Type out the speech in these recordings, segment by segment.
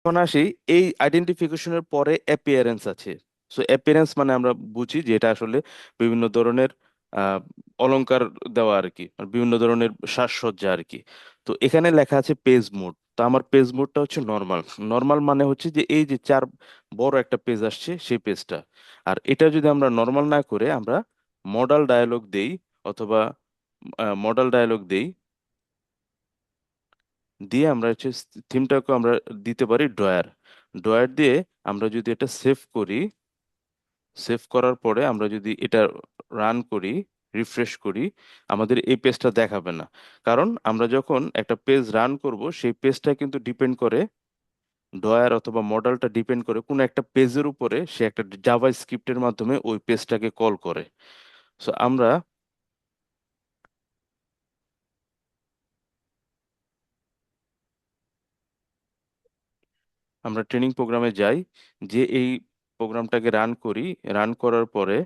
এখন আসি, এই আইডেন্টিফিকেশনের পরে অ্যাপিয়ারেন্স আছে। সো অ্যাপিয়ারেন্স মানে আমরা বুঝি যে এটা আসলে বিভিন্ন ধরনের আহ, অলংকার দেওয়া আর কি, আর বিভিন্ন ধরনের সাজসজ্জা আর কি। তো এখানে লেখা আছে পেজ মোড। তো আমার পেজ মোডটা হচ্ছে নর্মাল। নর্মাল মানে হচ্ছে যে এই যে চার বড় একটা পেজ আসছে সেই পেজটা। আর এটা যদি আমরা নর্মাল না করে আমরা মডাল ডায়ালগ দেই, অথবা মডাল ডায়ালগ দেই, দিয়ে আমরা হচ্ছে থিমটাকে আমরা দিতে পারি ড্রয়ার। ড্রয়ার দিয়ে আমরা যদি এটা সেভ করি, সেভ করার পরে আমরা যদি এটা রান করি, রিফ্রেশ করি, আমাদের এই পেজটা দেখাবে না। কারণ আমরা যখন একটা পেজ রান করব সেই পেজটা কিন্তু ডিপেন্ড করে, ড্রয়ার অথবা মডেলটা ডিপেন্ড করে কোন একটা পেজের উপরে সে একটা জাভা স্ক্রিপ্টের মাধ্যমে ওই পেজটাকে কল করে। সো আমরা আমরা ট্রেনিং প্রোগ্রামে যাই, যে এই প্রোগ্রামটাকে রান করি। রান করার পরে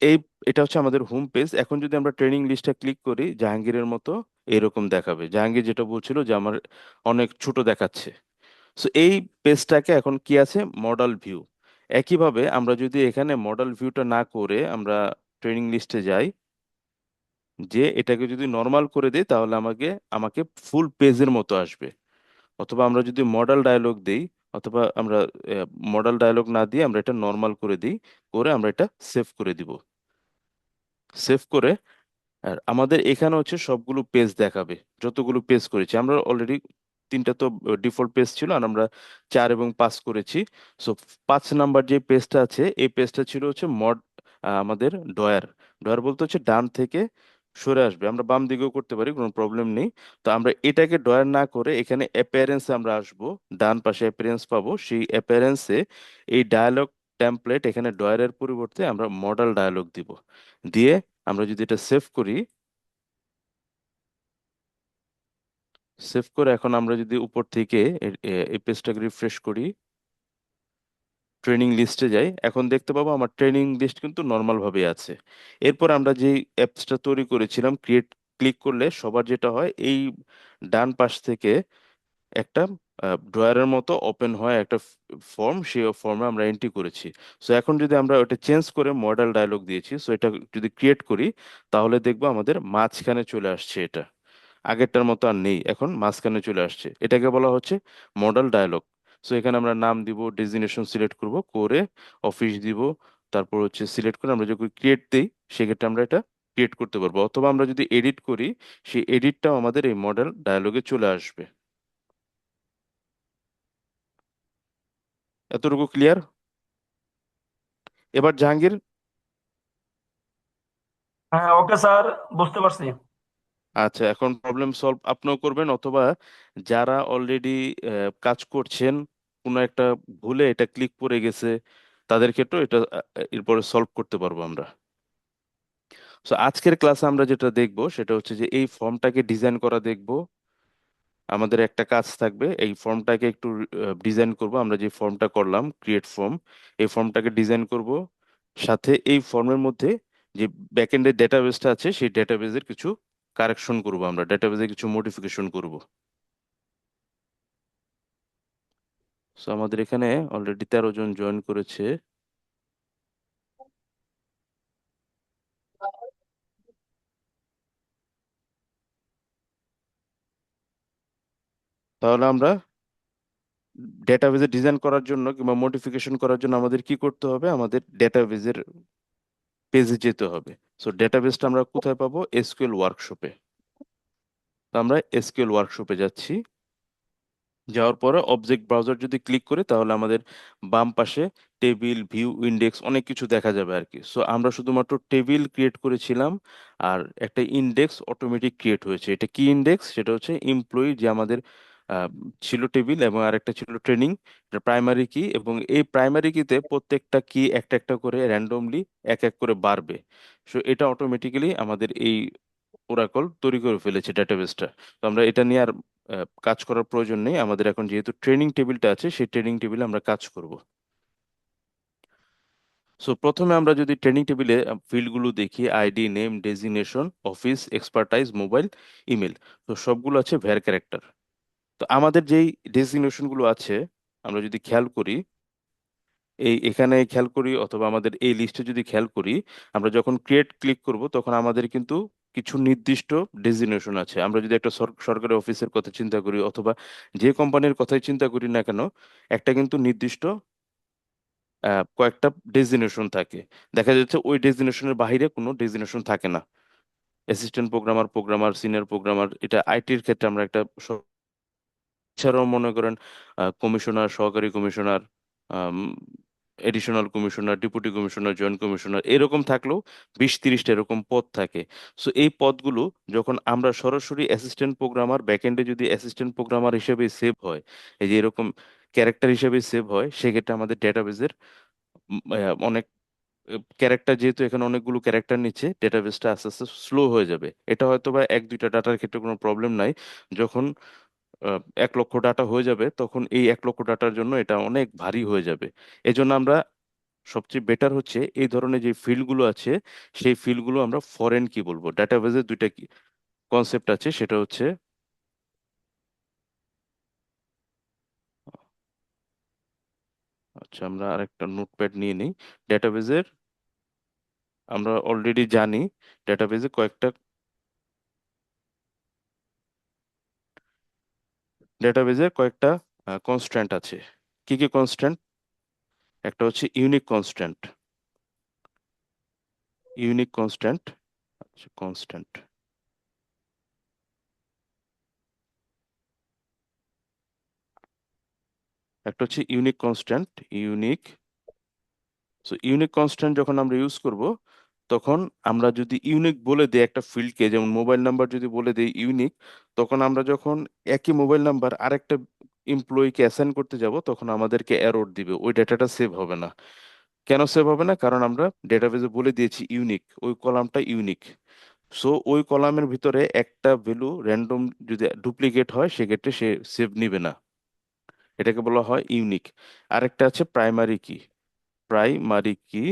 এই, এটা হচ্ছে আমাদের হোম পেজ। এখন যদি আমরা ট্রেনিং লিস্টে ক্লিক করি, জাহাঙ্গীরের মতো এরকম দেখাবে। জাহাঙ্গীর যেটা বলছিল যে আমার অনেক ছোট দেখাচ্ছে। সো এই পেজটাকে এখন কি আছে, মডেল ভিউ। একইভাবে আমরা যদি এখানে মডেল ভিউটা না করে আমরা ট্রেনিং লিস্টে যাই, যে এটাকে যদি নর্মাল করে দিই তাহলে আমাকে আমাকে ফুল পেজের মতো আসবে। অথবা আমরা যদি মডেল ডায়লগ দিই, অথবা আমরা মডেল ডায়লগ না দিয়ে আমরা এটা নর্মাল করে দিই, করে আমরা এটা সেভ করে দিব। সেভ করে, আর আমাদের এখানে হচ্ছে সবগুলো পেজ দেখাবে, যতগুলো পেজ করেছি আমরা অলরেডি। তিনটা তো ডিফল্ট পেজ ছিল, আর আমরা 4 এবং 5 করেছি। সো 5 নাম্বার যে পেজটা আছে, এই পেজটা ছিল হচ্ছে আমাদের ডয়ার। ডয়ার বলতে হচ্ছে ডান থেকে সরে আসবে, আমরা বাম দিকেও করতে পারি, কোনো প্রবলেম নেই। তো আমরা এটাকে ডয়ার না করে এখানে অ্যাপিয়ারেন্সে আমরা আসব। ডান পাশে অ্যাপিয়ারেন্স পাবো, সেই অ্যাপিয়ারেন্সে এই ডায়ালগ টেমপ্লেট, এখানে ডয়ারের পরিবর্তে আমরা মডেল ডায়ালগ দিব। দিয়ে আমরা যদি এটা সেভ করি, সেভ করে এখন আমরা যদি উপর থেকে এই পেজটাকে রিফ্রেশ করি, ট্রেনিং লিস্টে যাই, এখন দেখতে পাবো আমার ট্রেনিং লিস্ট কিন্তু নর্মাল ভাবে আছে। এরপর আমরা যে অ্যাপসটা তৈরি করেছিলাম ক্রিয়েট, ক্লিক করলে সবার যেটা হয়, এই ডান পাশ থেকে একটা ড্রয়ারের মতো ওপেন হয় একটা ফর্ম, সেই ফর্মে আমরা এন্ট্রি করেছি। সো এখন যদি আমরা ওটা চেঞ্জ করে মডেল ডায়লগ দিয়েছি, সো এটা যদি ক্রিয়েট করি, তাহলে দেখবো আমাদের মাঝখানে চলে আসছে এটা। আগেরটার মতো আর নেই, এখন মাঝখানে চলে আসছে। এটাকে বলা হচ্ছে মডেল ডায়লগ। সো এখানে আমরা নাম দিব, ডেজিগনেশন সিলেক্ট করব, করে অফিস দিব, তারপর হচ্ছে সিলেক্ট করে আমরা যখন ক্রিয়েট দিই, সেক্ষেত্রে আমরা এটা ক্রিয়েট করতে পারবো। অথবা আমরা যদি এডিট করি, সেই এডিটটাও আমাদের এই মডেল ডায়লগে চলে আসবে। এতটুকু ক্লিয়ার? এবার জাহাঙ্গীর। হ্যাঁ, ওকে স্যার, বুঝতে পারছি। আচ্ছা, এখন প্রবলেম সলভ আপনিও করবেন, অথবা যারা অলরেডি কাজ করছেন, কোনো একটা ভুলে এটা ক্লিক করে গেছে, তাদের ক্ষেত্রেও এটা এরপরে সলভ করতে পারবো আমরা। সো আজকের ক্লাসে আমরা যেটা দেখব সেটা হচ্ছে যে এই ফর্মটাকে ডিজাইন করা দেখব। আমাদের একটা কাজ থাকবে, এই ফর্মটাকে একটু ডিজাইন করব। আমরা যে ফর্মটা করলাম ক্রিয়েট ফর্ম, এই ফর্মটাকে ডিজাইন করব। সাথে এই ফর্মের মধ্যে যে ব্যাকএন্ডের ডেটাবেসটা আছে, সেই ডেটাবেসের কিছু কারেকশন করব, আমরা ডেটাবেসে কিছু মডিফিকেশন করব। সো আমাদের এখানে অলরেডি 13 জন জয়েন করেছে। তাহলে আমরা ডেটাবেসে ডিজাইন করার জন্য কিংবা মডিফিকেশন করার জন্য আমাদের কি করতে হবে, আমাদের ডেটাবেসের পেজে যেতে হবে। সো ডেটাবেসটা আমরা কোথায় পাবো, এসকিউএল ওয়ার্কশপে। তো আমরা এসকিউএল ওয়ার্কশপে যাচ্ছি। যাওয়ার পরে অবজেক্ট ব্রাউজার যদি ক্লিক করি, তাহলে আমাদের বাম পাশে টেবিল, ভিউ, ইন্ডেক্স অনেক কিছু দেখা যাবে আর কি। সো আমরা শুধুমাত্র টেবিল ক্রিয়েট করেছিলাম, আর একটা ইন্ডেক্স অটোমেটিক ক্রিয়েট হয়েছে। এটা কি ইন্ডেক্স, সেটা হচ্ছে এমপ্লয়ি, যে আমাদের আহ, ছিল টেবিল, এবং আরেকটা ছিল ট্রেনিং, এটা প্রাইমারি কি। এবং এই প্রাইমারি কিতে প্রত্যেকটা কি একটা একটা করে র্যান্ডমলি এক এক করে বাড়বে। সো এটা অটোমেটিক্যালি আমাদের এই ওরাকল তৈরি করে ফেলেছে ডেটাবেসটা। তো আমরা এটা নিয়ে আর কাজ করার প্রয়োজন নেই। আমাদের এখন যেহেতু ট্রেনিং টেবিলটা আছে, সেই ট্রেনিং টেবিলে আমরা কাজ করব। সো প্রথমে আমরা যদি ট্রেনিং টেবিলে ফিল্ডগুলো দেখি, ID, name, designation, office, expertise, mobile, email, তো সবগুলো আছে ভ্যার ক্যারেক্টার। তো আমাদের যেই ডেজিগনেশন গুলো আছে, আমরা যদি খেয়াল করি, এখানে খেয়াল করি অথবা আমাদের এই লিস্টে যদি খেয়াল করি, আমরা যখন ক্রিয়েট ক্লিক করব তখন আমাদের কিন্তু কিছু নির্দিষ্ট ডেজিগনেশন আছে। আমরা যদি একটা সরকারি অফিসের কথা চিন্তা করি অথবা যে কোম্পানির কথাই চিন্তা করি না কেন, একটা কিন্তু নির্দিষ্ট কয়েকটা ডেজিগনেশন থাকে। দেখা যাচ্ছে ওই ডেজিগনেশনের বাইরে কোনো ডেজিগনেশন থাকে না। Assistant programmer, programmer, senior programmer, এটা আইটির ক্ষেত্রে আমরা একটা এছাড়াও মনে করেন কমিশনার, সহকারী commissioner, additional commissioner, deputy commissioner, joint commissioner, এরকম থাকলেও 20-30টা এরকম পদ থাকে। সো এই পদগুলো যখন আমরা সরাসরি অ্যাসিস্ট্যান্ট প্রোগ্রামার ব্যাকএন্ডে যদি অ্যাসিস্ট্যান্ট প্রোগ্রামার হিসেবে সেভ হয়, এই যে এরকম ক্যারেক্টার হিসেবে সেভ হয়, সেক্ষেত্রে আমাদের ডেটাবেজের অনেক ক্যারেক্টার, যেহেতু এখানে অনেকগুলো ক্যারেক্টার নিচ্ছে, ডেটাবেসটা আস্তে আস্তে স্লো হয়ে যাবে। এটা হয়তো বা 1-2টা ডাটার ক্ষেত্রে কোনো প্রবলেম নাই। যখন 1 লক্ষ ডাটা হয়ে যাবে তখন এই 1 লক্ষ ডাটার জন্য এটা অনেক ভারী হয়ে যাবে। এজন্য আমরা সবচেয়ে বেটার হচ্ছে এই ধরনের যে ফিল্ডগুলো আছে, সেই ফিল্ডগুলো আমরা ফরেন কি বলবো। ডাটাবেজে দুইটা কনসেপ্ট আছে, সেটা হচ্ছে, আচ্ছা আমরা আরেকটা নোটপ্যাড নিয়ে নিই। ডেটাবেজের, আমরা অলরেডি জানি ডেটাবেজে কয়েকটা কনস্ট্যান্ট আছে। কি কি কনস্ট্যান্ট? একটা হচ্ছে ইউনিক কনস্ট্যান্ট। ইউনিক কনস্ট্যান্ট, আচ্ছা কনস্ট্যান্ট, একটা হচ্ছে unique constant, unique. So unique constant যখন আমরা ইউজ করব, তখন আমরা যদি ইউনিক বলে দিই একটা ফিল্ডকে, যেমন মোবাইল নাম্বার যদি বলে দিই ইউনিক, তখন আমরা যখন একই মোবাইল নাম্বার আরেকটা এমপ্লয়িকে অ্যাসাইন করতে যাব তখন আমাদেরকে এরর দিবে, ওই ডেটাটা সেভ হবে না। কেন সেভ হবে না? কারণ আমরা ডেটাবেজে বলে দিয়েছি ইউনিক, ওই কলামটা ইউনিক। সো ওই কলামের ভিতরে একটা ভ্যালু র্যান্ডম যদি ডুপ্লিকেট হয় সেক্ষেত্রে সে সেভ নিবে না। এটাকে বলা হয় ইউনিক। আরেকটা আছে প্রাইমারি কি। প্রাইমারি কি,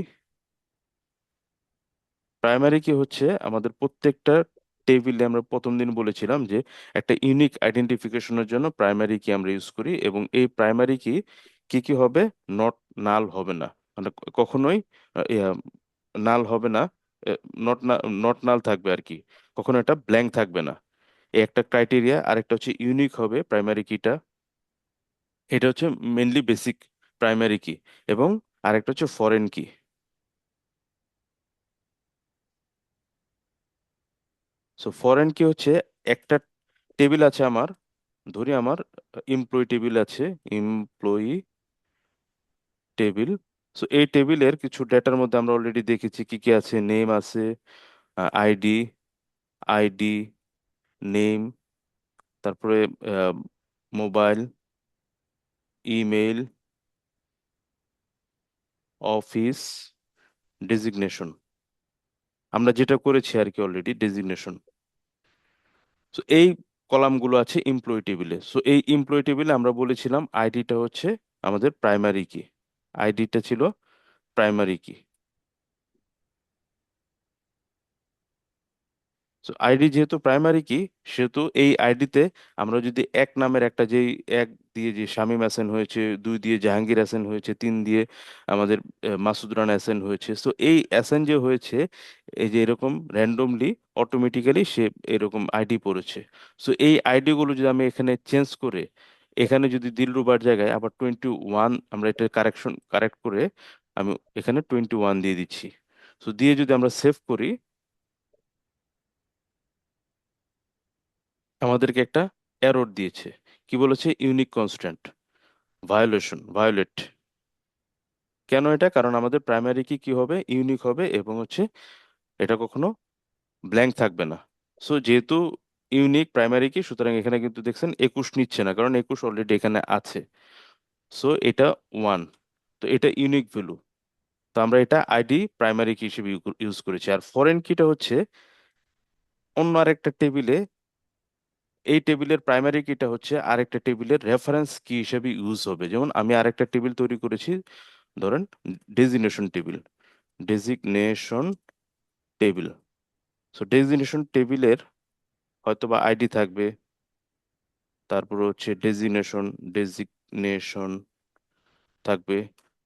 প্রাইমারি কি হচ্ছে আমাদের প্রত্যেকটা টেবিলে, আমরা প্রথম দিন বলেছিলাম যে একটা ইউনিক আইডেন্টিফিকেশনের জন্য প্রাইমারি কি আমরা ইউজ করি, এবং এই প্রাইমারি কি কি কি হবে, নট নাল হবে না, মানে কখনোই নাল হবে না, নট নট নাল থাকবে আর কি, কখনো এটা ব্ল্যাঙ্ক থাকবে না। এই একটা ক্রাইটেরিয়া। আরেকটা হচ্ছে ইউনিক হবে প্রাইমারি কিটা, এটা হচ্ছে মেনলি বেসিক প্রাইমারি কি। এবং আরেকটা হচ্ছে ফরেন কি। সো ফরেন কি হচ্ছে একটা টেবিল আছে আমার, ধরি আমার এমপ্লয়ি টেবিল আছে, এমপ্লয়ি টেবিল। সো এই টেবিলের কিছু ডেটার মধ্যে আমরা অলরেডি দেখেছি কি কি আছে, নেম আছে, আইডি, আইডি, নেম, তারপরে মোবাইল, ইমেল, অফিস, ডেজিগনেশন। আমরা যেটা করেছি আর কি অলরেডি, ডেজিগনেশন। সো এই কলামগুলো আছে এমপ্লয়ি টেবিলে। সো এই এমপ্লয়ি টেবিলে আমরা বলেছিলাম আইডিটা হচ্ছে আমাদের প্রাইমারি কি, আইডিটা ছিল প্রাইমারি কি। সো আইডি যেহেতু প্রাইমারি কি, সেহেতু এই আইডিতে আমরা যদি এক নামের একটা, যেই এক দিয়ে যে শামীম হাসান হয়েছে, 2 দিয়ে জাহাঙ্গীর হাসান হয়েছে, 3 দিয়ে আমাদের মাসুদ রানা হাসান হয়েছে, সো এই হাসান যে হয়েছে, এই যে এরকম র্যান্ডমলি অটোমেটিক্যালি সে এরকম আইডি পড়েছে। সো এই আইডি গুলো যদি আমি এখানে চেঞ্জ করে, এখানে যদি দিলরুবার জায়গায় আবার 21, আমরা এটা কারেক্ট করে আমি এখানে 21 দিয়ে দিচ্ছি। সো দিয়ে যদি আমরা সেভ করি, আমাদেরকে একটা এরর দিয়েছে। কি বলেছে? Unique constraint violated. কেন এটা? কারণ আমাদের প্রাইমারি কি কি হবে, ইউনিক হবে, এবং হচ্ছে এটা কখনো ব্ল্যাঙ্ক থাকবে না। সো যেহেতু ইউনিক প্রাইমারি কি, সুতরাং এখানে কিন্তু দেখছেন 21 নিচ্ছে না, কারণ 21 অলরেডি এখানে আছে। সো এটা 1, তো এটা ইউনিক ভ্যালু। তো আমরা এটা আইডি প্রাইমারি কি হিসেবে ইউজ করেছি। আর ফরেন কিটা হচ্ছে অন্য আরেকটা টেবিলে, এই টেবিলের প্রাইমারি কিটা হচ্ছে আরেকটা টেবিলের রেফারেন্স কি হিসেবে ইউজ হবে। যেমন আমি আরেকটা টেবিল তৈরি করেছি, ধরেন designation table, designation table. So designation টেবিলের হয়তো বা আইডি থাকবে, তারপরে হচ্ছে ডেজিগনেশন থাকবে।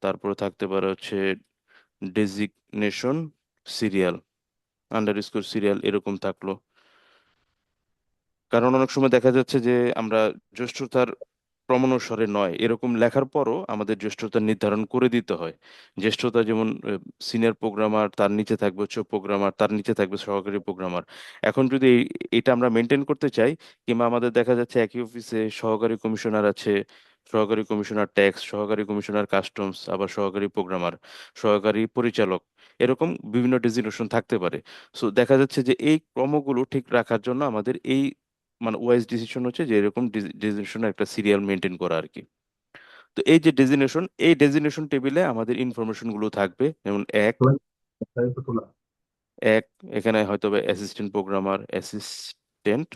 তারপরে থাকতে পারে হচ্ছে ডেজিগনেশন সিরিয়াল, আন্ডারস্কোর সিরিয়াল এরকম থাকলো। কারণ অনেক সময় দেখা যাচ্ছে যে আমরা জ্যেষ্ঠতার ক্রমানুসারে নয় এরকম লেখার পরও আমাদের জ্যেষ্ঠতা নির্ধারণ করে দিতে হয়। জ্যেষ্ঠতা যেমন সিনিয়র প্রোগ্রামার, তার নিচে থাকবে হচ্ছে প্রোগ্রামার, তার নিচে থাকবে সহকারী প্রোগ্রামার। এখন যদি এটা আমরা মেনটেন করতে চাই, কিংবা আমাদের দেখা যাচ্ছে একই অফিসে সহকারী কমিশনার আছে, সহকারী কমিশনার ট্যাক্স, সহকারী কমিশনার কাস্টমস, আবার সহকারী প্রোগ্রামার, সহকারী পরিচালক, এরকম বিভিন্ন ডেজিগনেশন থাকতে পারে। সো দেখা যাচ্ছে যে এই ক্রমগুলো ঠিক রাখার জন্য আমাদের এই মানে ওয়াইজ ডিসিশন হচ্ছে যে এরকম ডেজিগনেশন একটা সিরিয়াল মেনটেন করা আর কি। তো এই যে ডেজিগনেশন, এই ডেজিগনেশন টেবিলে আমাদের ইনফরমেশন গুলো থাকবে, যেমন এক এক এখানে হয়তো অ্যাসিস্ট্যান্ট প্রোগ্রামার, অ্যাসিস্ট্যান্ট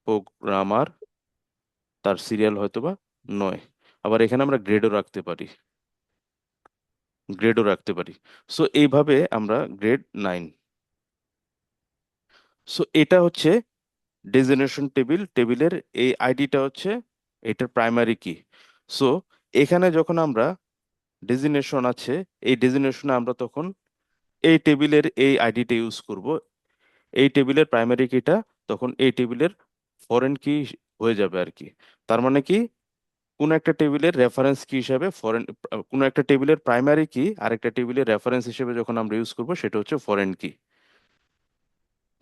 প্রোগ্রামার, তার সিরিয়াল হয়তো বা 9। আবার এখানে আমরা গ্রেডও রাখতে পারি। সো এইভাবে আমরা গ্রেড 9। সো এটা হচ্ছে ডেজিগনেশন টেবিলের এই আইডিটা হচ্ছে এটার প্রাইমারি কি। সো এখানে যখন আমরা ডেজিগনেশন আছে, এই ডেজিগনেশনে আমরা তখন এই টেবিলের এই আইডিটা ইউজ করব। এই টেবিলের প্রাইমারি কিটা তখন এই টেবিলের ফরেন কি হয়ে যাবে আর কি। তার মানে কি, কোন একটা টেবিলের রেফারেন্স কি হিসাবে কোন একটা টেবিলের প্রাইমারি কি আরেকটা টেবিলের রেফারেন্স হিসেবে যখন আমরা ইউজ করব, সেটা হচ্ছে ফরেন কি।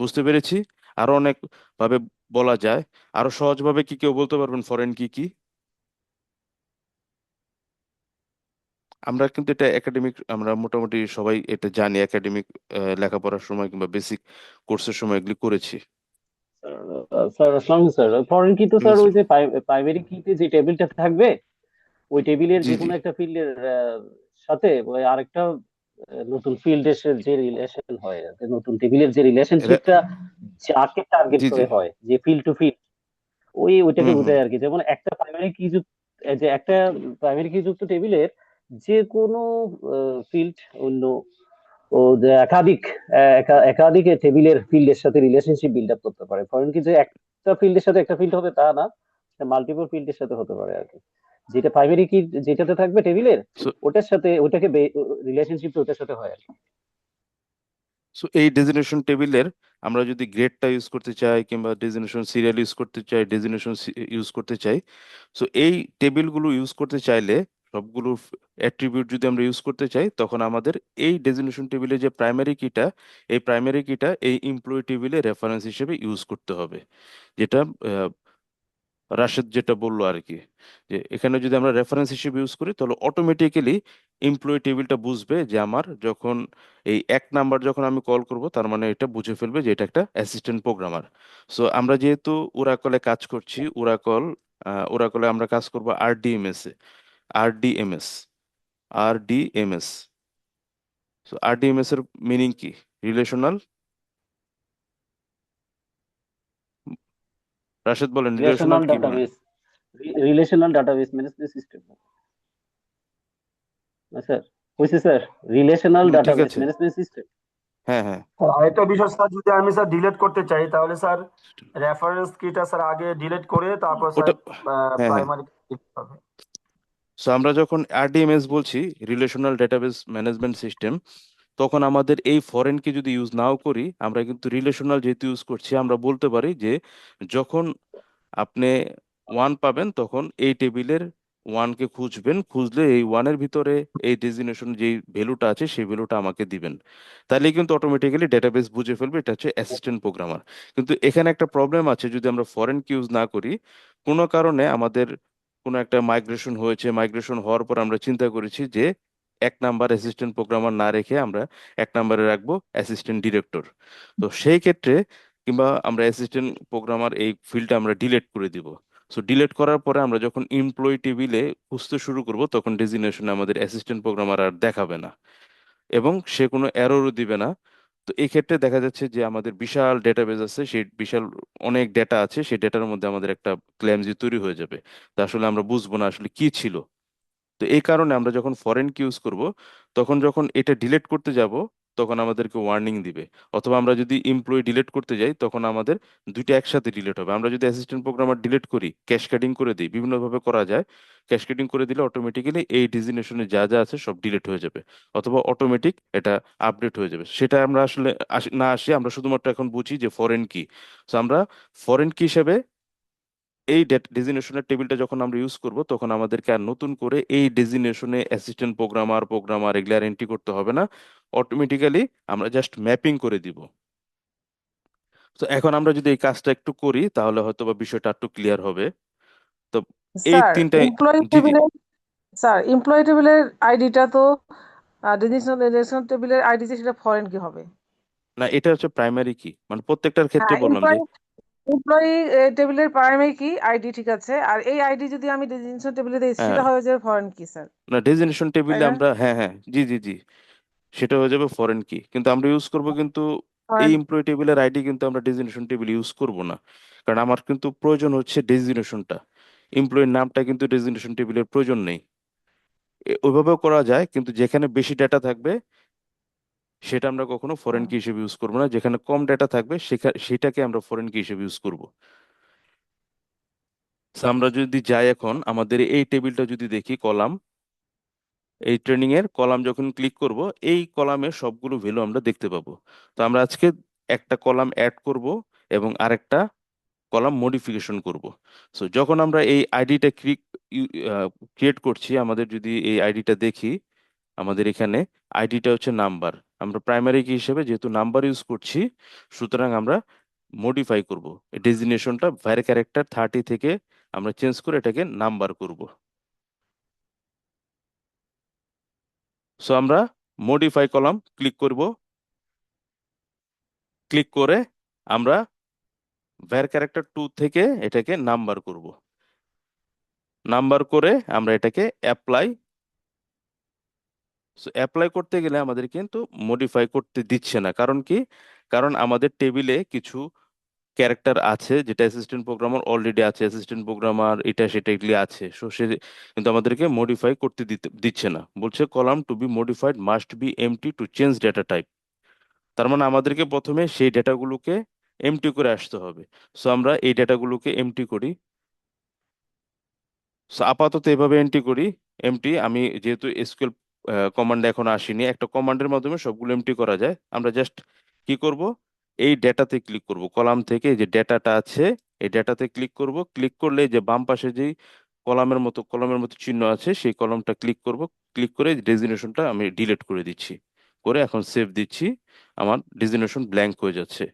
বুঝতে পেরেছি? আরো অনেক ভাবে বলা যায়। আরো সহজভাবে কি কেউ বলতে পারবেন ফরেন কি কি? আমরা কিন্তু এটা একাডেমিক, আমরা মোটামুটি সবাই এটা জানি, একাডেমিক লেখাপড়ার সময় কিংবা বেসিক কোর্সের সময় এগুলি করেছি। স্যার আসসালাম স্যার, ফরেন কি তো হুম, স্যার ওই যে প্রাইমারি কিতে যে টেবিলটা থাকবে, ওই টেবিলের জি যে জি। কোনো একটা ফিল্ডের সাথে ওই আরেকটা নতুন ফিল্ড এর যে রিলেশন হয়, যে নতুন টেবিলের যে রে- রিলেশনশিপটা যাকে টার্গেট জি জি। করে হয়, যে ফিল্ড টু ফিল্ড, ওইটাকে হুম হুম। বোঝায় আর কি। যেমন একটা প্রাইমারি কি যুক্ত, যে একটা প্রাইমারি কি যুক্ত টেবিলের যে কোনো ফিল্ড অন্য ও যে একাধিক একাধিক টেবিলের ফিল্ডের সাথে রিলেশনশিপ বিল্ড আপ করতে পারে। ফরেন কি যে একটা ফিল্ডের সাথে একটা ফিল্ড হবে তা না, মাল্টিপল ফিল্ডের সাথে হতে পারে আর কি। যেটা প্রাইমারি কি যেটাতে থাকবে টেবিলের, সো ওটার সাথে ওটাকে রিলেশনশিপ ওটার সাথে হয় আর কি। সো এই ডেজিগনেশন টেবিলের আমরা যদি গ্রেডটা ইউজ করতে চাই, কিংবা ডেজিগনেশন সিরিয়াল ইউজ করতে চাই, ডেজিগনেশন ইউজ করতে চাই, সো এই টেবিলগুলো ইউজ করতে চাইলে, সবগুলো অ্যাট্রিবিউট যদি আমরা ইউজ করতে চাই, তখন আমাদের এই ডেজিগনেশন টেবিলের যে প্রাইমারি কিটা, এই প্রাইমারি কিটা এই এমপ্লয়ি টেবিলে রেফারেন্স হিসেবে ইউজ করতে হবে। যেটা রাশেদ যেটা বললো আর কি, যে এখানে যদি আমরা রেফারেন্স হিসেবে ইউজ করি, তাহলে অটোমেটিক্যালি এমপ্লয়ি টেবিলটা বুঝবে যে আমার যখন এই 1 নাম্বার যখন আমি কল করব, তার মানে এটা বুঝে ফেলবে যে এটা একটা অ্যাসিস্ট্যান্ট প্রোগ্রামার। সো আমরা যেহেতু ওরাকলে কাজ করছি, ওরাকলে আমরা কাজ করব আরডিএমএস এ। আরডিএমএস আরডিএমএস সো আরডিএমএস এর মিনিং কি? রিলেশনাল, রাশেদ বলেন রিলেশনাল রিলেশনাল কি মানে? Database, relational database management system. Sir কইছি স্যার, রিলেশনাল ঠিক ডাটাবেস আছে। Management system. হ্যাঁ হ্যাঁ। আরেকটা বিষয় স্যার, যদি আমি স্যার ডিলিট করতে চাই তাহলে স্যার রেফারেন্স কিটা স্যার আগে ডিলিট করে তারপর স্যার ওটা, হ্যাঁ হ্যাঁ। প্রাইমারি দিতে হবে। সো আমরা যখন আরডিএমএস বলছি, রিলেশনাল ডেটাবেস ম্যানেজমেন্ট সিস্টেম, তখন আমাদের এই ফরেন কি যদি ইউজ নাও করি, আমরা কিন্তু রিলেশনাল যেহেতু ইউজ করছি, আমরা বলতে পারি যে যখন আপনি 1 পাবেন, তখন এই টেবিলের 1 কে খুঁজবেন, খুঁজলে এই 1-এর ভিতরে এই ডেজিগনেশন যে ভ্যালুটা আছে সেই ভ্যালুটা আমাকে দিবেন। তাহলে কিন্তু অটোমেটিক্যালি ডেটাবেস বুঝে ফেলবে এটা হচ্ছে অ্যাসিস্ট্যান্ট প্রোগ্রামার। কিন্তু এখানে একটা প্রবলেম আছে, যদি আমরা ফরেন কি ইউজ না করি, কোনো কারণে আমাদের কোনো একটা মাইগ্রেশন হয়েছে, মাইগ্রেশন হওয়ার পর আমরা চিন্তা করেছি যে 1 নাম্বার অ্যাসিস্ট্যান্ট প্রোগ্রামার না রেখে আমরা 1 নাম্বারে রাখবো অ্যাসিস্ট্যান্ট ডিরেক্টর। তো সেই ক্ষেত্রে, কিংবা আমরা অ্যাসিস্ট্যান্ট প্রোগ্রামার এই ফিল্ডটা আমরা ডিলিট করে দিব। সো ডিলিট করার পরে আমরা যখন এমপ্লয়ি টেবিলে খুঁজতে শুরু করব, তখন ডেজিগনেশনে আমাদের অ্যাসিস্ট্যান্ট প্রোগ্রামার আর দেখাবে না, এবং সে কোনো এররও দিবে না। তো এই ক্ষেত্রে দেখা যাচ্ছে যে আমাদের বিশাল ডেটাবেজ আছে, সেই বিশাল অনেক ডেটা আছে, সেই ডেটার মধ্যে আমাদের একটা ক্ল্যামজি তৈরি হয়ে যাবে। তা আসলে আমরা বুঝবো না আসলে কি ছিল। তো এই কারণে আমরা যখন ফরেন কি ইউজ করব, তখন যখন এটা ডিলিট করতে যাব, তখন আমাদেরকে ওয়ার্নিং দিবে। অথবা আমরা যদি এমপ্লয়ি ডিলিট করতে যাই তখন আমাদের দুইটা একসাথে ডিলিট হবে। আমরা যদি অ্যাসিস্ট্যান্ট প্রোগ্রামার ডিলিট করি, ক্যাসকেডিং করে দিই, বিভিন্নভাবে করা যায়। ক্যাসকেডিং করে দিলে অটোমেটিক্যালি এই ডেজিগনেশনে যা যা আছে সব ডিলিট হয়ে যাবে, অথবা অটোমেটিক এটা আপডেট হয়ে যাবে। সেটা আমরা আসলে না আসি, আমরা শুধুমাত্র এখন বুঝি যে ফরেন কি। তো আমরা ফরেন কি হিসেবে এই ডেজিগনেশনের টেবিলটা যখন আমরা ইউজ করব, তখন আমাদেরকে আর নতুন করে এই ডেজিগনেশনে অ্যাসিস্ট্যান্ট প্রোগ্রামার এগুলো আর এন্ট্রি করতে হবে না। অটোমেটিক্যালি আমরা জাস্ট ম্যাপিং করে দিব। তো এখন আমরা যদি এই কাজটা একটু করি তাহলে হয়তো বা বিষয়টা একটু ক্লিয়ার হবে। তো এই স্যার তিনটা। এমপ্লয়ি জি জি। টেবিলের স্যার এমপ্লয়ি টেবিলের আইডিটা তো রেজিস্ট্রেশন টেবিলের আইডি যে সেটা ফরেন কি হবে? না, এটা হচ্ছে প্রাইমারি কি, মানে প্রত্যেকটার ক্ষেত্রে হ্যাঁ, বললাম যে এমপ্লয়ি টেবিলের প্রাইমারি কি আইডি ঠিক আছে, আর এই আইডি যদি আমি রেজিস্ট্রেশন টেবিলে দিই হ্যাঁ, সেটা হয়ে যাবে ফরেন কি স্যার, না ডেজিগনেশন তাই টেবিলে না? আমরা, হ্যাঁ হ্যাঁ, জি জি জি, সেটা হয়ে যাবে ফরেন কি, কিন্তু আমরা ইউজ করব কিন্তু এই ফরেন। এমপ্লয়ি টেবিলের আইডি কিন্তু আমরা ডেজিগনেশন টেবিল ইউজ করব না। কারণ আমার কিন্তু প্রয়োজন হচ্ছে ডেজিগনেশনটা, এমপ্লয়ির নামটা কিন্তু ডেজিগনেশন টেবিলের প্রয়োজন নেই। ওইভাবেও করা যায়, কিন্তু যেখানে বেশি ডেটা থাকবে সেটা আমরা কখনো ফরেন কি হিসেবে ইউজ করবো না, যেখানে কম ডেটা থাকবে সেটাকে আমরা ফরেন কি হিসেবে ইউজ করব। আমরা যদি যাই এখন আমাদের এই টেবিলটা যদি দেখি, কলাম, এই ট্রেনিং এর কলাম যখন ক্লিক করব, এই কলামের সবগুলো ভ্যালু আমরা দেখতে পাবো। তো আমরা আজকে একটা কলাম অ্যাড করব এবং আরেকটা কলাম মডিফিকেশন করব। সো যখন আমরা এই আইডিটা ক্রিয়েট করছি, আমাদের যদি এই আইডিটা দেখি, আমাদের এখানে আইডিটা হচ্ছে নাম্বার। আমরা প্রাইমারি কি হিসেবে যেহেতু নাম্বার ইউজ করছি, সুতরাং আমরা মডিফাই করব ডেজিগনেশনটা var ক্যারেক্টার 30 থেকে আমরা চেঞ্জ করে এটাকে নাম্বার করব। সো আমরা মডিফাই কলাম ক্লিক করব, ক্লিক করে আমরা var ক্যারেক্টার 2 থেকে এটাকে নাম্বার করব। নাম্বার করে আমরা এটাকে অ্যাপ্লাই। সো অ্যাপ্লাই করতে গেলে আমাদের কিন্তু মডিফাই করতে দিচ্ছে না, কারণ কি? কারণ আমাদের টেবিলে কিছু ক্যারেক্টার আছে যেটা অ্যাসিস্ট্যান্ট প্রোগ্রামার অলরেডি আছে, অ্যাসিস্ট্যান্ট প্রোগ্রামার এটা সেটা এগুলি আছে। সো সে কিন্তু আমাদেরকে মডিফাই করতে দিচ্ছে না, বলছে column to be modified must be empty to change data type. তার মানে আমাদেরকে প্রথমে সেই ডেটাগুলোকে এমটি করে আসতে হবে। সো আমরা এই ডেটাগুলোকে এমটি করি। সো আপাতত এভাবে এন্ট্রি করি এমটি। আমি যেহেতু এসকিউএল কমান্ড এখন আসেনি, একটা কমান্ডের মাধ্যমে সবগুলো এমটি করা যায়। আমরা জাস্ট কি করব, এই ডেটাতে ক্লিক করব, কলাম থেকে এই যে ডেটাটা আছে এই ডেটাতে ক্লিক করব। ক্লিক করলে এই যে বাম পাশে যেই কলমের মতো চিহ্ন আছে সেই কলমটা ক্লিক করব। ক্লিক করে ডেজিগনেশনটা আমি ডিলিট করে দিচ্ছি, করে এখন সেভ দিচ্ছি। আমার ডেজিগনেশন ব্ল্যাঙ্ক হয়ে যাচ্ছে।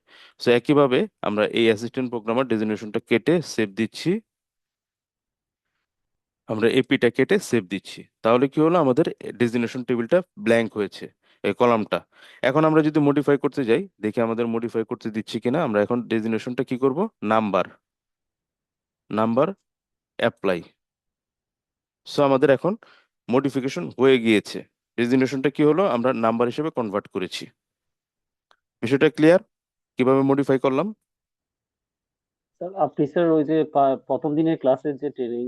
সো একইভাবে আমরা এই অ্যাসিস্ট্যান্ট প্রোগ্রামার ডেজিগনেশনটা কেটে সেভ দিচ্ছি। আমরা এপিটা কেটে সেভ দিচ্ছি, তাহলে কি হলো, আমাদের ডেজিগনেশন টেবিলটা ব্ল্যাঙ্ক হয়েছে, এই কলামটা। এখন আমরা যদি মডিফাই করতে যাই, দেখি আমাদের মডিফাই করতে দিচ্ছি কিনা। আমরা এখন ডেজিগনেশনটা কি করব, নাম্বার, নাম্বার অ্যাপ্লাই। সো আমাদের এখন মডিফিকেশন হয়ে গিয়েছে, ডেজিগনেশনটা কি হলো, আমরা নাম্বার হিসেবে কনভার্ট করেছি। বিষয়টা ক্লিয়ার কিভাবে মডিফাই করলাম? স্যার আপনি স্যার ওই যে প্রথম দিনের ক্লাসের যে ট্রেনিং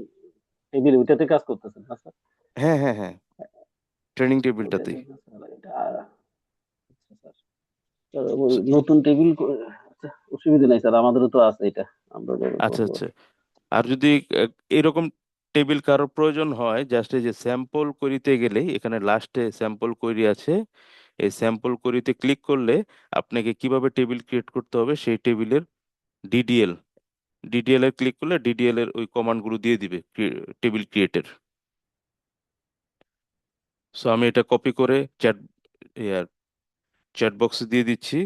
টেবিল ওইটাতে কাজ করতেছেন না স্যার? হ্যাঁ হ্যাঁ হ্যাঁ, ট্রেনিং ওইটাতে টেবিলটাতেই। না স্যার, এটা আচ্ছা স্যার। স্যার, ওই নতুন টেবিল আচ্ছা, অসুবিধা নাই স্যার, আমাদেরও তো আছে এটা, আমরা ব্যবহার আচ্ছা করবো। আচ্ছা। আর যদি এরকম টেবিল কারোর প্রয়োজন হয়, জাস্ট এই যে স্যাম্পল করিতে গেলেই এখানে লাস্টে স্যাম্পল কোয়েরি আছে, এই স্যাম্পল কোয়েরিতে ক্লিক করলে আপনাকে কিভাবে টেবিল ক্রিয়েট করতে হবে সেই টেবিলের ডিডিএল, ডিডিএল এর ক্লিক করলে ডিডিএল এর ওই কমান্ডগুলো দিয়ে দিবে টেবিল ক্রিয়েটের। সো আমি এটা কপি করে চ্যাট বক্সে দিয়ে দিচ্ছি।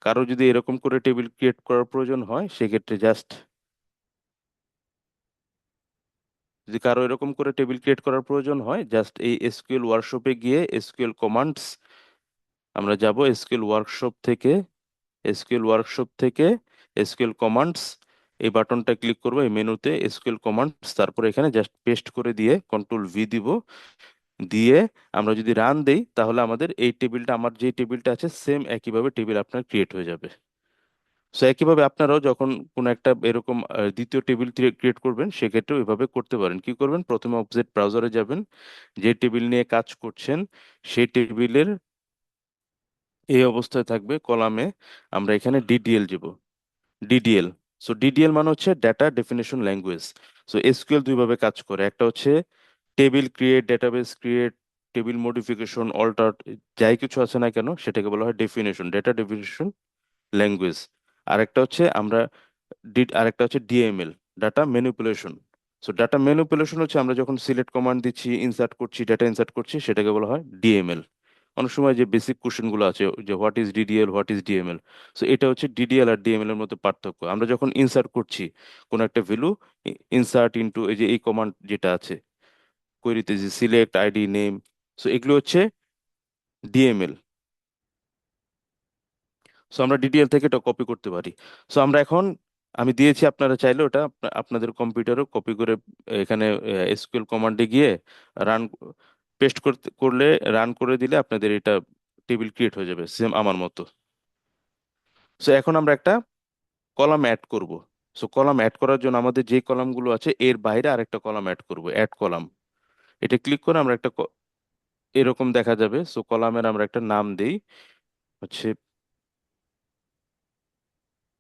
কারো যদি এরকম করে টেবিল ক্রিয়েট করার প্রয়োজন হয় সেক্ষেত্রে জাস্ট, যদি কারো এরকম করে টেবিল ক্রিয়েট করার প্রয়োজন হয় জাস্ট এই এসকিউএল ওয়ার্কশপে গিয়ে এসকিউএল কমান্ডস, আমরা যাব এসকিউএল ওয়ার্কশপ থেকে এসকিউএল কমান্ডস, এই বাটনটা ক্লিক করবো, এই মেনুতে এসকিউএল কমান্ডস, তারপরে এখানে জাস্ট পেস্ট করে দিয়ে কন্ট্রোল ভি দিব। দিয়ে আমরা যদি রান দেই তাহলে আমাদের এই টেবিলটা, আমার যে টেবিলটা আছে সেম একইভাবে টেবিল আপনার ক্রিয়েট হয়ে যাবে। সো একইভাবে আপনারাও যখন কোনো একটা এরকম দ্বিতীয় টেবিল ক্রিয়েট করবেন সেক্ষেত্রে ওইভাবে করতে পারেন। কি করবেন, প্রথমে অবজেক্ট ব্রাউজারে যাবেন, যে টেবিল নিয়ে কাজ করছেন সেই টেবিলের এই অবস্থায় থাকবে কলামে আমরা এখানে ডিডিএল দিব, ডিডিএল। সো ডিডিএল মানে হচ্ছে data definition language. So SQL দুইভাবে কাজ করে, একটা হচ্ছে table create, database create, table modification, alter, যাই কিছু আছে না কেন সেটাকে বলা হয় ডেফিনেশন, ডেটা ডেফিনেশন ল্যাঙ্গুয়েজ। আরেকটা হচ্ছে আমরা আরেকটা হচ্ছে DML, data manipulation. So data manipulation হচ্ছে আমরা যখন সিলেক্ট কমান্ড দিচ্ছি, ইনসার্ট করছি, ডেটা ইনসার্ট করছি, সেটাকে বলা হয় ডিএমএল। অনেক সময় যে বেসিক কোশ্চেন গুলো আছে যে what is DDL, what is DML, so এটা হচ্ছে ডিডিএল আর ডিএমএল এর মধ্যে পার্থক্য। আমরা যখন ইনসার্ট করছি কোন একটা ভ্যালু, ইনসার্ট ইনটু এই যে এই কমান্ড যেটা আছে কোয়েরিতে, যে সিলেক্ট আইডি নেম, সো এগুলো হচ্ছে ডিএমএল। সো আমরা ডিডিএল থেকে এটা কপি করতে পারি। সো আমরা এখন, আমি দিয়েছি, আপনারা চাইলে ওটা আপনাদের কম্পিউটারও কপি করে এখানে এসকিউএল কমান্ডে গিয়ে রান পেস্ট করলে, রান করে দিলে আপনাদের এটা টেবিল ক্রিয়েট হয়ে যাবে সেম আমার মতো। সো এখন আমরা একটা কলাম অ্যাড করব। সো কলাম অ্যাড করার জন্য আমাদের যে কলামগুলো আছে এর বাইরে আরেকটা কলাম অ্যাড করব, অ্যাড কলাম। এটা ক্লিক করে আমরা একটা এরকম দেখা যাবে। সো কলামের আমরা একটা নাম দেই হচ্ছে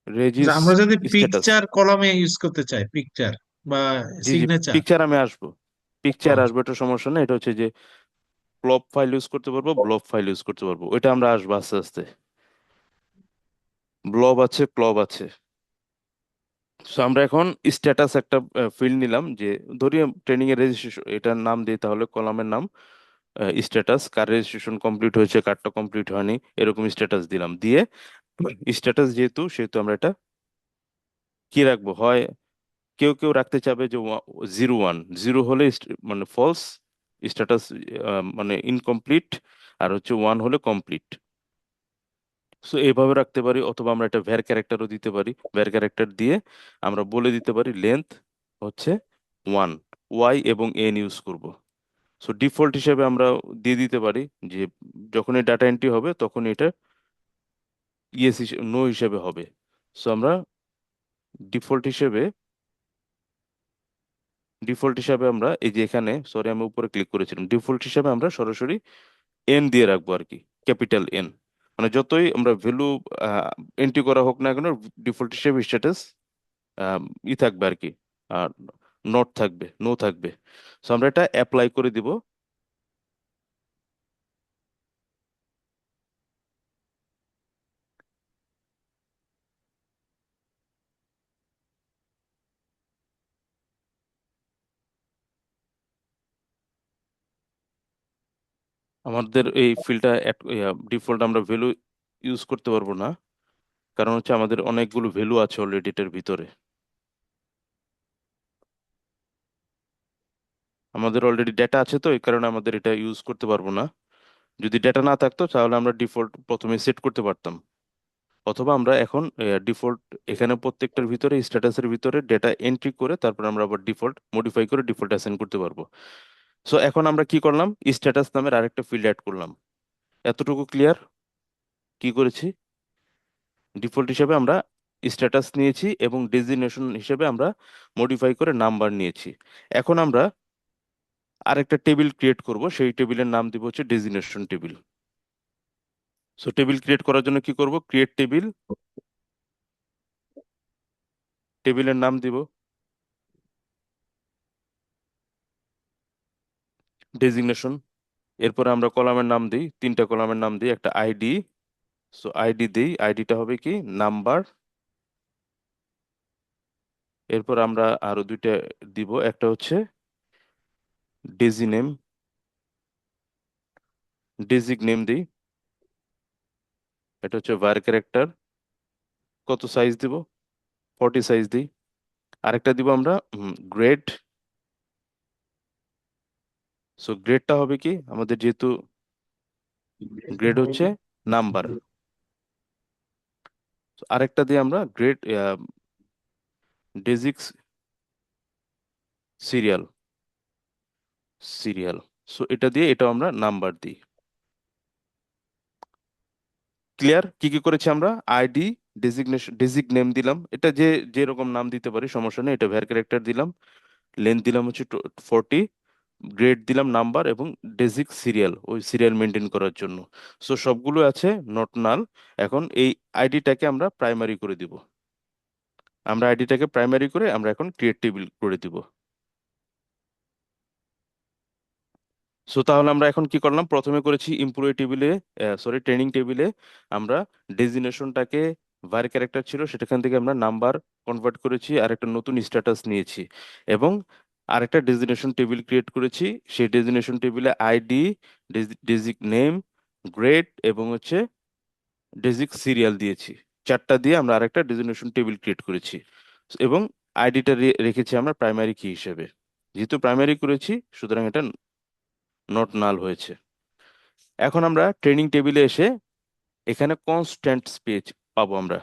যে রেজিস আমরা যদি স্ট্যাটাস। পিকচার কলামে ইউজ করতে চাই, পিকচার বা জি জি, সিগনেচার। পিকচার আমি আসবো, পিকচার আসবো, এটা সমস্যা নেই। এটা হচ্ছে যে প্লপ ফাইল ইউজ করতে পারবো, ব্লব ফাইল ইউজ করতে পারবো, ওইটা আমরা আসবো আস্তে আস্তে। ব্লব আছে, ক্লব আছে। সো আমরা এখন স্ট্যাটাস একটা ফিল্ড নিলাম, যে ধরি ট্রেনিং এর রেজিস্ট্রেশন, এটার নাম দিই তাহলে কলামের নাম স্ট্যাটাস, কার রেজিস্ট্রেশন কমপ্লিট হয়েছে, কারটা কমপ্লিট হয়নি, এরকম স্ট্যাটাস দিলাম। দিয়ে স্ট্যাটাস যেহেতু সেহেতু আমরা এটা কি রাখবো, হয় কেউ কেউ রাখতে চাবে যে 01, জিরো হলে মানে ফলস স্ট্যাটাস, মানে ইনকমপ্লিট, আর হচ্ছে 1 হলে কমপ্লিট। সো এইভাবে রাখতে পারি, অথবা আমরা একটা ভ্যার ক্যারেক্টারও দিতে পারি। ভ্যার ক্যারেক্টার দিয়ে আমরা বলে দিতে পারি লেন্থ হচ্ছে 1, ওয়াই এবং এন ইউজ করব। সো ডিফল্ট হিসেবে আমরা দিয়ে দিতে পারি যে যখনই ডাটা এন্ট্রি হবে তখন এটা ইয়েস, নো হিসেবে হবে। সো আমরা ডিফল্ট হিসেবে ডিফল্ট হিসাবে আমরা এই যে এখানে, সরি আমি উপরে ক্লিক করেছিলাম, ডিফল্ট হিসাবে আমরা সরাসরি এন দিয়ে রাখবো আর কি, ক্যাপিটাল এন। মানে যতই আমরা ভ্যালু এন্ট্রি করা হোক না কেন, ডিফল্ট হিসেবে স্ট্যাটাস ই থাকবে আর কি, আর নট থাকবে, নো থাকবে। সো আমরা এটা অ্যাপ্লাই করে দিব। আমাদের এই ফিল্ডটা ডিফল্ট আমরা ভ্যালু ইউজ করতে পারবো না, কারণ হচ্ছে আমাদের অনেকগুলো ভ্যালু আছে অলরেডি এটার ভিতরে। আমাদের অলরেডি ডেটা আছে, তো এই কারণে আমাদের এটা ইউজ করতে পারবো না। যদি ডেটা না থাকতো তাহলে আমরা ডিফল্ট প্রথমে সেট করতে পারতাম, অথবা আমরা এখন ডিফল্ট এখানে প্রত্যেকটার ভিতরে স্ট্যাটাসের ভিতরে ডেটা এন্ট্রি করে তারপর আমরা আবার ডিফল্ট মডিফাই করে ডিফল্ট অ্যাসাইন করতে পারবো। সো এখন আমরা কি করলাম, স্ট্যাটাস নামের আরেকটা ফিল্ড অ্যাড করলাম। এতটুকু ক্লিয়ার? কি করেছি, ডিফল্ট হিসেবে আমরা স্ট্যাটাস নিয়েছি এবং ডেজিগনেশন হিসেবে আমরা মডিফাই করে নাম্বার নিয়েছি। এখন আমরা আরেকটা টেবিল ক্রিয়েট করব, সেই টেবিলের নাম দিব হচ্ছে designation table. So table create করার জন্য কি করব, ক্রিয়েট টেবিল, টেবিলের নাম দিব ডেজিগনেশন। এরপরে আমরা কলামের নাম দিই, তিনটা কলামের নাম দিই, একটা আইডি। সো আইডি দিই, আইডিটা হবে কি নাম্বার। এরপর আমরা আরো দুইটা দিব, একটা হচ্ছে ডেজি নেম, ডেজিগ নেম দিই। এটা হচ্ছে var ক্যারেক্টার, কত সাইজ দিব, 40 সাইজ দিই। আরেকটা দিব আমরা গ্রেড। সো গ্রেডটা হবে কি, আমাদের যেহেতু গ্রেড হচ্ছে নাম্বার, আরেকটা দিয়ে আমরা গ্রেড ডেজিক্স সিরিয়াল, সিরিয়াল। সো এটা দিয়ে এটা আমরা নাম্বার দিই। ক্লিয়ার? কি কি করেছি আমরা, আইডি, ডেজিগনেশন, ডেজিগ নেম দিলাম, এটা যে যেরকম নাম দিতে পারি সমস্যা নেই, এটা ভ্যার ক্যারেক্টার দিলাম, লেন্থ দিলাম হচ্ছে 40, গ্রেড দিলাম নাম্বার, এবং ডেজিক সিরিয়াল, ওই সিরিয়াল মেনটেন করার জন্য। সো সবগুলো আছে নট নাল। এখন এই আইডিটাকে আমরা প্রাইমারি করে দিব। আমরা আইডিটাকে প্রাইমারি করে আমরা এখন ক্রিয়েট টেবিল করে দিব। সো তাহলে আমরা এখন কি করলাম, প্রথমে করেছি এমপ্লয়ি টেবিলে, সরি ট্রেনিং টেবিলে আমরা ডেজিগনেশনটাকে var ক্যারেক্টার ছিল সেখান থেকে আমরা নাম্বার কনভার্ট করেছি, আর একটা নতুন স্ট্যাটাস নিয়েছি, এবং আরেকটা ডেজিগনেশন টেবিল ক্রিয়েট করেছি। সেই ডেজিগনেশন টেবিলে আইডি, ডেজিগ নেম, গ্রেড এবং হচ্ছে ডেজিগ সিরিয়াল দিয়েছি। চারটা দিয়ে আমরা আরেকটা ডেজিগনেশন টেবিল ক্রিয়েট করেছি, এবং আইডিটা রেখেছি আমরা প্রাইমারি কি হিসেবে। যেহেতু প্রাইমারি করেছি, সুতরাং এটা নট নাল হয়েছে। এখন আমরা ট্রেনিং টেবিলে এসে এখানে কনস্ট্যান্টস পেজ পাবো আমরা।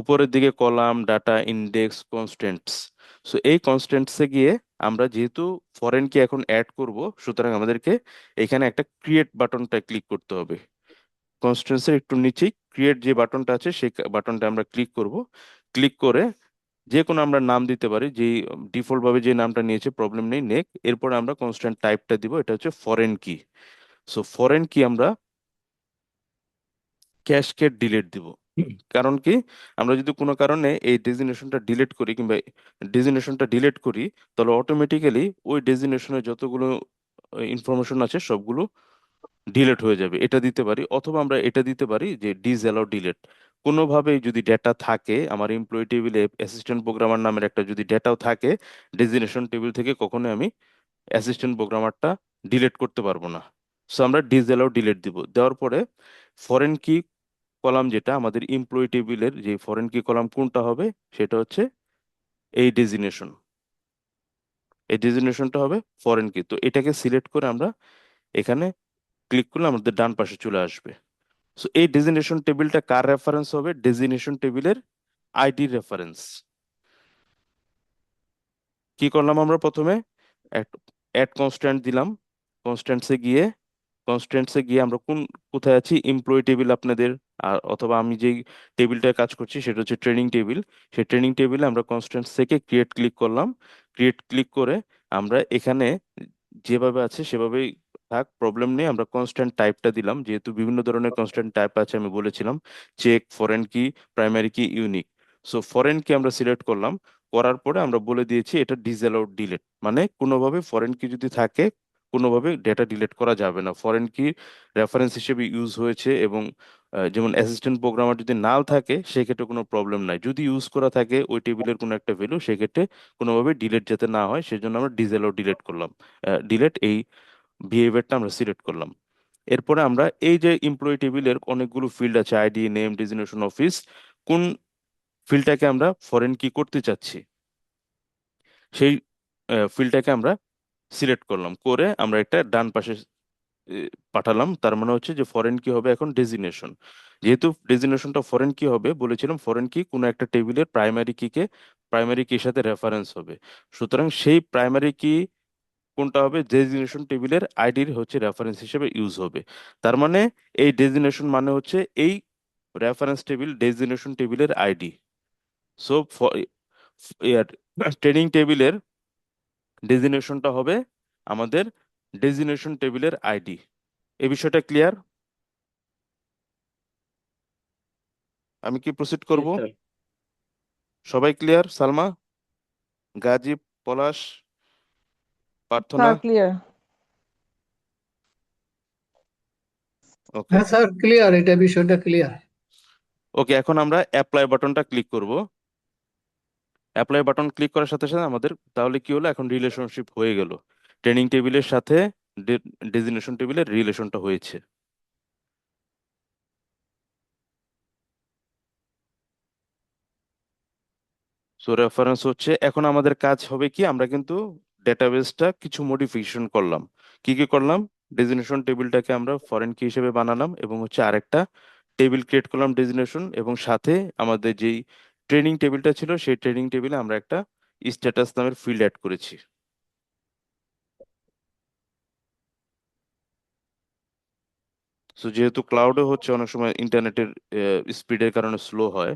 উপরের দিকে column, data, index, constants. So এই কনস্ট্যান্টসে গিয়ে আমরা যেহেতু ফরেন কি এখন অ্যাড করব, সুতরাং আমাদেরকে এখানে একটা ক্রিয়েট বাটনটা ক্লিক করতে হবে। কনস্ট্যান্টসের একটু নিচেই ক্রিয়েট যে বাটনটা আছে সেই বাটনটা আমরা ক্লিক করব। ক্লিক করে যে কোনো আমরা নাম দিতে পারি, যে ডিফল্ট ভাবে যে নামটা নিয়েছে প্রবলেম নেই, নেক। এরপর আমরা কনস্ট্যান্ট টাইপটা দিব, এটা হচ্ছে ফরেন কি। সো ফরেন কি আমরা ক্যাশকেড ডিলিট দিব। কারণ কি, আমরা যদি কোনো কারণে এই ডেজিগনেশনটা ডিলিট করি, কিংবা ডেজিগনেশনটা ডিলিট করি, তাহলে অটোমেটিক্যালি ওই ডেজিগনেশনের যতগুলো ইনফরমেশন আছে সবগুলো ডিলিট হয়ে যাবে। এটা দিতে পারি, অথবা আমরা এটা দিতে পারি যে ডিসঅ্যালাউ ডিলিট। কোনোভাবে যদি ডেটা থাকে আমার এমপ্লয়ি টেবিলে, অ্যাসিস্ট্যান্ট প্রোগ্রামার নামের একটা যদি ডেটাও থাকে, ডেজিগনেশন টেবিল থেকে কখনোই আমি অ্যাসিস্ট্যান্ট প্রোগ্রামারটা ডিলিট করতে পারবো না। সো আমরা ডিসঅ্যালাউ ডিলিট দিব। দেওয়ার পরে ফরেন কি কলাম, যেটা আমাদের এমপ্লয়ি টেবিলের যে ফরেন কি কলাম কোনটা হবে, সেটা হচ্ছে এই ডেজিগনেশন। এই ডেজিগনেশনটা হবে ফরেন কি। তো এটাকে সিলেক্ট করে আমরা এখানে ক্লিক করলে আমাদের ডান পাশে চলে আসবে। সো এই ডেজিগনেশন টেবিলটা কার রেফারেন্স হবে? ডেজিগনেশন টেবিলের আইডি রেফারেন্স। কি করলাম আমরা প্রথমে অ্যাড কনস্ট্যান্ট দিলাম। কনস্ট্যান্টসে গিয়ে আমরা কোথায় আছি, এমপ্লয়ি টেবিল আপনাদের, আর অথবা আমি যেই টেবিলটায় কাজ করছি সেটা হচ্ছে ট্রেনিং টেবিল। সেই ট্রেনিং টেবিলে আমরা কনস্ট্যান্টস থেকে ক্রিয়েট ক্লিক করলাম। ক্রিয়েট ক্লিক করে আমরা এখানে যেভাবে আছে সেভাবেই থাক, প্রবলেম নেই। আমরা কনস্ট্যান্ট টাইপটা দিলাম, যেহেতু বিভিন্ন ধরনের কনস্ট্যান্ট টাইপ আছে আমি বলেছিলাম, চেক, ফরেন কি, প্রাইমারি কি, ইউনিক। সো ফরেন কি আমরা সিলেক্ট করলাম। করার পরে আমরা বলে দিয়েছি এটা ডিসঅ্যালাউড ডিলিট, মানে কোনোভাবে ফরেন কি যদি থাকে কোনোভাবে ডেটা ডিলিট করা যাবে না। ফরেন কি রেফারেন্স হিসেবে ইউজ হয়েছে, এবং যেমন অ্যাসিস্ট্যান্ট প্রোগ্রামার যদি নাল থাকে সেক্ষেত্রে কোনো প্রবলেম নাই। যদি ইউজ করা থাকে ওই টেবিলের কোনো একটা ভ্যালু, সেক্ষেত্রে কোনোভাবে ডিলিট যাতে না হয় সেজন্য আমরা ডিসঅ্যালাউ ডিলিট করলাম। ডিলিট এই বিহেভিয়ারটা আমরা সিলেক্ট করলাম। এরপরে আমরা এই যে এমপ্লয়ি টেবিলের অনেকগুলো ফিল্ড আছে, আইডি, নেম, ডেজিগনেশন, অফিস, কোন ফিল্ডটাকে আমরা ফরেন কি করতে চাচ্ছি সেই ফিল্ডটাকে আমরা সিলেক্ট করলাম। করে আমরা একটা ডান পাশে পাঠালাম। তার মানে হচ্ছে যে ফরেন কি হবে এখন ডেজিগনেশন। যেহেতু ডেজিগনেশনটা ফরেন কি হবে বলেছিলাম, ফরেন কি কোনো একটা টেবিলের প্রাইমারি কির সাথে রেফারেন্স হবে। সুতরাং সেই প্রাইমারি কি কোনটা হবে, ডেজিগনেশন টেবিলের আইডির হচ্ছে রেফারেন্স হিসেবে ইউজ হবে। তার মানে এই ডেজিগনেশন মানে হচ্ছে এই রেফারেন্স টেবিল ডেজিগনেশন টেবিলের আইডি। সো ট্রেনিং টেবিলের ডেজিগনেশনটা হবে আমাদের ডেজিগনেশন টেবিলের আইডি। এই বিষয়টা ক্লিয়ার? আমি কি প্রসিড করব? Yes, sir. সবাই clear? Salma, Gazi, Palash, Prarthana? Sir clear. Okay. হ্যাঁ স্যার, ক্লিয়ার, এটা বিষয়টা ক্লিয়ার। ওকে, এখন আমরা অ্যাপ্লাই বাটনটা ক্লিক করব। অ্যাপ্লাই বাটন ক্লিক করার সাথে সাথে আমাদের তাহলে কি হলো, এখন রিলেশনশিপ হয়ে গেল। ট্রেনিং টেবিলের সাথে ডেজিগনেশন টেবিলের রিলেশনটা হয়েছে। সো রেফারেন্স হচ্ছে, এখন আমাদের কাজ হবে কি, আমরা কিন্তু ডেটাবেসটা কিছু মডিফিকেশন করলাম। কি কি করলাম? ডেজিগনেশন টেবিলটাকে আমরা ফরেন কি হিসেবে বানালাম, এবং হচ্ছে আরেকটা টেবিল ক্রিয়েট করলাম ডেজিগনেশন, এবং সাথে আমাদের যেই ট্রেনিং টেবিলটা ছিল সেই ট্রেনিং টেবিলে আমরা একটা স্ট্যাটাস নামের ফিল্ড অ্যাড করেছি। সো যেহেতু ক্লাউডে হচ্ছে অনেক সময় ইন্টারনেটের স্পিডের কারণে স্লো হয়,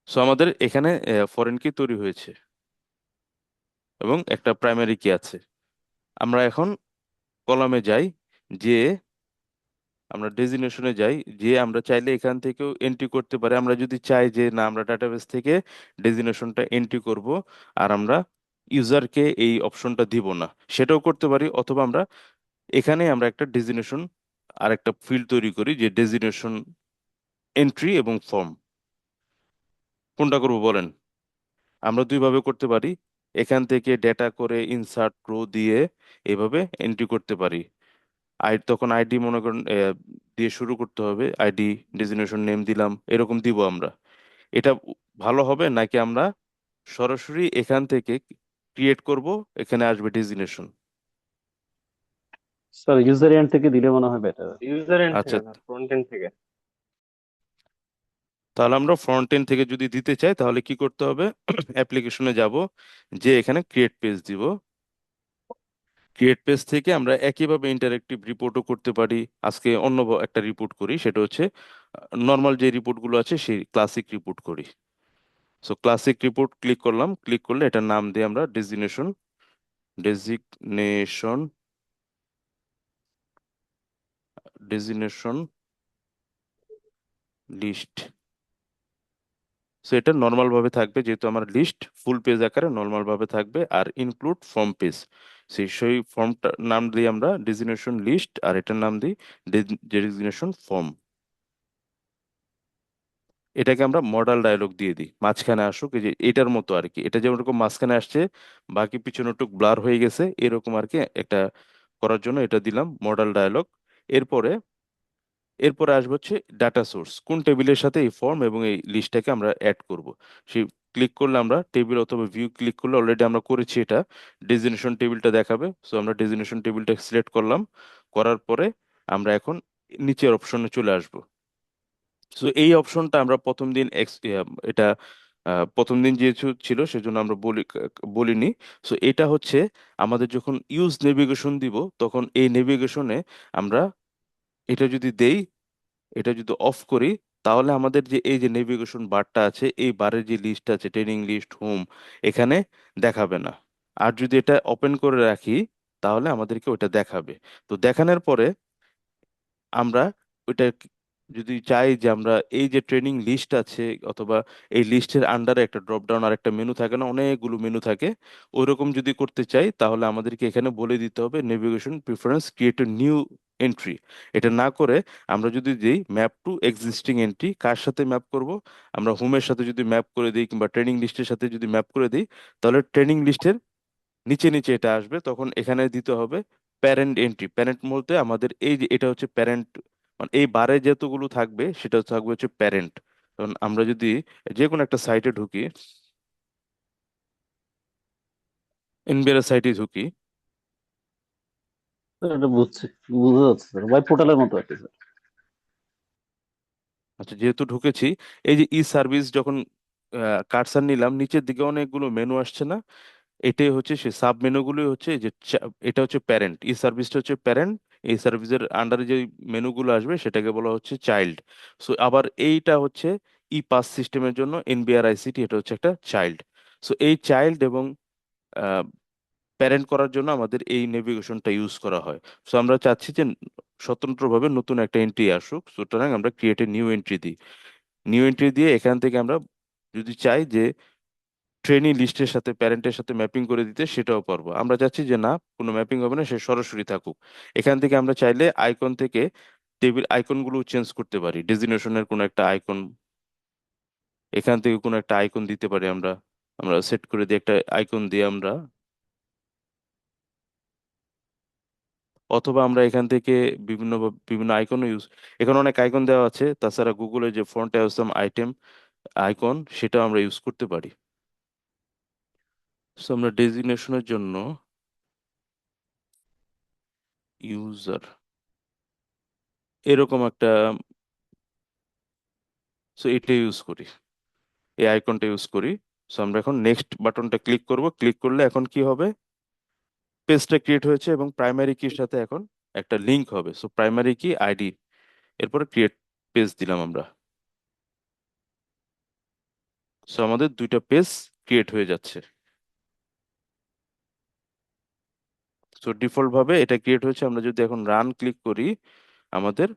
সো আমাদের এখানে ফরেন কি তৈরি হয়েছে। এবং একটা প্রাইমারি কি আছে। আমরা এখন কলামে যাই, যে আমরা ডেজিগনেশনে যাই, যে আমরা চাইলে এখান থেকেও এন্ট্রি করতে পারি। আমরা যদি চাই যে না আমরা ডাটাবেস থেকে ডেজিগনেশনটা এন্ট্রি করব আর আমরা ইউজারকে এই অপশনটা দিব না, সেটাও করতে পারি। অথবা আমরা এখানে আমরা একটা ডেজিগনেশন আর একটা ফিল্ড তৈরি করি, যে ডেজিগনেশন এন্ট্রি এবং ফর্ম। কোনটা করব বলেন? আমরা দুইভাবে করতে পারি। এখান থেকে ডেটা করে ইনসার্ট রো দিয়ে এভাবে এন্ট্রি করতে পারি। তখন আইডি মনে করেন দিয়ে শুরু করতে হবে, আইডি, ডেজিগনেশন নেম দিলাম, এরকম দিব আমরা। এটা ভালো হবে নাকি আমরা সরাসরি এখান থেকে ক্রিয়েট করব, এখানে আসবে ডেজিগনেশন? স্যার ইউজার এন্ড থেকে দিলে মনে হয় বেটার। ইউজার এন্ড আচ্ছা, থেকে না, ফ্রন্ট এন্ড থেকে। তাহলে আমরা ফ্রন্ট এন্ড থেকে যদি দিতে চাই তাহলে কি করতে হবে? অ্যাপ্লিকেশনে যাব, যে এখানে ক্রিয়েট পেজ দিব। ক্রিয়েট পেজ থেকে আমরা একইভাবে ইন্টারেক্টিভ রিপোর্টও করতে পারি। আজকে অন্য একটা রিপোর্ট করি, সেটা হচ্ছে নর্মাল যে রিপোর্টগুলো আছে সেই ক্লাসিক রিপোর্ট করি। সো ক্লাসিক রিপোর্ট ক্লিক করলাম, ক্লিক করলে এটার নাম দিয়ে আমরা designation, designation, designation list. So এটা নর্মাল ভাবে থাকবে, যেহেতু আমার লিস্ট ফুল পেজ আকারে নর্মাল ভাবে থাকবে। আর ইনক্লুড ফর্ম পেজ, সেই ফর্মটার নাম দিই আমরা ডেজিগনেশন লিস্ট, আর এটার নাম দিই ডেজিগনেশন ফর্ম। এটাকে আমরা মডেল ডায়লগ দিয়ে দিই, মাঝখানে আসুক, এই যে এটার মতো আর কি। এটা যেমন এরকম মাঝখানে আসছে, বাকি পিছনে টুক ব্লার হয়ে গেছে, এরকম আর কি একটা করার জন্য এটা দিলাম মডেল ডায়লগ। এরপরে এরপরে আসবে হচ্ছে ডাটা সোর্স, কোন টেবিলের সাথে এই ফর্ম এবং এই লিস্টটাকে আমরা অ্যাড করব। সেই ক্লিক করলে আমরা টেবিল অথবা ভিউ ক্লিক করলে অলরেডি আমরা করেছি এটা, ডেজিগনেশন টেবিলটা দেখাবে। সো আমরা ডেজিগনেশন টেবিলটা সিলেক্ট করলাম, করার পরে আমরা এখন নিচের অপশনে চলে আসব। সো এই অপশনটা আমরা প্রথম দিন এটা প্রথম দিন যেহেতু ছিল সেজন্য আমরা বলিনি। সো এটা হচ্ছে আমাদের যখন ইউজ নেভিগেশন দিব, তখন এই নেভিগেশনে আমরা এটা যদি দেই, এটা যদি অফ করি, তাহলে আমাদের যে এই যে নেভিগেশন বারটা আছে, এই বারের যে লিস্ট আছে ট্রেনিং লিস্ট, হোম, এখানে দেখাবে না। আর যদি এটা ওপেন করে রাখি তাহলে আমাদেরকে ওটা দেখাবে। তো দেখানোর পরে আমরা ওইটা যদি চাই যে আমরা এই যে ট্রেনিং লিস্ট আছে, অথবা এই লিস্টের আন্ডারে একটা ড্রপ ডাউন আর একটা মেনু থাকে না, অনেকগুলো মেনু থাকে, ওইরকম যদি করতে চাই তাহলে আমাদেরকে এখানে বলে দিতে হবে navigation preference create a new entry. এটা না করে আমরা যদি দিই ম্যাপ টু এক্সিস্টিং এন্ট্রি, কার সাথে ম্যাপ করব? আমরা হোমের সাথে যদি ম্যাপ করে দিই কিংবা ট্রেনিং লিস্টের সাথে যদি ম্যাপ করে দিই, তাহলে ট্রেনিং লিস্টের নিচে নিচে এটা আসবে। তখন এখানে দিতে হবে প্যারেন্ট এন্ট্রি। প্যারেন্ট বলতে আমাদের এই যে এটা হচ্ছে প্যারেন্ট, মানে এই বারে যতগুলো থাকবে সেটা থাকবে হচ্ছে প্যারেন্ট। কারণ আমরা যদি যে কোনো একটা সাইটে ঢুকি, এনবিআর সাইটে ঢুকি, স্যার এটা বুঝছি, বুঝা যাচ্ছে স্যার, ওয়েব পোর্টালের মতো আর কি স্যার। আচ্ছা যেহেতু ঢুকেছি, এই যে ই সার্ভিস যখন কার্সার নিলাম, নিচের দিকে অনেকগুলো মেনু আসছে না? এটাই হচ্ছে সে সাব মেনুগুলো হচ্ছে এই যে এটা হচ্ছে প্যারেন্ট, ই সার্ভিসটা হচ্ছে প্যারেন্ট। এই সার্ভিসের আন্ডারে যে মেনুগুলো আসবে সেটাকে বলা হচ্ছে চাইল্ড। সো আবার এইটা হচ্ছে ই পাস সিস্টেমের জন্য এনবিআর আইসিটি, এটা হচ্ছে একটা চাইল্ড। সো এই চাইল্ড এবং প্যারেন্ট করার জন্য আমাদের এই নেভিগেশনটা ইউজ করা হয়। সো আমরা চাচ্ছি যে স্বতন্ত্রভাবে নতুন একটা এন্ট্রি আসুক, সুতরাং আমরা ক্রিয়েট এ নিউ এন্ট্রি দিই। নিউ এন্ট্রি দিয়ে এখান থেকে আমরা যদি চাই যে ট্রেনি লিস্টের সাথে প্যারেন্টের সাথে ম্যাপিং করে দিতে, সেটাও পারবো। আমরা চাচ্ছি যে না, কোনো ম্যাপিং হবে না, সে সরাসরি থাকুক। এখান থেকে আমরা চাইলে আইকন থেকে টেবিল আইকনগুলো চেঞ্জ করতে পারি, ডেজিগনেশনের কোনো একটা আইকন, এখান থেকে কোনো একটা আইকন দিতে পারি আমরা। আমরা সেট করে দিই একটা আইকন দিয়ে আমরা, অথবা আমরা এখান থেকে বিভিন্ন বিভিন্ন আইকন ইউজ, এখানে অনেক আইকন দেওয়া আছে। তাছাড়া গুগলের যে ফন্ট অ্যাওসাম আইটেম আইকন, সেটাও আমরা ইউজ করতে পারি। সো আমরা ডেজিগনেশনের জন্য ইউজার এরকম একটা, সো এটা ইউজ করি, এই আইকনটা ইউজ করি। সো আমরা এখন নেক্সট বাটনটা ক্লিক করব। ক্লিক করলে এখন কি হবে? পেজটা ক্রিয়েট হয়েছে এবং প্রাইমারি কির সাথে এখন একটা লিংক হবে। সো প্রাইমারি কি আইডি, এরপরে ক্রিয়েট পেজ দিলাম আমরা। সো আমাদের দুইটা পেজ ক্রিয়েট হয়ে যাচ্ছে। সো ডিফল্ট ভাবে এটা ক্রিয়েট হয়েছে। আমরা যদি এখন রান ক্লিক করি, আমাদের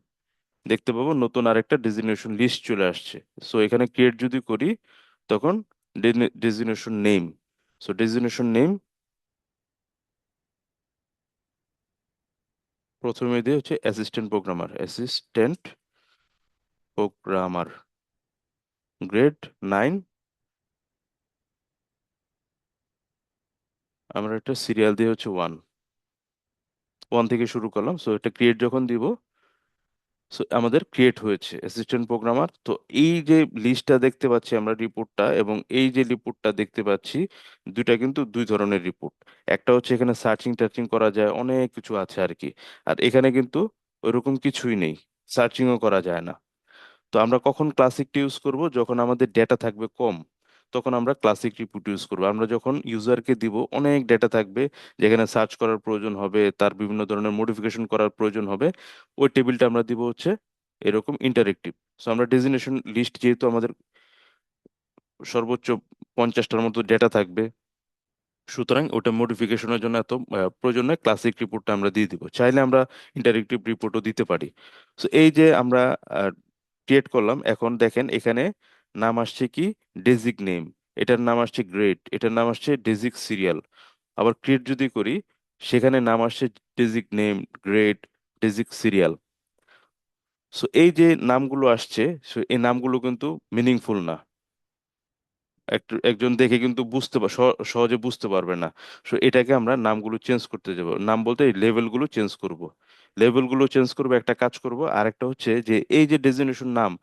দেখতে পাবো নতুন আরেকটা ডেজিগনেশন লিস্ট চলে আসছে। সো এখানে ক্রিয়েট যদি করি, তখন designation name, so designation name প্রথমে দিয়ে হচ্ছে অ্যাসিস্ট্যান্ট প্রোগ্রামার, গ্রেড 9। আমরা একটা সিরিয়াল দিয়ে হচ্ছে 1 থেকে শুরু করলাম। সো এটা ক্রিয়েট যখন দিব, সো আমাদের ক্রিয়েট হয়েছে অ্যাসিস্ট্যান্ট প্রোগ্রামার। তো এই যে লিস্টটা দেখতে পাচ্ছি আমরা, রিপোর্টটা, এবং এই যে রিপোর্টটা দেখতে পাচ্ছি, দুইটা কিন্তু দুই ধরনের রিপোর্ট। একটা হচ্ছে এখানে সার্চিং টার্চিং করা যায়, অনেক কিছু আছে আর কি। আর এখানে কিন্তু ওইরকম কিছুই নেই, সার্চিংও করা যায় না। তো আমরা কখন ক্লাসিকটা ইউজ করব? যখন আমাদের ডেটা থাকবে কম, তখন আমরা ক্লাসিক রিপোর্ট ইউজ করবো। আমরা যখন ইউজারকে দিব অনেক ডেটা থাকবে, যেখানে সার্চ করার প্রয়োজন হবে, তার বিভিন্ন ধরনের মডিফিকেশন করার প্রয়োজন হবে, ওই টেবিলটা আমরা দিব হচ্ছে এরকম ইন্টারেক্টিভ। সো আমরা ডেজিগনেশন লিস্ট, যেহেতু আমাদের সর্বোচ্চ 50টার মতো ডেটা থাকবে, সুতরাং ওটা মডিফিকেশনের জন্য এত প্রয়োজন নয়, ক্লাসিক রিপোর্টটা আমরা দিয়ে দিব। চাইলে আমরা ইন্টারেক্টিভ রিপোর্টও দিতে পারি। সো এই যে আমরা ক্রিয়েট করলাম, এখন দেখেন এখানে নাম আসছে কি, ডেজিগ নেম, এটার নাম আসছে গ্রেড, এটার নাম আসছে ডেজিগ সিরিয়াল। আবার ক্রিয়েট যদি করি, সেখানে নাম আসছে ডেজিগ নেম, গ্রেড, ডেজিগ সিরিয়াল। সো এই যে নামগুলো আসছে, সো এই নামগুলো কিন্তু মিনিংফুল না। একজন দেখে কিন্তু সহজে বুঝতে পারবে না। সো এটাকে আমরা নামগুলো চেঞ্জ করতে যাব। নাম বলতে এই লেভেলগুলো চেঞ্জ করব, লেভেলগুলো চেঞ্জ করব, একটা কাজ করব। আর একটা হচ্ছে যে এই যে ডেজিগনেশন নাম,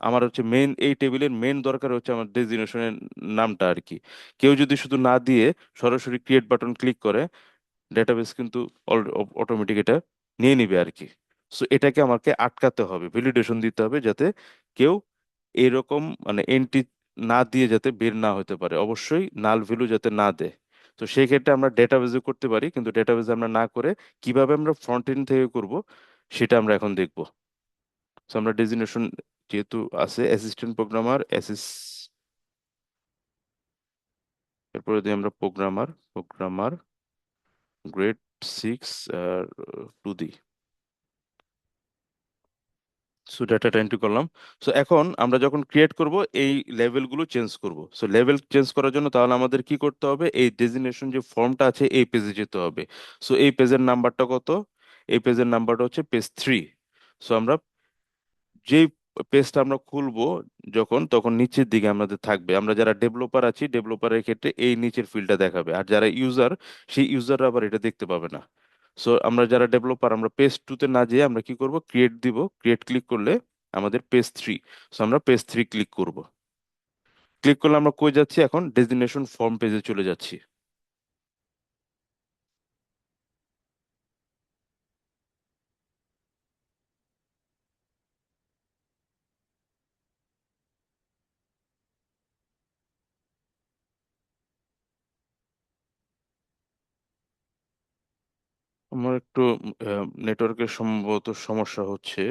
আমার হচ্ছে মেইন, এই টেবিলের মেইন দরকার হচ্ছে আমার ডেজিগনেশনের নামটা আর কি। কেউ যদি শুধু না দিয়ে সরাসরি ক্রিয়েট বাটন ক্লিক করে, ডেটাবেস কিন্তু অটোমেটিক এটা নিয়ে নিবে আর কি। সো এটাকে আমাকে আটকাতে হবে, ভ্যালিডেশন দিতে হবে, যাতে কেউ এরকম মানে এন্ট্রি না দিয়ে যাতে বের না হতে পারে, অবশ্যই নাল ভ্যালু যাতে না দেয়। তো সেই ক্ষেত্রে আমরা ডেটাবেজে করতে পারি, কিন্তু ডেটাবেজে আমরা না করে কিভাবে আমরা ফ্রন্ট এন্ড থেকে করব, সেটা আমরা এখন দেখব। তো আমরা ডেজিগনেশন যেহেতু আছে, অ্যাসিস্ট্যান্ট প্রোগ্রামার এরপরে দিই আমরা প্রোগ্রামার গ্রেড 6 আর 2 দিই। সো ডাটাটা এন্ট্রি করলাম। সো এখন আমরা যখন ক্রিয়েট করব, এই লেভেলগুলো চেঞ্জ করব। সো লেভেল চেঞ্জ করার জন্য তাহলে আমাদের কি করতে হবে? এই ডেজিগনেশন যে ফর্মটা আছে, এই পেজে যেতে হবে। সো এই পেজের নাম্বারটা কত? এই পেজের নাম্বারটা হচ্ছে পেজ 3। সো আমরা যেই পেজটা আমরা খুলবো যখন, তখন নিচের দিকে আমাদের থাকবে, আমরা যারা ডেভেলপার আছি, ডেভেলপারের ক্ষেত্রে এই নিচের ফিল্ডটা দেখাবে। আর যারা ইউজার, সেই ইউজাররা আবার এটা দেখতে পাবে না। সো আমরা যারা ডেভেলপার, আমরা পেজ 2-তে না যেয়ে আমরা কি করব, ক্রিয়েট দিব। ক্রিয়েট ক্লিক করলে আমাদের পেজ 3। সো আমরা পেজ 3 ক্লিক করব। ক্লিক করলে আমরা কই যাচ্ছি? এখন ডেজিগনেশন ফর্ম পেজে চলে যাচ্ছি। আমার একটু নেটওয়ার্কের সম্ভবত সমস্যা হচ্ছে।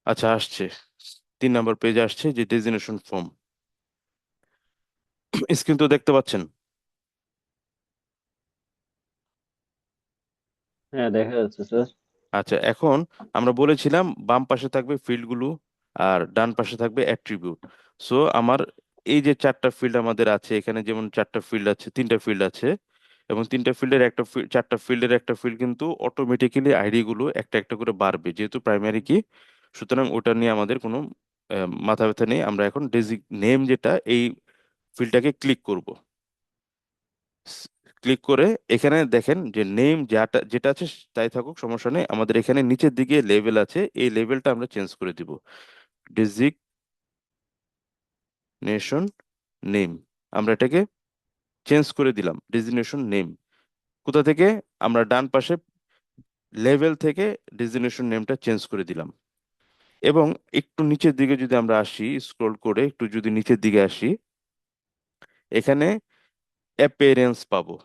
আচ্ছা, আসছে, 3 নম্বর পেজে আসছে যে ডেজিগনেশন ফর্ম। স্ক্রিন তো দেখতে পাচ্ছেন? হ্যাঁ, দেখা যাচ্ছে স্যার। আচ্ছা, এখন আমরা বলেছিলাম বাম পাশে থাকবে ফিল্ডগুলো, আর ডান পাশে থাকবে অ্যাট্রিবিউট। সো আমার এই যে 4টা ফিল্ড আমাদের আছে এখানে, যেমন 4টা ফিল্ড আছে, 3টা ফিল্ড আছে, এবং 3টা ফিল্ডের 4টা ফিল্ডের একটা ফিল্ড কিন্তু অটোমেটিক্যালি আইডি গুলো একটা একটা করে বাড়বে, যেহেতু প্রাইমারি কি। সুতরাং ওটা নিয়ে আমাদের কোনো মাথা ব্যথা নেই। আমরা এখন ডেজিগ নেম, যেটা এই ফিল্ডটাকে ক্লিক করব। ক্লিক করে এখানে দেখেন যে নেম যেটা যেটা আছে তাই থাকুক, সমস্যা নেই। আমাদের এখানে নিচের দিকে লেভেল আছে, এই লেভেলটা আমরা চেঞ্জ করে দিব, ডেজিগনেশন নেম। আমরা এটাকে চেঞ্জ করে দিলাম ডেজিগনেশন নেম। কোথা থেকে? আমরা ডান পাশে লেভেল থেকে ডেজিগনেশন নেমটা চেঞ্জ করে দিলাম। এবং একটু নিচের দিকে যদি আমরা আসি, স্ক্রল করে একটু যদি নিচের দিকে আসি, এখানে অ্যাপিয়ারেন্স পাবো।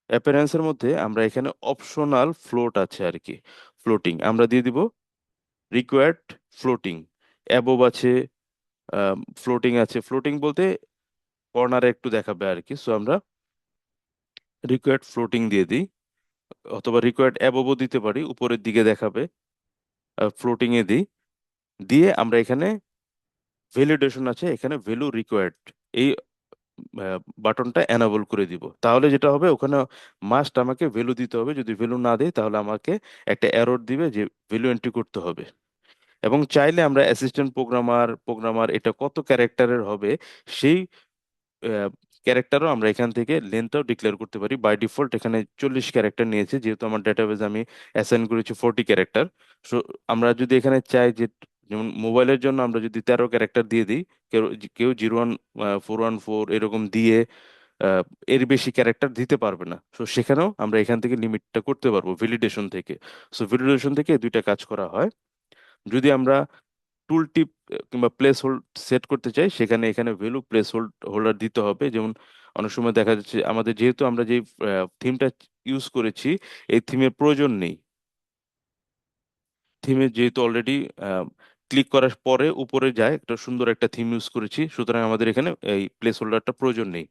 অ্যাপিয়ারেন্সের মধ্যে আমরা এখানে অপশনাল ফ্লোট আছে আর কি, ফ্লোটিং আমরা দিয়ে দিব রিকোয়ার্ড ফ্লোটিং। অ্যাবোভ আছে, ফ্লোটিং আছে। ফ্লোটিং বলতে কর্নারে একটু দেখাবে আর কি, সো আমরা রিকোয়ার্ড ফ্লোটিং দিয়ে দিই, অথবা রিকোয়ার্ড অ্যাবোভও দিতে পারি, উপরের দিকে দেখাবে, ফ্লোটিং এ দিই। দিয়ে আমরা এখানে ভ্যালিডেশন আছে, এখানে ভ্যালু রিকোয়ার্ড এই বাটনটা এনাবল করে দিব। তাহলে যেটা হবে, ওখানে মাস্ট আমাকে ভ্যালু দিতে হবে। যদি ভ্যালু না দেয় তাহলে আমাকে একটা এরর দিবে যে ভ্যালু এন্ট্রি করতে হবে। এবং চাইলে আমরা অ্যাসিস্ট্যান্ট প্রোগ্রামার এটা কত ক্যারেক্টারের হবে সেই ক্যারেক্টারও আমরা এখান থেকে লেন্থটাও ডিক্লেয়ার করতে পারি। বাই ডিফল্ট এখানে 40 ক্যারেক্টার নিয়েছে, যেহেতু আমার ডেটাবেজ আমি অ্যাসাইন করেছি 40 ক্যারেক্টার। সো আমরা যদি এখানে চাই যে, যেমন মোবাইলের জন্য আমরা যদি 13 ক্যারেক্টার দিয়ে দিই, কেউ কেউ 01 414 এরকম দিয়ে আহ, এর বেশি ক্যারেক্টার দিতে পারবে না। সো সেখানেও আমরা এখান থেকে লিমিটটা করতে পারবো ভ্যালিডেশন থেকে। সো ভ্যালিডেশন থেকে এই দুইটা কাজ করা হয়। যদি আমরা টুল টিপ কিংবা প্লেস হোল্ড সেট করতে চাই, সেখানে এখানে ভ্যালু প্লেস হোল্ডার দিতে হবে। যেমন অনেক সময় দেখা যাচ্ছে আমাদের, যেহেতু আমরা যে থিমটা ইউজ করেছি এই থিমের প্রয়োজন নেই, থিমে যেহেতু অলরেডি ক্লিক করার পরে উপরে যায় একটা সুন্দর একটা থিম ইউজ করেছি, সুতরাং আমাদের এখানে এই প্লেস হোল্ডারটা প্রয়োজন নেই।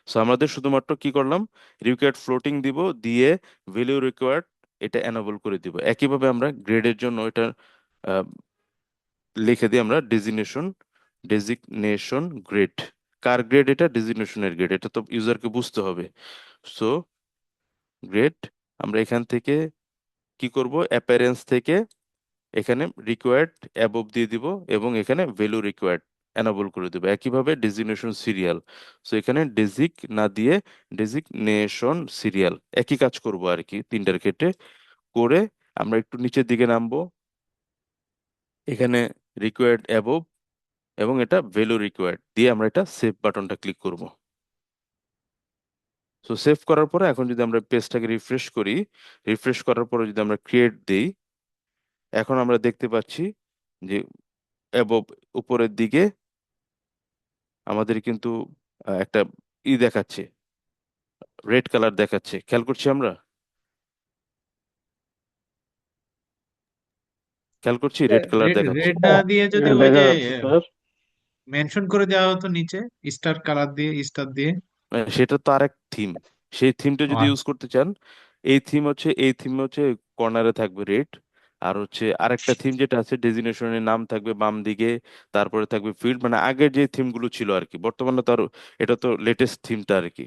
সো আমাদের শুধুমাত্র কি করলাম, রিকোয়ার্ড ফ্লোটিং দিব, দিয়ে ভ্যালু রিকোয়ার্ড এটা এনাবল করে দিব। একইভাবে আমরা গ্রেডের জন্য এটা লিখে দিই আমরা ডেজিগনেশন গ্রেড। কার গ্রেড? এটা ডেজিগনেশনের গ্রেড, এটা তো ইউজারকে বুঝতে হবে। সো গ্রেড আমরা এখান থেকে কি করব, অ্যাপিয়ারেন্স থেকে এখানে রিকোয়ার্ড অ্যাবভ দিয়ে দিব, এবং এখানে ভ্যালু রিকোয়ার্ড এনাবল করে দেবো। একইভাবে ডেজিগনেশন সিরিয়াল, সো এখানে ডেজিগ না দিয়ে ডেজিগনেশন সিরিয়াল, একই কাজ করব আর কি তিনটার ক্ষেত্রে। করে আমরা একটু নিচের দিকে নামবো, এখানে রিকোয়ার্ড অ্যাবভ এবং এটা ভ্যালু রিকোয়ার্ড দিয়ে আমরা এটা সেভ বাটনটা ক্লিক করব। সো সেভ করার পরে এখন যদি আমরা পেজটাকে রিফ্রেশ করি, রিফ্রেশ করার পরে যদি আমরা ক্রিয়েট দেই, এখন আমরা দেখতে পাচ্ছি যে অ্যাবভ উপরের দিকে আমাদের কিন্তু একটা দেখাচ্ছে, রেড কালার দেখাচ্ছে, খেয়াল করছি আমরা, খেয়াল করছি রেড কালার রেড দেখাচ্ছে। রেড না দিয়ে যদি হ্যাঁ, ওই দেখা যে যাচ্ছে স্যার। মেনশন করে দেওয়া হতো নিচে স্টার কালার দিয়ে, স্টার দিয়ে। সেটা তো আরেক থিম। সেই থিমটা ও যদি ইউজ করতে চান, এই থিম হচ্ছে কর্নারে থাকবে রেড। আর হচ্ছে আরেকটা থিম যেটা আছে, ডেজিগনেশনের নাম থাকবে বাম দিকে, তারপরে থাকবে ফিল্ড, মানে আগের যে থিমগুলো ছিল আর কি। বর্তমানে তো আর, এটা তো লেটেস্ট থিমটা আর কি।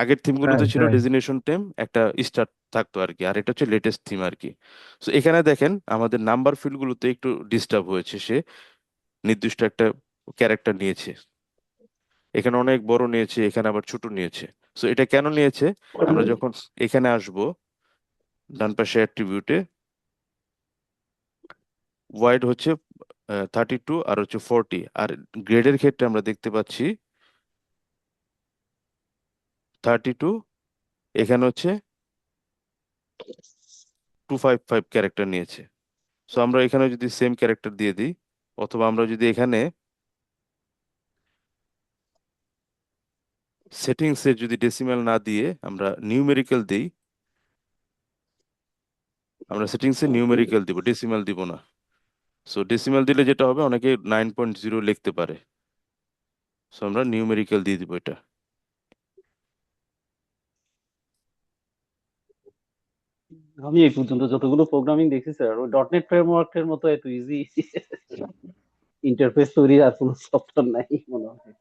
আগের থিমগুলোতে রাইট ছিল রাইট। ডেজিগনেশন টেম একটা স্টার থাকতো আর কি, আর এটা হচ্ছে লেটেস্ট থিম আর কি। তো এখানে দেখেন আমাদের নাম্বার ফিল্ডগুলোতে একটু ডিস্টার্ব হয়েছে, সে নির্দিষ্ট একটা ক্যারেক্টার নিয়েছে, এখানে অনেক বড় নিয়েছে, এখানে আবার ছোট নিয়েছে। সো এটা কেন নিয়েছে, আমরা যখন এখানে আসব ডান পাশে অ্যাট্রিবিউটে, ওয়াইড হচ্ছে 32 আর হচ্ছে 40, আর গ্রেডের ক্ষেত্রে আমরা দেখতে পাচ্ছি 32, এখানে হচ্ছে 255 ক্যারেক্টার নিয়েছে। সো আমরা এখানে যদি সেম ক্যারেক্টার দিয়ে দিই, অথবা আমরা যদি এখানে সেটিংসে যদি ডেসিমাল না দিয়ে আমরা নিউমেরিক্যাল দিই, আমরা সেটিংসে নিউমেরিক্যাল দিব, ডেসিমাল দিব না। সো ডেসিমাল দিলে যেটা হবে, অনেকে 9.0 লিখতে পারে। সো আমরা নিউমেরিক্যাল দিয়ে দিব এটা। আমি এই পর্যন্ত যতগুলো প্রোগ্রামিং দেখছি স্যার, ওই ডট নেট ফ্রেমওয়ার্ক এর মতো এত ইজি ইন্টারফেস তৈরি আর কোনো সফটওয়্যার নাই মনে হয়।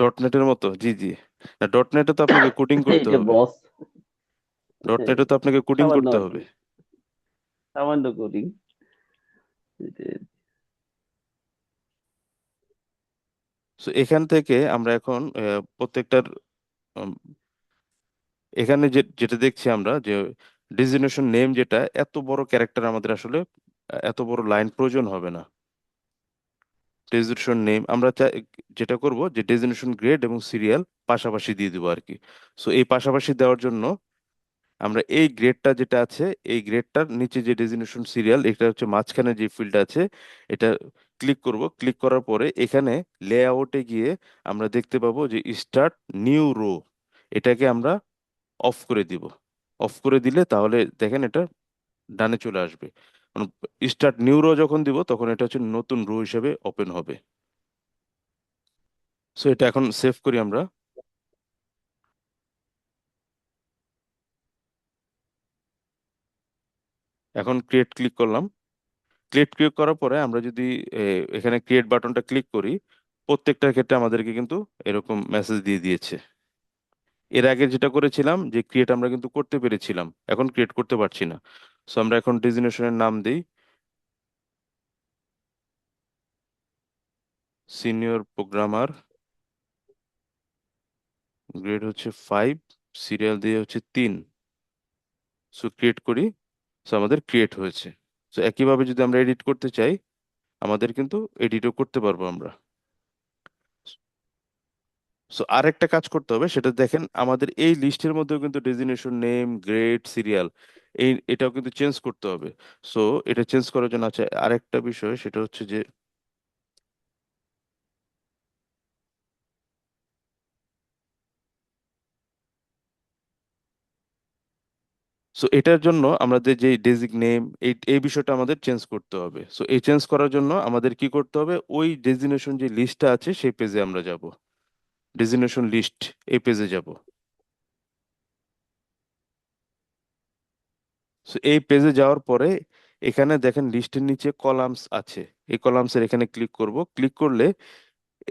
ডট নেটের মতো? জি জি। না, ডট নেটে তো আপনাকে কোডিং করতে এটা হবে, বস, ডট নেটে তো আপনাকে কোডিং সামান্য করতে আর কি, হবে। সামান্য কোডিং। সো এখান থেকে আমরা এখন প্রত্যেকটার উম, এখানে যেটা দেখছি আমরা যে ডেজিগনেশন নেম, যেটা এত বড় ক্যারেক্টার আমাদের আসলে এত বড় লাইন প্রয়োজন হবে না। ডেজিগনেশন নেম আমরা যেটা করব যে ডেজিগনেশন গ্রেড এবং সিরিয়াল পাশাপাশি দিয়ে দিব আর কি। সো এই পাশাপাশি দেওয়ার জন্য আমরা এই গ্রেডটা যেটা আছে, এই গ্রেডটার নিচে যে ডেজিগনেশন সিরিয়াল, এটা হচ্ছে মাঝখানে যে ফিল্ড আছে, এটা ক্লিক করব। ক্লিক করার পরে এখানে লেআউটে গিয়ে আমরা দেখতে পাবো যে স্টার্ট নিউ রো, এটাকে আমরা অফ করে দিব। অফ করে দিলে তাহলে দেখেন এটা ডানে চলে আসবে। স্টার্ট নিউ রো যখন দিব তখন এটা হচ্ছে নতুন রো হিসেবে ওপেন হবে। সো এটা এখন সেভ করি আমরা। এখন ক্রিয়েট ক্লিক করলাম। ক্লিক করার পরে আমরা যদি এখানে ক্রিয়েট বাটনটা ক্লিক করি, প্রত্যেকটার ক্ষেত্রে আমাদেরকে কিন্তু এরকম মেসেজ দিয়ে দিয়েছে। এর আগে যেটা করেছিলাম যে ক্রিয়েট আমরা কিন্তু করতে পেরেছিলাম, এখন ক্রিয়েট করতে পারছি না। সো আমরা এখন ডেজিগনেশনের নাম দিই সিনিয়র প্রোগ্রামার, গ্রেড হচ্ছে 5, সিরিয়াল দিয়ে হচ্ছে 3। সো ক্রিয়েট করি। সো আমাদের ক্রিয়েট হয়েছে। সো একইভাবে যদি আমরা এডিট করতে চাই, আমাদের কিন্তু এডিটও করতে পারবো আমরা। সো আরেকটা কাজ করতে হবে, সেটা দেখেন আমাদের এই লিস্টের মধ্যেও কিন্তু ডেজিগনেশন নেম, গ্রেড, সিরিয়াল, এটাও কিন্তু চেঞ্জ করতে হবে। সো এটা চেঞ্জ করার জন্য আছে আরেকটা বিষয়, সেটা হচ্ছে যে সো এটার জন্য আমাদের যে ডেজিগ নেম, এই এই বিষয়টা আমাদের চেঞ্জ করতে হবে। সো এই চেঞ্জ করার জন্য আমাদের কি করতে হবে, ওই ডেজিগনেশন যে লিস্টটা আছে সেই পেজে আমরা যাব। ডেজিগনেশন লিস্ট, এই পেজে যাব। সো এই পেজে যাওয়ার পরে এখানে দেখেন লিস্টের নিচে কলামস আছে, এই কলামসের এখানে ক্লিক করব। ক্লিক করলে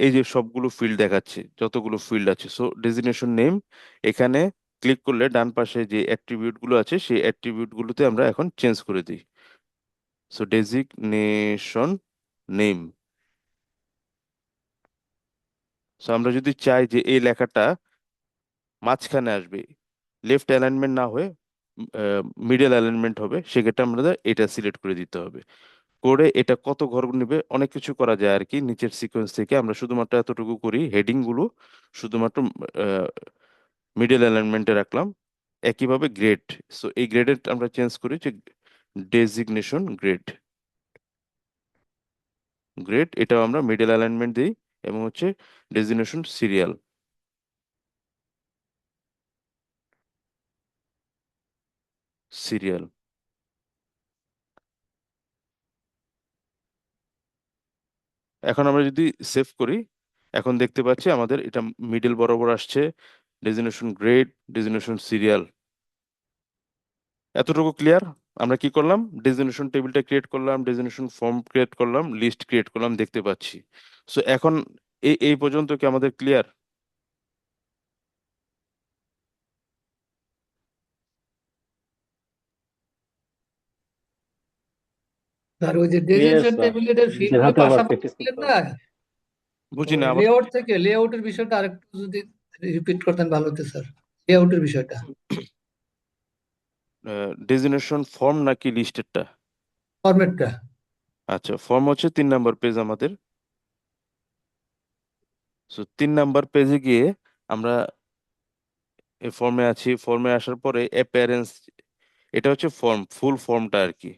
এই যে সবগুলো ফিল্ড দেখাচ্ছে, যতগুলো ফিল্ড আছে। সো ডেজিগনেশন নেম, এখানে ক্লিক করলে ডান পাশে যে অ্যাট্রিবিউট গুলো আছে সেই অ্যাট্রিবিউট গুলোতে আমরা এখন চেঞ্জ করে দিই। So designation name. সো আমরা যদি চাই যে এই লেখাটা মাঝখানে আসবে, লেফট অ্যালাইনমেন্ট না হয়ে মিডল অ্যালাইনমেন্ট হবে, সেক্ষেত্রে আমাদের এটা সিলেক্ট করে দিতে হবে। করে এটা কত ঘর নেবে অনেক কিছু করা যায় আর কি। নিচের সিকোয়েন্স থেকে আমরা শুধুমাত্র এতটুকু করি, হেডিং গুলো শুধুমাত্র মিডল অ্যালাইনমেন্টে রাখলাম। একইভাবে গ্রেড, সো এই গ্রেডের আমরা চেঞ্জ করি যে ডেজিগনেশন গ্রেড। গ্রেড এটাও আমরা মিডল অ্যালাইনমেন্ট দিই, এবং হচ্ছে ডেজিগনেশন সিরিয়াল, সিরিয়াল। এখন আমরা যদি সেভ করি, এখন দেখতে পাচ্ছি আমাদের এটা মিডল বরাবর আসছে, ডেজিগনেশন গ্রেড, ডেজিগনেশন সিরিয়াল। এতটুকু ক্লিয়ার? আমরা কি করলাম, ডেজিগনেশন টেবিলটা ক্রিয়েট করলাম, ডেজিগনেশন ফর্ম ক্রিয়েট করলাম, লিস্ট ক্রিয়েট করলাম, দেখতে পাচ্ছি। সো এখন এই এই পর্যন্ত কি আমাদের ক্লিয়ার? আর ওই যে ক্লিয়ার ডেজিগনেশন স্যার, টেবিলের ফিল্ড গুলো যেভাবে আবার পাশাপাশি প্র্যাকটিস দিলেন করতে না, হবে। বুঝি ওই না আবার। লেআউট থেকে লেআউটের বিষয়টা আরেকটু যদি রিপিট করতেন ভালো হতো স্যার, লেআউটের বিষয়টা, ডেজিগনেশন ফর্ম নাকি লিস্টেরটা? ফরম্যাটটা। আচ্ছা, ফর্ম হচ্ছে 3 নম্বর পেজ আমাদের। সো 3 নম্বর পেজে গিয়ে আমরা এই ফর্মে আছি। ফর্মে আসার পরে অ্যাপিয়ারেন্স, এটা হচ্ছে ফর্ম, ফুল ফর্মটা আর কি।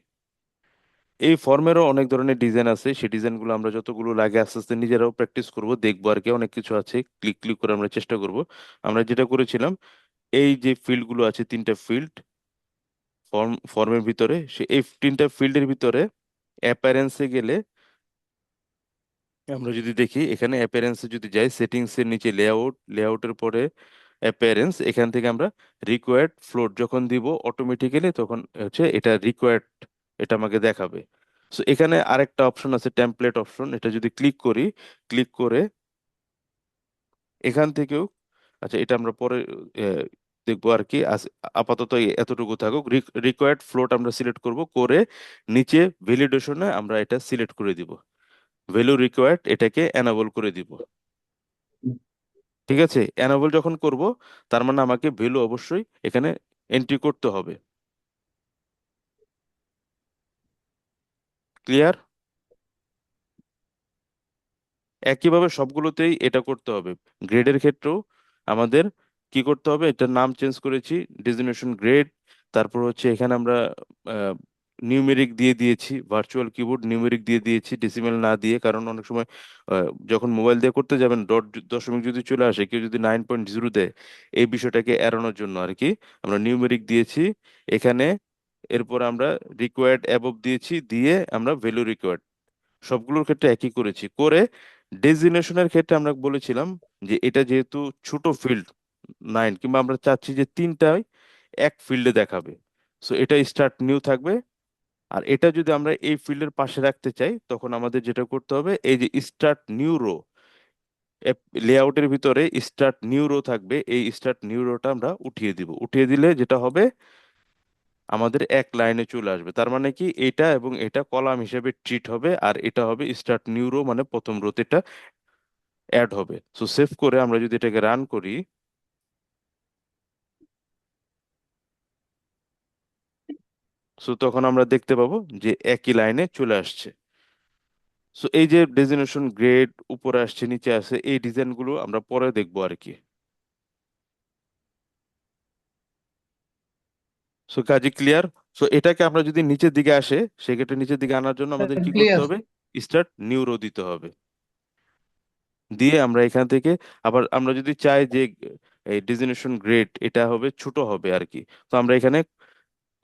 এই ফর্মেরও অনেক ধরনের ডিজাইন আছে, সেই ডিজাইনগুলো আমরা যতগুলো লাগে আস্তে আস্তে নিজেরাও প্র্যাকটিস করব, দেখবো আর কি। অনেক কিছু আছে, ক্লিক ক্লিক করে আমরা চেষ্টা করব। আমরা যেটা করেছিলাম, এই যে ফিল্ডগুলো আছে, 3টা ফিল্ড ফর্মের ভিতরে, এই 3টা ফিল্ডের ভিতরে অ্যাপিয়ারেন্সে গেলে আমরা যদি দেখি, এখানে অ্যাপিয়ারেন্সে যদি যাই, সেটিংস এর নিচে লেআউট, লেআউটের পরে অ্যাপিয়ারেন্স, এখান থেকে আমরা রিকোয়ার্ড ফ্লোট যখন দিব অটোমেটিক্যালি, তখন হচ্ছে এটা রিকোয়ার্ড, এটা আমাকে দেখাবে। সো এখানে আরেকটা অপশন আছে, টেমপ্লেট অপশন, এটা যদি ক্লিক করি, ক্লিক করে এখান থেকেও, আচ্ছা এটা আমরা পরে আহ, দেখবো আর কি। আপাতত এতটুকু থাকুক। রিকোয়ার্ড ফ্লোট আমরা সিলেক্ট করব, করে নিচে ভ্যালিডেশনে আমরা এটা সিলেক্ট করে দিব, ভ্যালু রিকোয়ার্ড, এটাকে এনাবল করে দিব। ঠিক আছে, এনাবল যখন করব, তার মানে আমাকে ভ্যালু অবশ্যই এখানে এন্ট্রি করতে হবে। ক্লিয়ার? একইভাবে সবগুলোতেই এটা করতে হবে। গ্রেডের ক্ষেত্রেও আমাদের কি করতে হবে, এটার নাম চেঞ্জ করেছি, ডেজিগনেশন গ্রেড, তারপর হচ্ছে এখানে আমরা নিউমেরিক দিয়ে দিয়েছি, ভার্চুয়াল কিবোর্ড নিউমেরিক দিয়ে দিয়েছি, ডেসিমেল না দিয়ে, কারণ অনেক সময় যখন মোবাইল দিয়ে করতে যাবেন ডট দশমিক যদি চলে আসে, কেউ যদি 9.0 দেয়, এই বিষয়টাকে এড়ানোর জন্য আর কি আমরা নিউমেরিক দিয়েছি এখানে। এরপর আমরা রিকোয়ার্ড অ্যাবভ দিয়েছি, দিয়ে আমরা ভ্যালু রিকোয়ার্ড, সবগুলোর ক্ষেত্রে একই করেছি করে। ডেজিগনেশনের ক্ষেত্রে আমরা বলেছিলাম যে এটা যেহেতু ছোট ফিল্ড 9, কিংবা আমরা চাচ্ছি যে তিনটাই এক ফিল্ডে দেখাবে, সো এটা স্টার্ট নিউ থাকবে। আর এটা যদি আমরা এই ফিল্ডের পাশে রাখতে চাই, তখন আমাদের যেটা করতে হবে, এই যে স্টার্ট নিউ রো, লেআউটের ভিতরে স্টার্ট নিউ রো থাকবে, এই স্টার্ট নিউ রোটা আমরা উঠিয়ে দিব। উঠিয়ে দিলে যেটা হবে, আমাদের এক লাইনে চলে আসবে। তার মানে কি, এটা এবং এটা কলাম হিসেবে ট্রিট হবে, আর এটা হবে স্টার্ট নিউ রো, মানে প্রথম রোতে এটা অ্যাড হবে। সো সেভ করে আমরা যদি এটাকে রান করি, সো তখন আমরা দেখতে পাবো যে একই লাইনে চলে আসছে। সো এই যে ডেজিগনেশন গ্রেড উপরে আসছে নিচে আসছে, এই ডিজাইনগুলো আমরা পরে দেখবো আর কি। সো কাজে ক্লিয়ার। সো এটাকে আমরা যদি নিচের দিকে আসে, সেক্ষেত্রে নিচের দিকে আনার জন্য আমাদের কি করতে ক্লিয়ার। হবে, স্টার্ট নিউ রো দিতে হবে। দিয়ে আমরা এখান থেকে আবার আমরা যদি চাই যে এই ডেজিগনেশন গ্রেড এটা হবে ছোট হবে আর কি, তো আমরা এখানে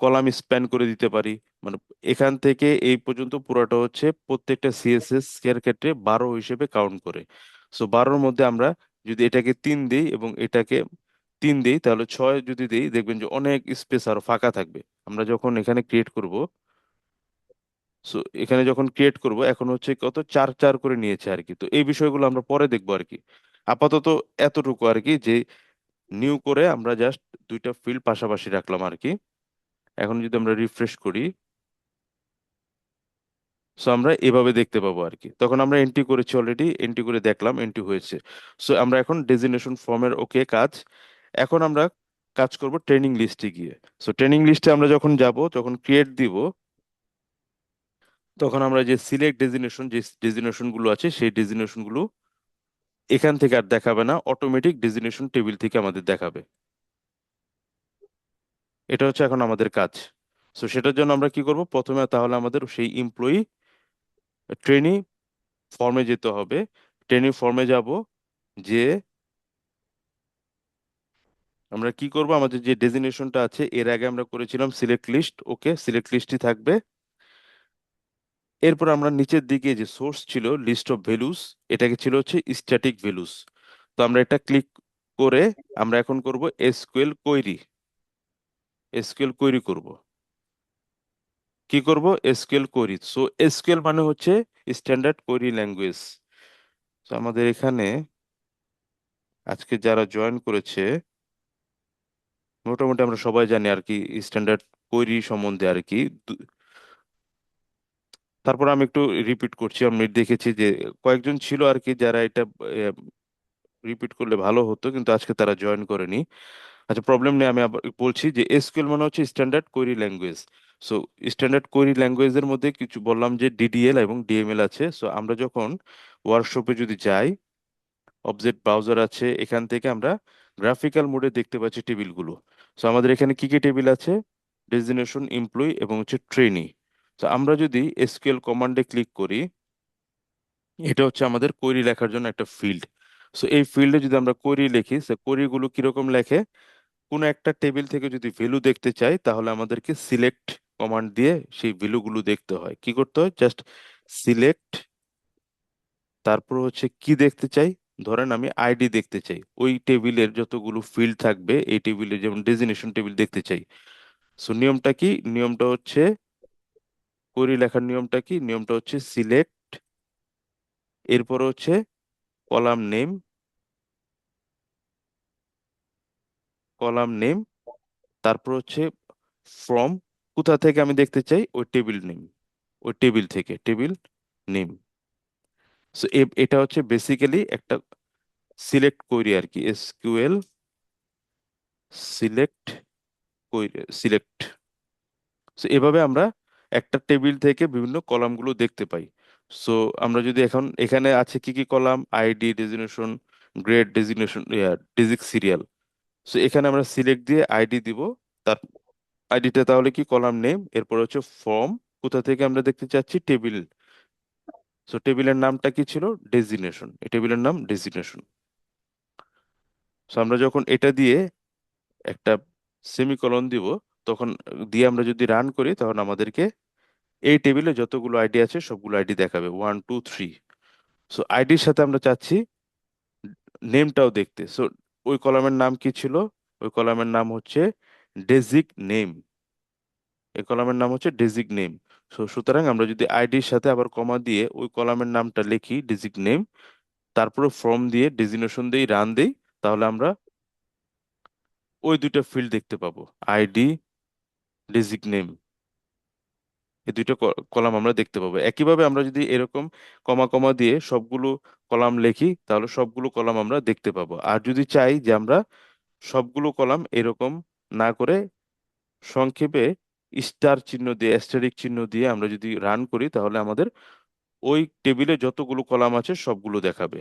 কলাম স্প্যান করে দিতে পারি। মানে এখান থেকে এই পর্যন্ত পুরোটা হচ্ছে প্রত্যেকটা সিএসএস এর ক্ষেত্রে 12 হিসেবে কাউন্ট করে। সো 12-র মধ্যে আমরা যদি এটাকে 3 দিই এবং এটাকে 3 দিই, তাহলে 6 যদি দিই, দেখবেন যে অনেক স্পেস আর ফাঁকা থাকবে। আমরা যখন এখানে ক্রিয়েট করব, সো এখানে যখন ক্রিয়েট করব, এখন হচ্ছে কত 4 4 করে নিয়েছে আর কি। তো এই বিষয়গুলো আমরা পরে দেখবো আর কি। আপাতত এতটুকু আর কি, যে নিউ করে আমরা জাস্ট দুইটা ফিল্ড পাশাপাশি রাখলাম আর কি। এখন যদি আমরা রিফ্রেশ করি, সো আমরা এভাবে দেখতে পাবো আর কি। তখন আমরা এন্ট্রি করেছি, অলরেডি এন্ট্রি করে দেখলাম এন্ট্রি হয়েছে। সো আমরা এখন ডেজিগনেশন ফর্মের ওকে কাজ। এখন আমরা কাজ করব ট্রেনিং লিস্টে গিয়ে। সো ট্রেনিং লিস্টে আমরা যখন যাব, যখন ক্রিয়েট দিব, তখন আমরা যে সিলেক্ট ডেজিগনেশন, যে ডেজিগনেশন গুলো আছে, সেই ডেজিগনেশন গুলো এখান থেকে আর দেখাবে না, অটোমেটিক ডেজিগনেশন টেবিল থেকে আমাদের দেখাবে। এটা হচ্ছে এখন আমাদের কাজ। সো সেটার জন্য আমরা কি করব, প্রথমে তাহলে আমাদের সেই এমপ্লয়ি ট্রেনি ফর্মে যেতে হবে। ট্রেনি ফর্মে যাব, যে আমরা কি করব, আমাদের যে ডেজিগনেশনটা আছে এর আগে আমরা করেছিলাম সিলেক্ট লিস্ট, ওকে সিলেক্ট লিস্টই থাকবে। এরপর আমরা নিচের দিকে যে সোর্স ছিল লিস্ট অফ ভ্যালুস, এটাকে ছিল হচ্ছে স্ট্যাটিক ভ্যালুস। তো আমরা এটা ক্লিক করে আমরা এখন করব এসকিউএল কোয়েরি। এসকিউএল কোয়েরি করব, কি করব, এসকিউএল কোয়েরি। সো এসকিউএল মানে হচ্ছে স্ট্যান্ডার্ড কোয়েরি ল্যাঙ্গুয়েজ। তো আমাদের এখানে আজকে যারা জয়েন করেছে, মোটামুটি আমরা সবাই জানি আর কি স্ট্যান্ডার্ড কোয়েরি সম্বন্ধে আর কি। তারপর আমি একটু রিপিট করছি, আমি দেখেছি যে কয়েকজন ছিল আর কি যারা এটা রিপিট করলে ভালো হতো, কিন্তু আজকে তারা জয়েন করেনি। আচ্ছা, প্রবলেম নেই, আমি আবার বলছি যে এসকিউএল মানে হচ্ছে standard query language. So standard query ল্যাঙ্গুয়েজের মধ্যে কিছু বললাম যে ডিডিএল এবং ডিএমএল আছে। সো আমরা যখন ওয়ার্কশপে যদি যাই, অবজেক্ট ব্রাউজার আছে, এখান থেকে আমরা গ্রাফিক্যাল মোডে দেখতে পাচ্ছি টেবিলগুলো। সো আমাদের এখানে কি কি টেবিল আছে, ডেজিগনেশন, এমপ্লয়ি এবং হচ্ছে ট্রেনি। তো আমরা যদি এসকিউএল কমান্ডে ক্লিক করি, এটা হচ্ছে আমাদের কোয়েরি লেখার জন্য একটা ফিল্ড। সো এই ফিল্ডে যদি আমরা কোয়েরি লিখি, সে কোয়েরি গুলো কিরকম লেখে, কোনো একটা টেবিল থেকে যদি ভ্যালু দেখতে চাই, তাহলে আমাদেরকে সিলেক্ট কমান্ড দিয়ে সেই ভ্যালুগুলো দেখতে হয়। কি করতে হয়, জাস্ট সিলেক্ট, তারপর হচ্ছে কি দেখতে চাই, ধরেন আমি আইডি দেখতে চাই, ওই টেবিলের যতগুলো ফিল্ড থাকবে এই টেবিলে, যেমন ডেজিগনেশন টেবিল দেখতে চাই। সো নিয়মটা কি, নিয়মটা হচ্ছে কোয়েরি লেখার নিয়মটা কি, নিয়মটা হচ্ছে সিলেক্ট, এরপর হচ্ছে কলাম নেম, কলাম নেম, তারপর হচ্ছে ফ্রম, কোথা থেকে আমি দেখতে চাই, ওই টেবিল নেম, ওই টেবিল থেকে টেবিল নেম। সো এটা হচ্ছে বেসিক্যালি একটা সিলেক্ট কোয়েরি আর কি, SQL select query, select. So এভাবে আমরা একটা টেবিল থেকে বিভিন্ন কলামগুলো দেখতে পাই। সো আমরা যদি এখন এখানে আছে কি কি column, ID, designation, grade, designation, digit serial. So এখানে আমরা সিলেক্ট দিয়ে আইডি দিব, আইডিটা তাহলে কি কলাম নেম, এরপর হচ্ছে ফর্ম, কোথা থেকে আমরা দেখতে চাচ্ছি টেবিল, সো টেবিলের নামটা কি ছিল ডেজিগনেশন, এই টেবিলের নাম ডেজিগনেশন। সো আমরা যখন এটা দিয়ে একটা সেমিকোলন দিব, তখন দিয়ে আমরা যদি রান করি তখন আমাদেরকে এই টেবিলে যতগুলো আইডি আছে সবগুলো আইডি দেখাবে 1 2 3। সো আইডির সাথে আমরা চাচ্ছি নেমটাও দেখতে। সো ওই কলামের নাম কি ছিল, ওই কলামের নাম হচ্ছে ডেজিগ নেম, এই কলামের নাম হচ্ছে ডেজিগ নেম। সুতরাং আমরা যদি আইডির সাথে আবার কমা দিয়ে ওই কলামের নামটা লিখি ডেজিগ নেম, তারপরে ফর্ম দিয়ে ডেজিগনেশন দিয়ে রান দেই, তাহলে আমরা ওই দুইটা ফিল্ড দেখতে পাবো, আইডি, ডেজিগ নেম, এই দুইটা কলাম আমরা দেখতে পাবো। একইভাবে আমরা যদি এরকম কমা কমা দিয়ে সবগুলো কলাম লিখি তাহলে সবগুলো কলাম আমরা দেখতে পাবো। আর যদি চাই যে আমরা সবগুলো কলাম এরকম না করে সংক্ষেপে স্টার চিহ্ন দিয়ে অ্যাস্টেরিক চিহ্ন দিয়ে আমরা যদি রান করি তাহলে আমাদের ওই টেবিলে যতগুলো কলাম আছে সবগুলো দেখাবে।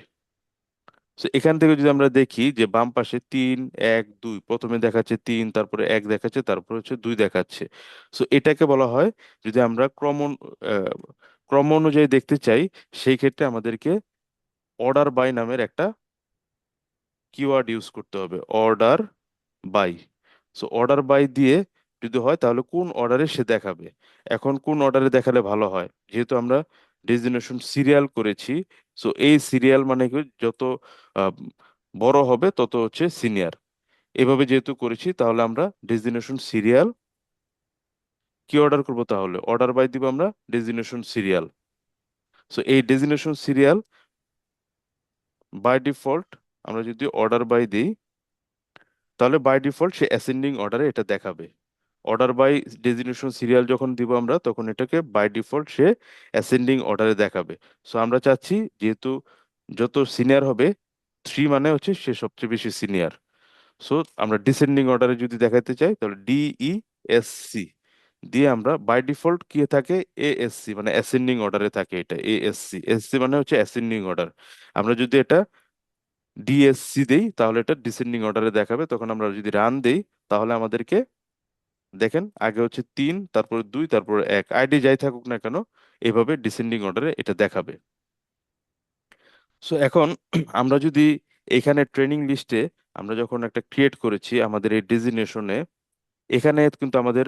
তো এখান থেকে যদি আমরা দেখি যে বাম পাশে 3 1 2, প্রথমে দেখাচ্ছে 3, তারপরে 1 দেখাচ্ছে, তারপরে হচ্ছে 2 দেখাচ্ছে। সো এটাকে বলা হয়, যদি আমরা আহ, ক্রম অনুযায়ী দেখতে চাই, সেই ক্ষেত্রে আমাদেরকে অর্ডার বাই নামের একটা কিওয়ার্ড ইউজ করতে হবে, order by. So order by দিয়ে যদি হয় তাহলে কোন অর্ডারে সে দেখাবে। এখন কোন অর্ডারে দেখালে ভালো হয়, যেহেতু আমরা ডেজিগনেশন সিরিয়াল করেছি, সো এই সিরিয়াল মানে কি যত আহ, বড় হবে তত হচ্ছে সিনিয়র, এভাবে যেহেতু করেছি তাহলে আমরা ডেজিগনেশন সিরিয়াল কি অর্ডার করব, তাহলে অর্ডার বাই দিব আমরা ডেজিগনেশন সিরিয়াল। সো এই ডেজিগনেশন সিরিয়াল বাই ডিফল্ট আমরা যদি অর্ডার বাই দিই তাহলে বাই ডিফল্ট সে অ্যাসেন্ডিং অর্ডারে এটা দেখাবে। অর্ডার বাই ডেজিগনেশন সিরিয়াল যখন দিব আমরা তখন এটাকে বাই ডিফল্ট সে অ্যাসেন্ডিং অর্ডারে দেখাবে। সো আমরা চাচ্ছি যেহেতু যত সিনিয়র হবে 3 মানে হচ্ছে সে সবচেয়ে বেশি সিনিয়র। সো আমরা ডিসেন্ডিং অর্ডারে যদি দেখাতে চাই তাহলে DESC দিয়ে আমরা বাই ডিফল্ট কি থাকে ASC, মানে অ্যাসেন্ডিং অর্ডারে থাকে, এটা ASC, এসসি মানে হচ্ছে অ্যাসেন্ডিং অর্ডার। আমরা যদি এটা DSC দেই তাহলে এটা ডিসেন্ডিং অর্ডারে দেখাবে। তখন আমরা যদি রান দেই তাহলে আমাদেরকে দেখেন আগে হচ্ছে 3, তারপরে 2, তারপরে 1, আইডি যাই থাকুক না কেন এইভাবে ডিসেন্ডিং অর্ডারে এটা দেখাবে। সো এখন আমরা যদি এখানে ট্রেনিং লিস্টে আমরা যখন একটা ক্রিয়েট করেছি আমাদের এই ডেজিগনেশনে, এখানে কিন্তু আমাদের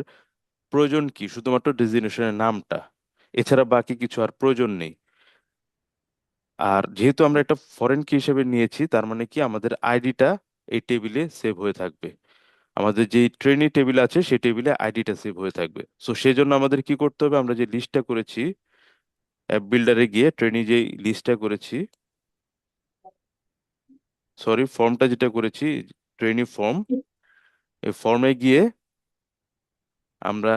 প্রয়োজন কি শুধুমাত্র ডেজিগনেশনের নামটা, এছাড়া বাকি কিছু আর প্রয়োজন নেই। আর যেহেতু আমরা এটা ফরেন কি হিসেবে নিয়েছি, তার মানে কি আমাদের আইডিটা এই টেবিলে সেভ হয়ে থাকবে, আমাদের যে ট্রেনি টেবিল আছে সেই টেবিলে আইডিটা সেভ হয়ে থাকবে। সো সেই জন্য আমাদের কি করতে হবে, আমরা যে লিস্টটা করেছি অ্যাপ বিল্ডারে গিয়ে ট্রেনি যে লিস্টটা করেছি, সরি ফর্মটা যেটা করেছি ট্রেনি ফর্ম, এই ফর্মে গিয়ে আমরা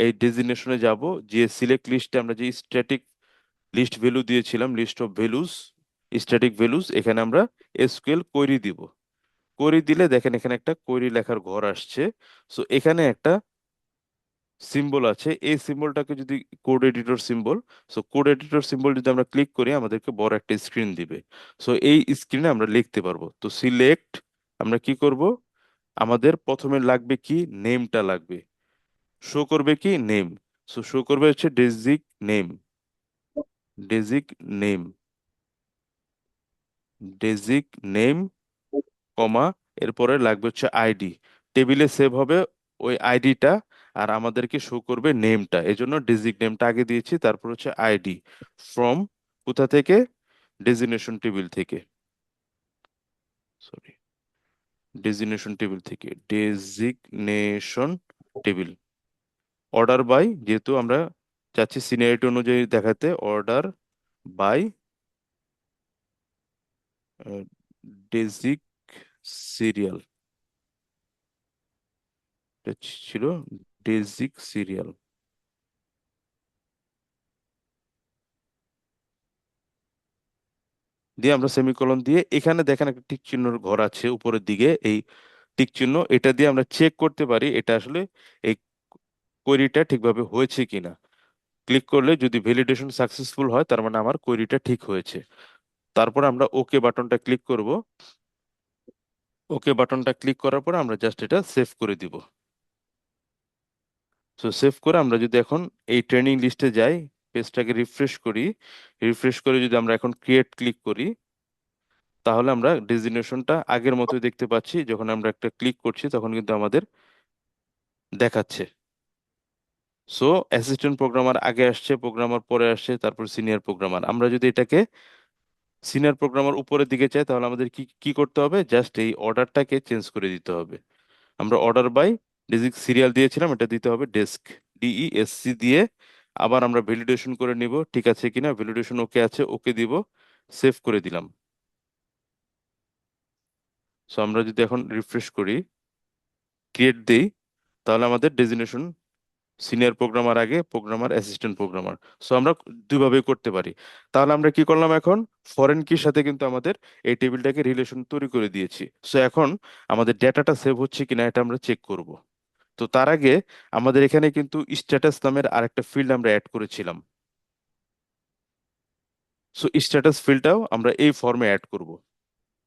এই ডেজিগনেশনে যাব, যে সিলেক্ট লিস্টে আমরা যে স্ট্যাটিক লিস্ট ভ্যালু দিয়েছিলাম, list of values, static values, এখানে আমরা এসকিউএল কোয়েরি দিব। কোয়েরি দিলে দেখেন এখানে একটা কোয়েরি লেখার ঘর আসছে। সো এখানে একটা সিম্বল আছে, এই সিম্বলটাকে যদি code editor symbol, so code editor symbol যদি আমরা ক্লিক করি আমাদেরকে বড় একটা স্ক্রিন দিবে। সো এই স্ক্রিনে আমরা লিখতে পারবো। তো সিলেক্ট আমরা কি করব, আমাদের প্রথমে লাগবে কি নেমটা লাগবে, শো করবে কি নেম, সো শো করবে হচ্ছে ডেজিগ নেম, ডেজিগ নেম, ডেজিগ নেম কমা, এরপরে লাগবে হচ্ছে আইডি, টেবিলে সেভ হবে ওই আইডিটা, আর আমাদেরকে শো করবে নেমটা, এই জন্য ডেজিগ নেমটা আগে দিয়েছি, তারপর হচ্ছে আইডি, ফ্রম কোথা থেকে, ডেজিগনেশন টেবিল থেকে, সরি ডেজিগনেশন টেবিল থেকে, ডেজিগনেশন টেবিল, অর্ডার বাই, যেহেতু আমরা চাচ্ছি সিনিয়রিটি অনুযায়ী দেখাতে, অর্ডার বাই ডেজিগ সিরিয়াল, ছিল ডেজিগ সিরিয়াল, দিয়ে আমরা সেমিকোলন দিয়ে এখানে দেখেন একটা টিক চিহ্নর ঘর আছে উপরের দিকে, এই টিক চিহ্ন এটা দিয়ে আমরা চেক করতে পারি এটা আসলে এই কোয়েরিটা ঠিকভাবে হয়েছে কিনা। ক্লিক করলে যদি ভ্যালিডেশন সাকসেসফুল হয় তার মানে আমার কোয়েরিটা ঠিক হয়েছে। তারপর আমরা ওকে বাটনটা ক্লিক করব, ওকে বাটনটা ক্লিক করার পর আমরা জাস্ট এটা সেভ করে দিব। সো সেভ করে আমরা যদি এখন এই ট্রেনিং লিস্টে যাই, পেজটাকে রিফ্রেশ করি, রিফ্রেশ করে যদি আমরা এখন ক্রিয়েট ক্লিক করি, তাহলে আমরা ডেজিগনেশনটা আগের মতোই দেখতে পাচ্ছি। যখন আমরা একটা ক্লিক করছি তখন কিন্তু আমাদের দেখাচ্ছে। সো অ্যাসিস্ট্যান্ট প্রোগ্রামার আগে আসছে, প্রোগ্রামার পরে আসছে, তারপর সিনিয়র প্রোগ্রামার। আমরা যদি এটাকে সিনিয়র প্রোগ্রামার উপরের দিকে চাই তাহলে আমাদের কি কি করতে হবে, জাস্ট এই অর্ডারটাকে চেঞ্জ করে দিতে হবে। আমরা অর্ডার বাই ডেজিগ সিরিয়াল দিয়েছিলাম, এটা দিতে হবে ডেস্ক, DESC দিয়ে। আবার আমরা ভ্যালিডেশন করে নিব ঠিক আছে কিনা, ভ্যালিডেশন ওকে আছে, ওকে দিব, সেভ করে দিলাম। সো আমরা যদি এখন রিফ্রেশ করি, ক্রিয়েট দেই, তাহলে আমাদের ডেজিগনেশন সিনিয়র প্রোগ্রামার আগে, প্রোগ্রামার অ্যাসিস্ট্যান্ট প্রোগ্রামার। সো আমরা দুইভাবে করতে পারি। তাহলে আমরা কি করলাম, এখন ফরেন কির সাথে কিন্তু আমাদের এই টেবিলটাকে রিলেশন তৈরি করে দিয়েছি। সো এখন আমাদের ডেটাটা সেভ হচ্ছে কিনা এটা আমরা চেক করব। তো তার আগে আমাদের এখানে কিন্তু স্ট্যাটাস নামের আরেকটা ফিল্ড আমরা অ্যাড করেছিলাম। সো স্ট্যাটাস ফিল্ডটাও আমরা এই ফর্মে অ্যাড করব।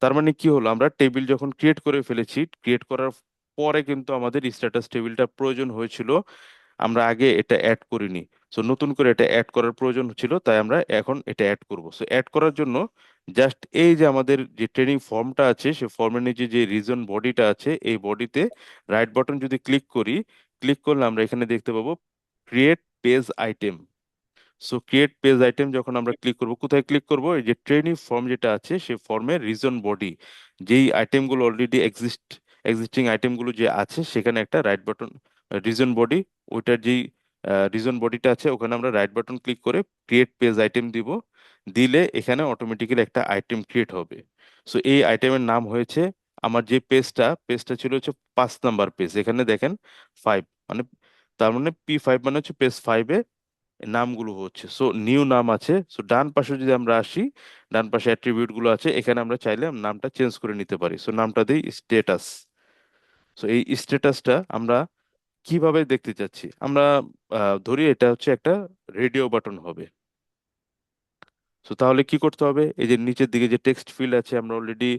তার মানে কি হলো, আমরা টেবিল যখন ক্রিয়েট করে ফেলেছি, ক্রিয়েট করার পরে কিন্তু আমাদের স্ট্যাটাস টেবিলটা প্রয়োজন হয়েছিল, আমরা আগে এটা অ্যাড করিনি। সো নতুন করে এটা অ্যাড করার প্রয়োজন ছিল, তাই আমরা এখন এটা অ্যাড করব। সো অ্যাড করার জন্য জাস্ট এই যে আমাদের যে ট্রেনিং ফর্মটা আছে, সেই ফর্মের নিচে যে রিজন বডিটা আছে, এই বডিতে রাইট বাটন যদি ক্লিক করি, ক্লিক করলে আমরা এখানে দেখতে পাবো create page item. So create page item যখন আমরা ক্লিক করব, কোথায় ক্লিক করব, এই যে ট্রেনিং ফর্ম যেটা আছে সেই ফর্মের রিজন বডি, যেই আইটেমগুলো অলরেডি এক্সিস্টিং আইটেমগুলো যে আছে সেখানে একটা রাইট বাটন, রিজন বডি, ওইটার যেই রিজন বডিটা আছে ওখানে আমরা রাইট বাটন ক্লিক করে ক্রিয়েট পেজ আইটেম দিব। দিলে এখানে অটোমেটিক্যালি একটা আইটেম ক্রিয়েট হবে। সো এই আইটেমের নাম হয়েছে, আমার যে পেজটা ছিল হচ্ছে 5 নাম্বার পেজ, এখানে দেখেন 5, মানে তার মানে P5 মানে হচ্ছে পেজ 5 নামগুলো হচ্ছে। সো নিউ নাম আছে। সো ডান পাশে যদি আমরা আসি, ডান পাশে অ্যাট্রিবিউট গুলো আছে, এখানে আমরা চাইলে নামটা চেঞ্জ করে নিতে পারি। সো নামটা দিই স্ট্যাটাস। সো এই স্ট্যাটাসটা আমরা কিভাবে দেখতে চাচ্ছি, আমরা ধরি এটা হচ্ছে একটা রেডিও বাটন হবে। সো তাহলে কি করতে হবে, এই যে নিচের দিকে যে টেক্সট ফিল্ড আছে, আমরা অলরেডি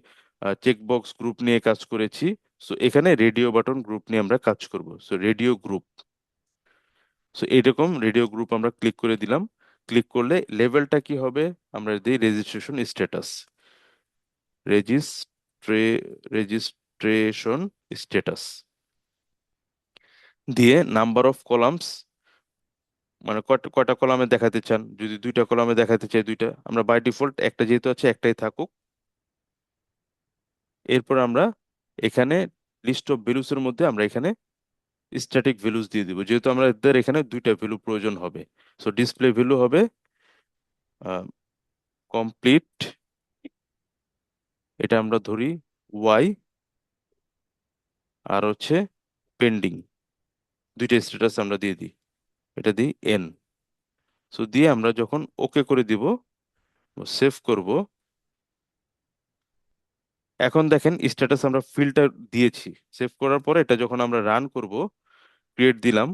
চেকবক্স গ্রুপ নিয়ে কাজ করেছি। সো এখানে রেডিও বাটন গ্রুপ নিয়ে আমরা কাজ করব। সো রেডিও গ্রুপ, সো এইরকম রেডিও গ্রুপ আমরা ক্লিক করে দিলাম। ক্লিক করলে লেভেলটা কি হবে, আমরা দিই রেজিস্ট্রেশন স্ট্যাটাস, রেজিস্ট্রে রেজিস্ট্রেশন স্ট্যাটাস দিয়ে নাম্বার অফ কলামস, মানে কয়টা কয়টা কলামে দেখাতে চান, যদি 2টা কলামে দেখাতে চাই 2টা, আমরা বাই ডিফল্ট একটা যেহেতু আছে একটাই থাকুক। এরপর আমরা এখানে লিস্ট অফ ভ্যালুস এর মধ্যে আমরা এখানে স্ট্যাটিক ভ্যালুস দিয়ে দিব, যেহেতু আমাদের এখানে 2টা ভ্যালু প্রয়োজন হবে। সো ডিসপ্লে ভ্যালু হবে কমপ্লিট, এটা আমরা ধরি ওয়াই, আর হচ্ছে পেন্ডিং, 2টা স্ট্যাটাস আমরা দিয়ে দিই, এটা দিই এন। সো দিয়ে আমরা যখন ওকে করে দিব, সেভ করব, এখন দেখেন স্ট্যাটাস আমরা ফিল্টার দিয়েছি। সেভ করার পরে এটা যখন আমরা রান করব, ক্রিয়েট দিলাম,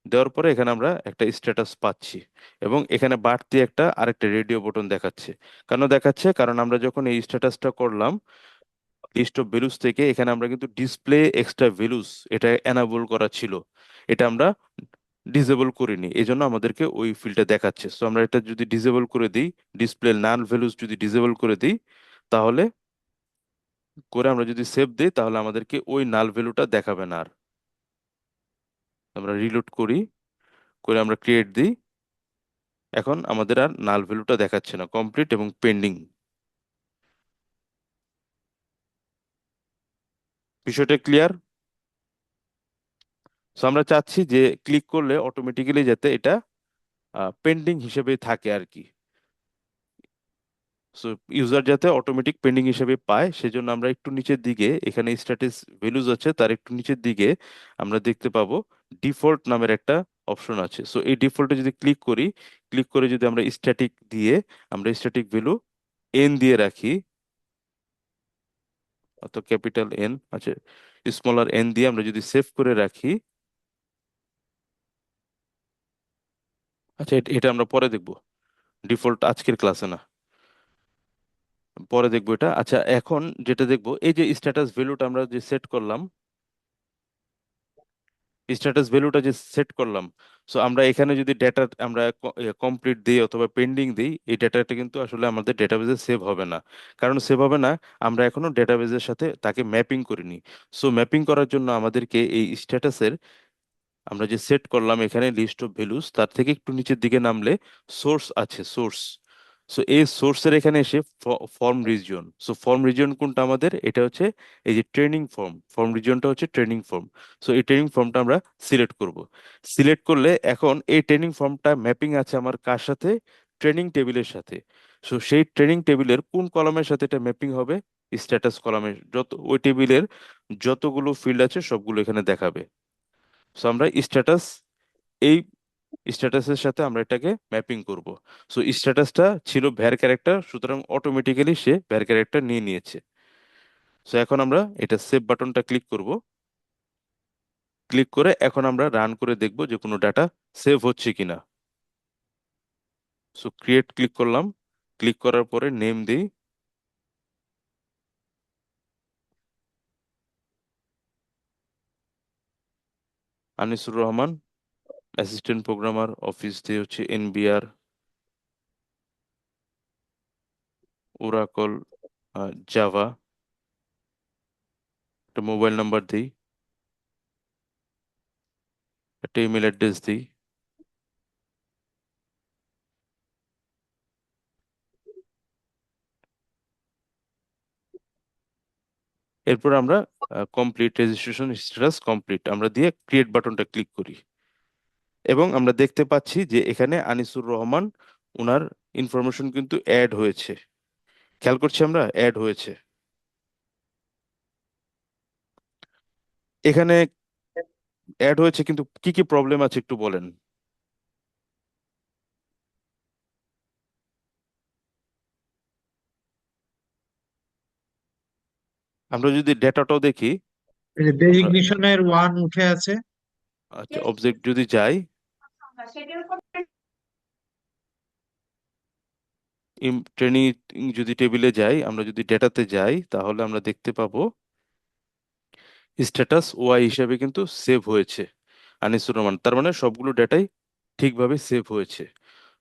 দেওয়ার পরে এখানে আমরা একটা স্ট্যাটাস পাচ্ছি, এবং এখানে বাড়তি একটা আরেকটা রেডিও বাটন দেখাচ্ছে। কেন দেখাচ্ছে, কারণ আমরা যখন এই স্ট্যাটাসটা করলাম লিস্ট অফ ভ্যালুস থেকে, এখানে আমরা কিন্তু ডিসপ্লে এক্সট্রা ভ্যালুস এটা এনাবল করা ছিল, এটা আমরা ডিসেবল করিনি, এই জন্য আমাদেরকে ওই ফিল্ডটা দেখাচ্ছে। সো আমরা এটা যদি ডিসেবল করে দিই, ডিসপ্লে নাল ভ্যালুস যদি ডিসেবল করে দিই, তাহলে করে আমরা যদি সেভ দিই, তাহলে আমাদেরকে ওই নাল ভ্যালুটা দেখাবে না আর। আমরা রিলোড করি, করে আমরা ক্রিয়েট দিই, এখন আমাদের আর নাল ভ্যালুটা দেখাচ্ছে না, কমপ্লিট এবং পেন্ডিং। বিষয়টা ক্লিয়ার? সো আমরা চাচ্ছি যে ক্লিক করলে অটোমেটিক্যালি যাতে এটা পেন্ডিং হিসেবে থাকে আর কি। সো ইউজার যাতে অটোমেটিক পেন্ডিং হিসেবে পায়, সেজন্য আমরা একটু নিচের দিকে, এখানে স্ট্যাটাস ভ্যালুজ আছে তার একটু নিচের দিকে আমরা দেখতে পাবো ডিফল্ট নামের একটা অপশন আছে। সো এই ডিফল্টে যদি ক্লিক করি, ক্লিক করে যদি আমরা স্ট্যাটিক দিয়ে, আমরা স্ট্যাটিক ভ্যালু এন দিয়ে রাখি, অত ক্যাপিটাল এন, আচ্ছা স্মলার এন দিয়ে আমরা যদি সেভ করে রাখি, আচ্ছা এটা আমরা পরে দেখবো, ডিফল্ট আজকের ক্লাসে না, পরে দেখবো এটা। আচ্ছা এখন যেটা দেখবো, এই যে স্ট্যাটাস ভ্যালুটা আমরা যে সেট করলাম, স্ট্যাটাস ভ্যালুটা যে সেট করলাম, সো আমরা এখানে যদি ডেটা আমরা কমপ্লিট দিই অথবা পেন্ডিং দিই, এই ডেটাটা কিন্তু আসলে আমাদের ডেটাবেজে সেভ হবে না। কারণ সেভ হবে না, আমরা এখনো ডেটাবেজের সাথে তাকে ম্যাপিং করিনি। সো ম্যাপিং করার জন্য আমাদেরকে এই স্ট্যাটাসের আমরা যে সেট করলাম এখানে লিস্ট অফ ভ্যালুস, তার থেকে একটু নিচের দিকে নামলে সোর্স আছে, সোর্স। সো এই সোর্সের এখানে এসে form region, so form region কোনটা আমাদের, এটা হচ্ছে এই যে ট্রেনিং ফর্ম, ফর্ম রিজিয়নটা হচ্ছে ট্রেনিং ফর্ম। সো এই ট্রেনিং ফর্মটা আমরা সিলেক্ট করব। সিলেক্ট করলে এখন এই ট্রেনিং ফর্মটা ম্যাপিং আছে আমার কার সাথে, ট্রেনিং টেবিলের সাথে। সো সেই ট্রেনিং টেবিলের কোন কলামের সাথে এটা ম্যাপিং হবে, স্ট্যাটাস কলামের, যত ওই টেবিলের যতগুলো ফিল্ড আছে সবগুলো এখানে দেখাবে। সো আমরা স্ট্যাটাস, এই স্ট্যাটাসের সাথে আমরা এটাকে ম্যাপিং করব। সো স্ট্যাটাসটা ছিল ভ্যার ক্যারেক্টার, সুতরাং অটোমেটিক্যালি সে ভ্যার ক্যারেক্টার নিয়ে নিয়েছে। সো এখন আমরা এটা সেভ বাটনটা ক্লিক করব। ক্লিক করে এখন আমরা রান করে দেখব যে কোনো ডাটা সেভ হচ্ছে কিনা। সো ক্রিয়েট ক্লিক করলাম, ক্লিক করার পরে নেম দিই, Anisur Rahman, assistant programmer, office দিয়ে হচ্ছে এনবিআর, ওরাকল, জাভা, একটা মোবাইল নাম্বার দিই, একটা ইমেল অ্যাড্রেস দিই। এরপর আমরা কমপ্লিট রেজিস্ট্রেশন স্ট্যাটাস কমপ্লিট আমরা দিয়ে ক্রিয়েট বাটনটা ক্লিক করি, এবং আমরা দেখতে পাচ্ছি যে এখানে আনিসুর রহমান ওনার ইনফরমেশন কিন্তু অ্যাড হয়েছে। খেয়াল করছি আমরা অ্যাড হয়েছে। এখানে অ্যাড হয়েছে, কিন্তু কি কি প্রবলেম আছে একটু বলেন। আমরা যদি ডেটাটাও দেখি, এই যে আমরা ডেজিগনেশনের ওয়ান উঠে আছে। আচ্ছা অবজেক্ট যদি যাই, ট্রেনিং যদি টেবিলে যাই, আমরা যদি ডেটাতে যাই, তাহলে আমরা দেখতে পাবো স্ট্যাটাস ওয়াই হিসাবে কিন্তু সেভ হয়েছে আনিসুর রহমান, তার মানে সবগুলো ডেটাই ঠিকভাবে সেভ হয়েছে।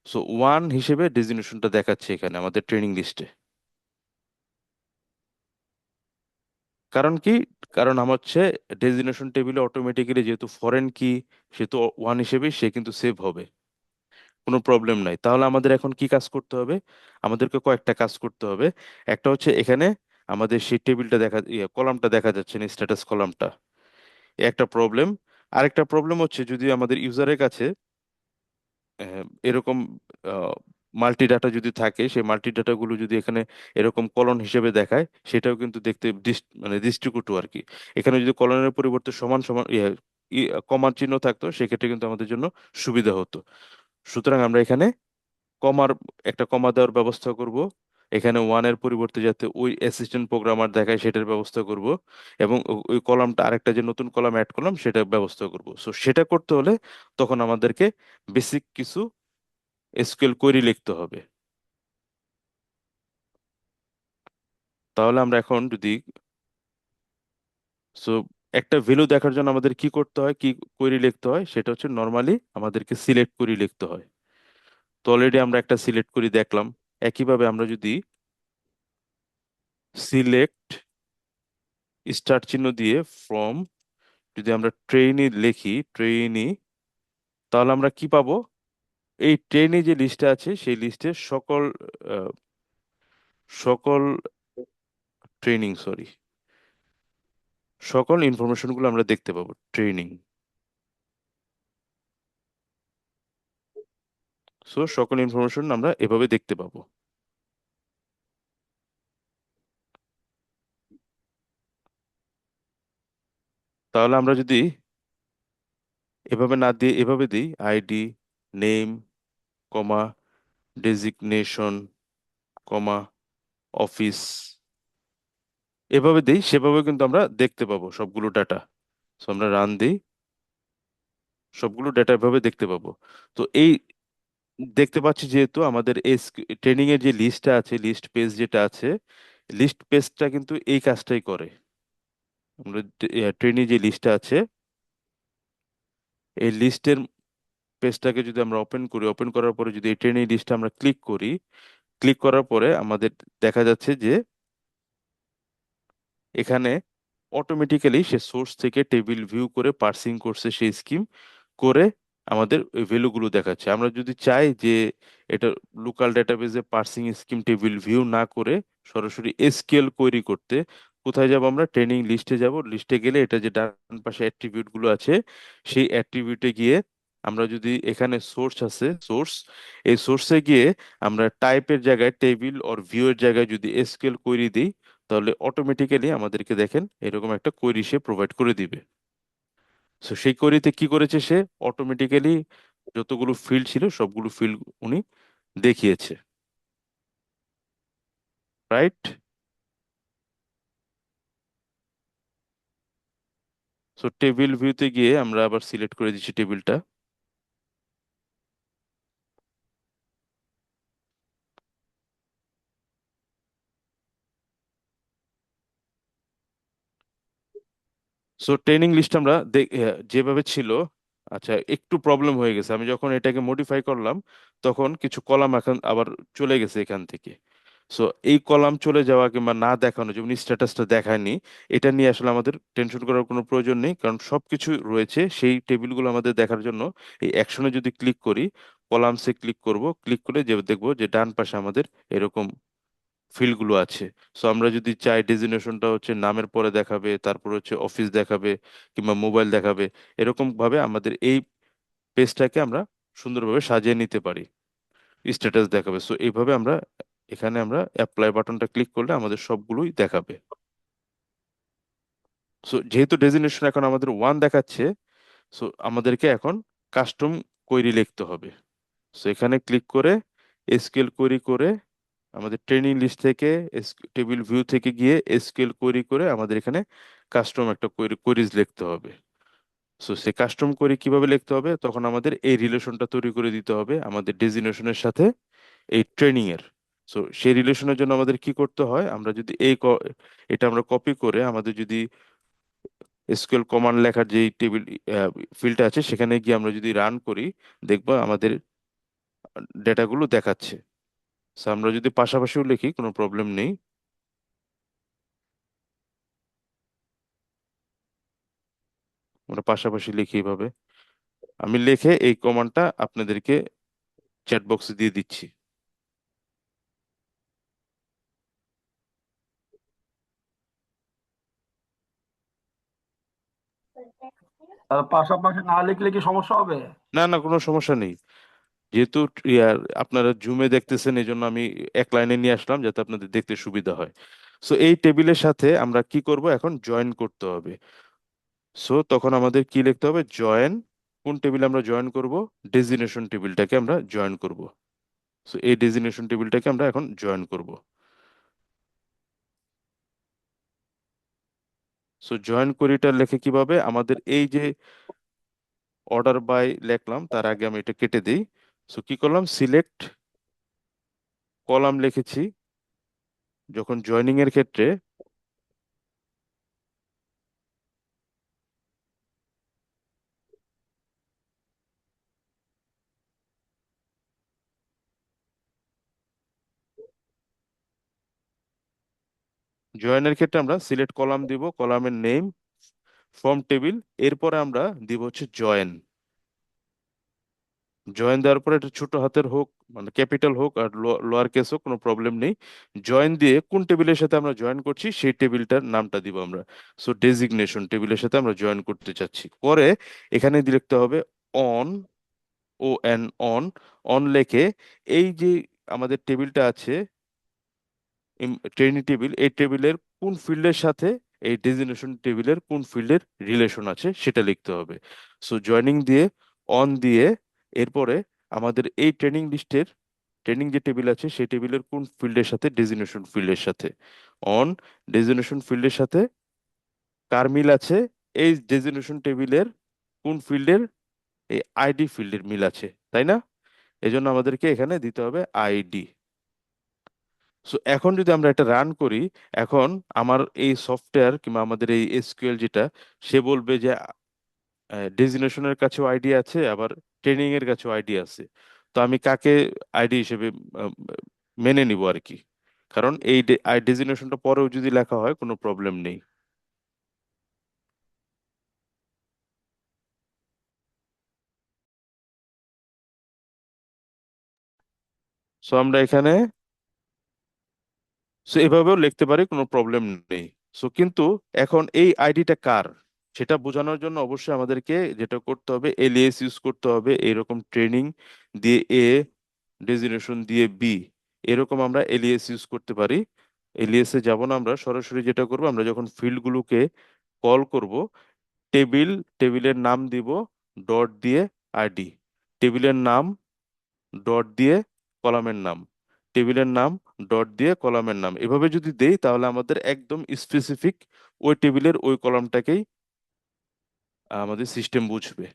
সো ওয়ান হিসেবে ডেজিগনেশনটা দেখাচ্ছে এখানে আমাদের ট্রেনিং লিস্টে। কারণ কি, কারণ আমার হচ্ছে ডেজিগনেশন টেবিলে অটোমেটিক্যালি যেহেতু ফরেন কি, সেহেতু ওয়ান হিসেবে সে কিন্তু সেভ হবে, কোনো প্রবলেম নাই। তাহলে আমাদের এখন কি কাজ করতে হবে, আমাদেরকে কয়েকটা কাজ করতে হবে। একটা হচ্ছে এখানে আমাদের সেই টেবিলটা দেখা, কলামটা দেখা যাচ্ছে না, স্ট্যাটাস কলামটা, একটা প্রবলেম। আরেকটা প্রবলেম হচ্ছে যদি আমাদের ইউজারের কাছে এরকম মাল্টি ডাটা যদি থাকে, সেই মাল্টি ডাটা গুলো যদি এখানে এরকম কলন হিসেবে দেখায়, সেটাও কিন্তু দেখতে মানে দৃষ্টিকটু আর কি। এখানে যদি কলনের পরিবর্তে সমান সমান কমার চিহ্ন থাকতো, সেক্ষেত্রে কিন্তু আমাদের জন্য সুবিধা হতো। সুতরাং আমরা এখানে কমার, একটা কমা দেওয়ার ব্যবস্থা করব। এখানে ওয়ানের পরিবর্তে যাতে ওই অ্যাসিস্ট্যান্ট প্রোগ্রামার দেখায় সেটার ব্যবস্থা করব, এবং ওই কলামটা আরেকটা যে নতুন কলাম অ্যাড করলাম সেটার ব্যবস্থা করব। সো সেটা করতে হলে তখন আমাদেরকে বেসিক কিছু এসকিউএল কোয়েরি লিখতে হবে। তাহলে আমরা এখন যদি, সো একটা ভ্যালু দেখার জন্য আমাদের কি করতে হয়, কি কোয়েরি লিখতে হয়, সেটা হচ্ছে নর্মালি আমাদেরকে সিলেক্ট কোয়েরি লিখতে হয়। তো অলরেডি আমরা একটা সিলেক্ট করি দেখলাম। একইভাবে আমরা যদি সিলেক্ট স্টার চিহ্ন দিয়ে ফ্রম, যদি আমরা ট্রেইনি লিখি, ট্রেইনি, তাহলে আমরা কি পাবো, এই ট্রেইনি যে লিস্টে আছে সেই লিস্টে সকল সকল ট্রেনিং, সরি, সকল ইনফরমেশন গুলো আমরা দেখতে পাবো ট্রেনিং। সো সকল ইনফরমেশন আমরা এভাবে দেখতে পাবো। তাহলে আমরা যদি এভাবে না দিয়ে এভাবে দিই, আইডি, নেম, কমা, ডেজিগনেশন, কমা, অফিস, এভাবে দিই, সেভাবে কিন্তু আমরা দেখতে পাবো সবগুলো ডাটা। সো আমরা রান দিই, সবগুলো ডাটা এভাবে দেখতে পাবো। তো এই দেখতে পাচ্ছি যেহেতু আমাদের এই ট্রেনিং এর যে লিস্টটা আছে, লিস্ট পেজ যেটা আছে, লিস্ট পেজটা কিন্তু এই কাজটাই করে। আমরা ট্রেনিং যে লিস্টটা আছে এই লিস্টের পেজটাকে যদি আমরা ওপেন করি, ওপেন করার পরে যদি এই ট্রেনিং লিস্টে আমরা ক্লিক করি, ক্লিক করার পরে আমাদের দেখা যাচ্ছে যে এখানে অটোমেটিক্যালি সে সোর্স থেকে টেবিল ভিউ করে পার্সিং করছে সেই স্কিম করে আমাদের ওই ভ্যালুগুলো দেখাচ্ছে। আমরা যদি চাই যে এটা লোকাল ডেটাবেজে পার্সিং স্কিম টেবিল ভিউ না করে সরাসরি এসকিউএল কোয়েরি করতে, কোথায় যাব? আমরা ট্রেনিং লিস্টে যাব। লিস্টে গেলে এটা যে ডান পাশে অ্যাট্রিবিউট গুলো আছে, সেই অ্যাট্রিবিউটে গিয়ে আমরা যদি এখানে সোর্স আছে, সোর্স, এই সোর্সে গিয়ে আমরা টাইপের জায়গায় টেবিল অর ভিউ এর জায়গায় যদি এসকিউএল কোয়েরি দিই, তাহলে অটোমেটিক্যালি আমাদেরকে দেখেন এরকম একটা কোয়েরি সে প্রোভাইড করে দিবে। তো সেই কোয়েরিতে কি করেছে সে? অটোমেটিক্যালি যতগুলো ফিল্ড ছিল সবগুলো ফিল্ড উনি দেখিয়েছে, রাইট? সো টেবিল ভিউতে গিয়ে আমরা আবার সিলেক্ট করে দিচ্ছি টেবিলটা। সো ট্রেনিং লিস্ট আমরা যেভাবে ছিল, আচ্ছা একটু প্রবলেম হয়ে গেছে। আমি যখন এটাকে মডিফাই করলাম তখন কিছু কলাম এখন আবার চলে গেছে এখান থেকে। সো এই কলাম চলে যাওয়া কিংবা না দেখানো, যেমন স্ট্যাটাসটা দেখায়নি, এটা নিয়ে আসলে আমাদের টেনশন করার কোনো প্রয়োজন নেই, কারণ সবকিছু রয়েছে। সেই টেবিলগুলো আমাদের দেখার জন্য এই অ্যাকশনে যদি ক্লিক করি, কলামসে ক্লিক করব, ক্লিক করে যে দেখবো যে ডান পাশে আমাদের এরকম ফিল্ডগুলো আছে। সো আমরা যদি চাই ডেজিগনেশনটা হচ্ছে নামের পরে দেখাবে, তারপর হচ্ছে অফিস দেখাবে কিংবা মোবাইল দেখাবে, এরকম ভাবে আমাদের এই পেজটাকে আমরা সুন্দরভাবে সাজিয়ে নিতে পারি। স্ট্যাটাস দেখাবে। সো এইভাবে আমরা এখানে আমরা অ্যাপ্লাই বাটনটা ক্লিক করলে আমাদের সবগুলোই দেখাবে। সো যেহেতু ডেজিগনেশন এখন আমাদের ওয়ান দেখাচ্ছে, সো আমাদেরকে এখন কাস্টম কোয়েরি লিখতে হবে। সো এখানে ক্লিক করে এসকিউএল কোয়েরি করে আমাদের ট্রেনিং লিস্ট থেকে টেবিল ভিউ থেকে গিয়ে এসকিউএল কোয়েরি করে আমাদের এখানে কাস্টম একটা কোয়েরিজ লিখতে হবে। সো সে কাস্টম কোয়েরি কিভাবে লিখতে হবে? তখন আমাদের এই রিলেশনটা তৈরি করে দিতে হবে আমাদের ডেজিগনেশনের সাথে এই ট্রেনিং এর। সো সেই রিলেশনের জন্য আমাদের কি করতে হয়? আমরা যদি এটা আমরা কপি করে আমাদের যদি এসকিউএল কমান্ড লেখার যে টেবিল ফিল্ডটা আছে সেখানে গিয়ে আমরা যদি রান করি, দেখবো আমাদের ডেটাগুলো দেখাচ্ছে। সো আমরা যদি পাশাপাশিও লিখি কোনো প্রবলেম নেই। আমরা পাশাপাশি লিখি এইভাবে। আমি লিখে এই কমান্ডটা আপনাদেরকে চ্যাট বক্সে দিয়ে দিচ্ছি। আর পাশাপাশি না লিখলে কি সমস্যা হবে? না না, কোনো সমস্যা নেই। যেহেতু ইয়ার আপনারা জুমে দেখতেছেন, এই জন্য আমি এক লাইনে নিয়ে আসলাম যাতে আপনাদের দেখতে সুবিধা হয়। সো এই টেবিলের সাথে আমরা কি করব? এখন জয়েন করতে হবে। সো তখন আমাদের কি লিখতে হবে? জয়েন। কোন টেবিলে আমরা জয়েন করব? ডেজিগনেশন টেবিলটাকে আমরা জয়েন করব। সো এই ডেজিগনেশন টেবিলটাকে আমরা এখন জয়েন করব। সো জয়েন কোয়েরিটা লেখে কিভাবে? আমাদের এই যে অর্ডার বাই লিখলাম, তার আগে আমি এটা কেটে দিই। সো কি করলাম? সিলেক্ট কলাম লিখেছি। যখন জয়েনিং এর ক্ষেত্রে জয়েনের ক্ষেত্রে আমরা সিলেক্ট কলাম দিব, কলামের নেম ফ্রম টেবিল, এরপরে আমরা দিব হচ্ছে জয়েন। জয়েন দেওয়ার পরে এটা ছোট হাতের হোক মানে ক্যাপিটাল হোক আর লোয়ার কেস হোক, কোনো প্রবলেম নেই। জয়েন দিয়ে কোন টেবিলের সাথে আমরা জয়েন করছি সেই টেবিলটার নামটা দিব আমরা। সো ডেজিগনেশন টেবিলের সাথে আমরা জয়েন করতে চাচ্ছি। পরে এখানে লিখতে হবে on, O N, on. On লেখে এই যে আমাদের টেবিলটা আছে ট্রেনিং টেবিল, এই টেবিলের কোন ফিল্ডের সাথে এই ডেজিগনেশন টেবিলের কোন ফিল্ডের রিলেশন আছে সেটা লিখতে হবে। সো জয়েনিং দিয়ে অন দিয়ে এরপরে আমাদের এই ট্রেনিং লিস্টের ট্রেনিং যে টেবিল আছে সেই টেবিলের কোন ফিল্ডের সাথে? ডেজিগনেশন ফিল্ডের সাথে। অন ডেজিগনেশন ফিল্ডের সাথে কার মিল আছে? এই ডেজিগনেশন টেবিলের কোন ফিল্ডের? এই আইডি ফিল্ডের মিল আছে, তাই না? এই জন্য আমাদেরকে এখানে দিতে হবে আইডি। সো এখন যদি আমরা এটা রান করি, এখন আমার এই সফটওয়্যার কিংবা আমাদের এই এসকিউএল যেটা, সে বলবে যে ডেজিগনেশনের কাছেও আইডি আছে, আবার ট্রেনিং এর কাছেও আইডি আছে। তো আমি কাকে আইডি হিসেবে আহ, মেনে নিব আর কি, কারণ এই ডেজিগনেশনটা পরেও যদি লেখা হয় কোনো প্রবলেম নেই। সো আমরা এখানে এভাবেও লিখতে পারি, কোনো প্রবলেম নেই। সো কিন্তু এখন এই আইডিটা কার সেটা বোঝানোর জন্য অবশ্যই আমাদেরকে যেটা করতে হবে, এলিএস ইউজ করতে হবে। এরকম ট্রেনিং দিয়ে এ, ডেজিগনেশন দিয়ে বি, এরকম আমরা এলিএস ইউজ করতে পারি। এলিএস এ যাব না, আমরা সরাসরি যেটা করব, আমরা যখন ফিল্ডগুলোকে কল করব, টেবিল, টেবিলের নাম দিব ডট দিয়ে আইডি, টেবিলের নাম ডট দিয়ে কলামের নাম, টেবিলের নাম ডট দিয়ে কলামের নাম, এভাবে যদি দেই তাহলে আমাদের একদম স্পেসিফিক ওই টেবিলের ওই কলামটাকেই আমাদের সিস্টেম বুঝবে।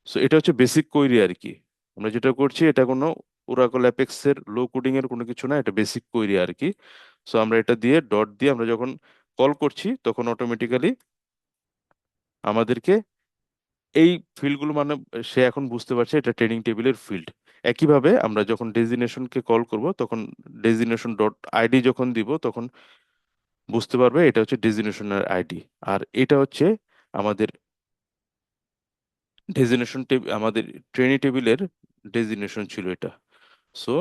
সো এটা হচ্ছে বেসিক কোয়েরি আর কি। আমরা যেটা করছি এটা কোনো ওরাকল অ্যাপেক্স এর লো কোডিং এর কোনো কিছু না, এটা বেসিক কোয়েরি আর কি। সো আমরা এটা দিয়ে ডট দিয়ে আমরা যখন কল করছি তখন অটোমেটিক্যালি আমাদেরকে এই ফিল্ডগুলো, মানে সে এখন বুঝতে পারছে এটা ট্রেনিং টেবিলের ফিল্ড। একইভাবে আমরা যখন ডেজিগনেশনকে কল করব তখন ডেজিগনেশন ডট আইডি যখন দিব তখন বুঝতে পারবে এটা হচ্ছে ডেজিগনেশনের আইডি। আর এটা হচ্ছে আমাদের ডেজিগনেশন টেবিল, আমাদের ট্রেনি টেবিলের ডেজিগনেশন ছিল এটা। So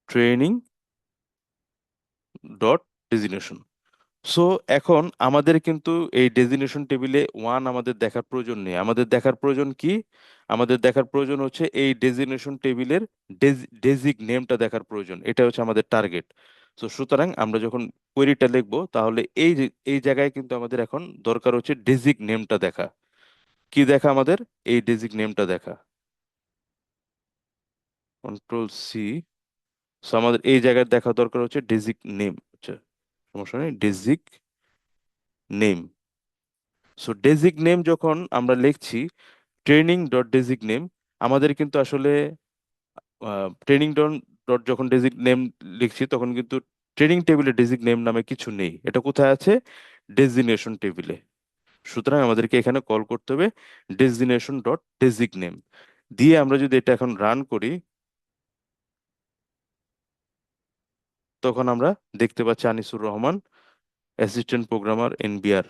training dot designation. So এখন আমাদের কিন্তু এই ডেজিগনেশন টেবিলে ওয়ান আমাদের দেখার প্রয়োজন নেই। আমাদের দেখার প্রয়োজন কি? আমাদের দেখার প্রয়োজন হচ্ছে এই ডেজিগনেশন টেবিলের ডেজিগ নেমটা দেখার প্রয়োজন, এটা হচ্ছে আমাদের টার্গেট। তো সুতরাং আমরা যখন কোয়েরিটা লিখবো তাহলে এই জায়গায় কিন্তু আমাদের এখন দরকার হচ্ছে ডেজিগ নেমটা দেখা। কি দেখা আমাদের? এই ডেজিগ নেমটা দেখা। Control C. সো আমাদের এই জায়গায় দেখা দরকার হচ্ছে ডেজিগ নেম। আচ্ছা, সমস্যা নেই, ডেজিগ নেম। সো ডেজিগ নেম যখন আমরা লিখছি, ট্রেনিং ডট ডেজিগ নেম, আমাদের কিন্তু আসলে ট্রেনিং ডট ডট যখন ডেজিগ নেম লিখছি তখন কিন্তু ট্রেনিং টেবিলে ডেজিগ নেম নামে কিছু নেই। এটা কোথায় আছে? ডেজিগনেশন টেবিলে। সুতরাং আমাদেরকে এখানে কল করতে হবে ডেজিগনেশন ডট ডেজিগ নেম দিয়ে। আমরা যদি এটা এখন রান করি তখন আমরা দেখতে পাচ্ছি Anisur Rahman, assistant programmer NBR,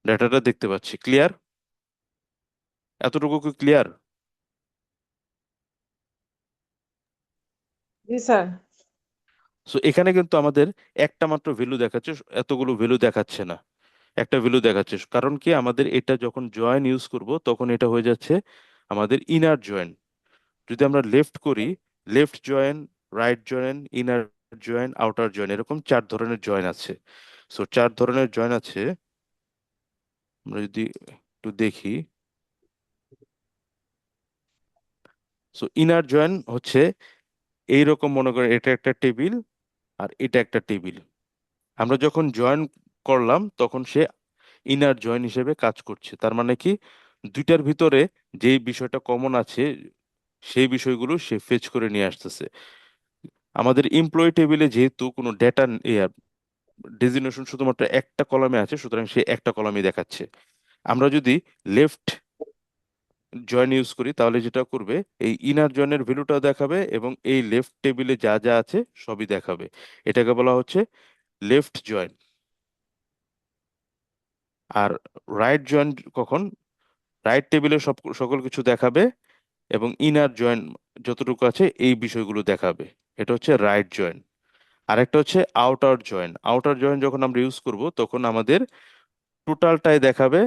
ডাটাটা দেখতে পাচ্ছি। ক্লিয়ার? এতটুকু কি ক্লিয়ার? জি স্যার। সো এখানে কিন্তু আমাদের একটা মাত্র ভ্যালু দেখাচ্ছে, এতগুলো ভ্যালু দেখাচ্ছে না। একটা ভ্যালু দেখাচ্ছে, কারণ কি আমাদের এটা যখন জয়েন ইউজ করব তখন এটা হয়ে যাচ্ছে আমাদের ইনার জয়েন। যদি আমরা লেফট করি, left join, right join, inner join, outer join, এরকম চার ধরনের জয়েন আছে। সো চার ধরনের জয়েন আছে। আমরা যদি একটু দেখি, সো ইনার জয়েন হচ্ছে এইরকম, মনে করেন এটা একটা টেবিল আর এটা একটা টেবিল। আমরা যখন জয়েন করলাম তখন সে ইনার জয়েন হিসেবে কাজ করছে। তার মানে কি, দুইটার ভিতরে যেই বিষয়টা কমন আছে সেই বিষয়গুলো সে ফেচ করে নিয়ে আসতেছে। আমাদের এমপ্লয়ি টেবিলে যেহেতু কোনো ডেটা, ডেজিগনেশন শুধুমাত্র একটা কলামে আছে, সুতরাং সে একটা কলামই দেখাচ্ছে। আমরা যদি লেফট জয়েন ইউজ করি তাহলে যেটা করবে, এই ইনার জয়েনের ভ্যালুটা দেখাবে এবং এই লেফট টেবিলে যা যা আছে সবই দেখাবে। এটাকে বলা হচ্ছে লেফট জয়েন। আর রাইট জয়েন কখন? রাইট টেবিলে সব সকল কিছু দেখাবে এবং ইনার জয়েন যতটুকু আছে এই বিষয়গুলো দেখাবে। এটা হচ্ছে রাইট জয়েন। আরেকটা হচ্ছে আউটার জয়েন। আউটার জয়েন যখন আমরা ইউজ করব তখন আমাদের টোটালটাই দেখাবে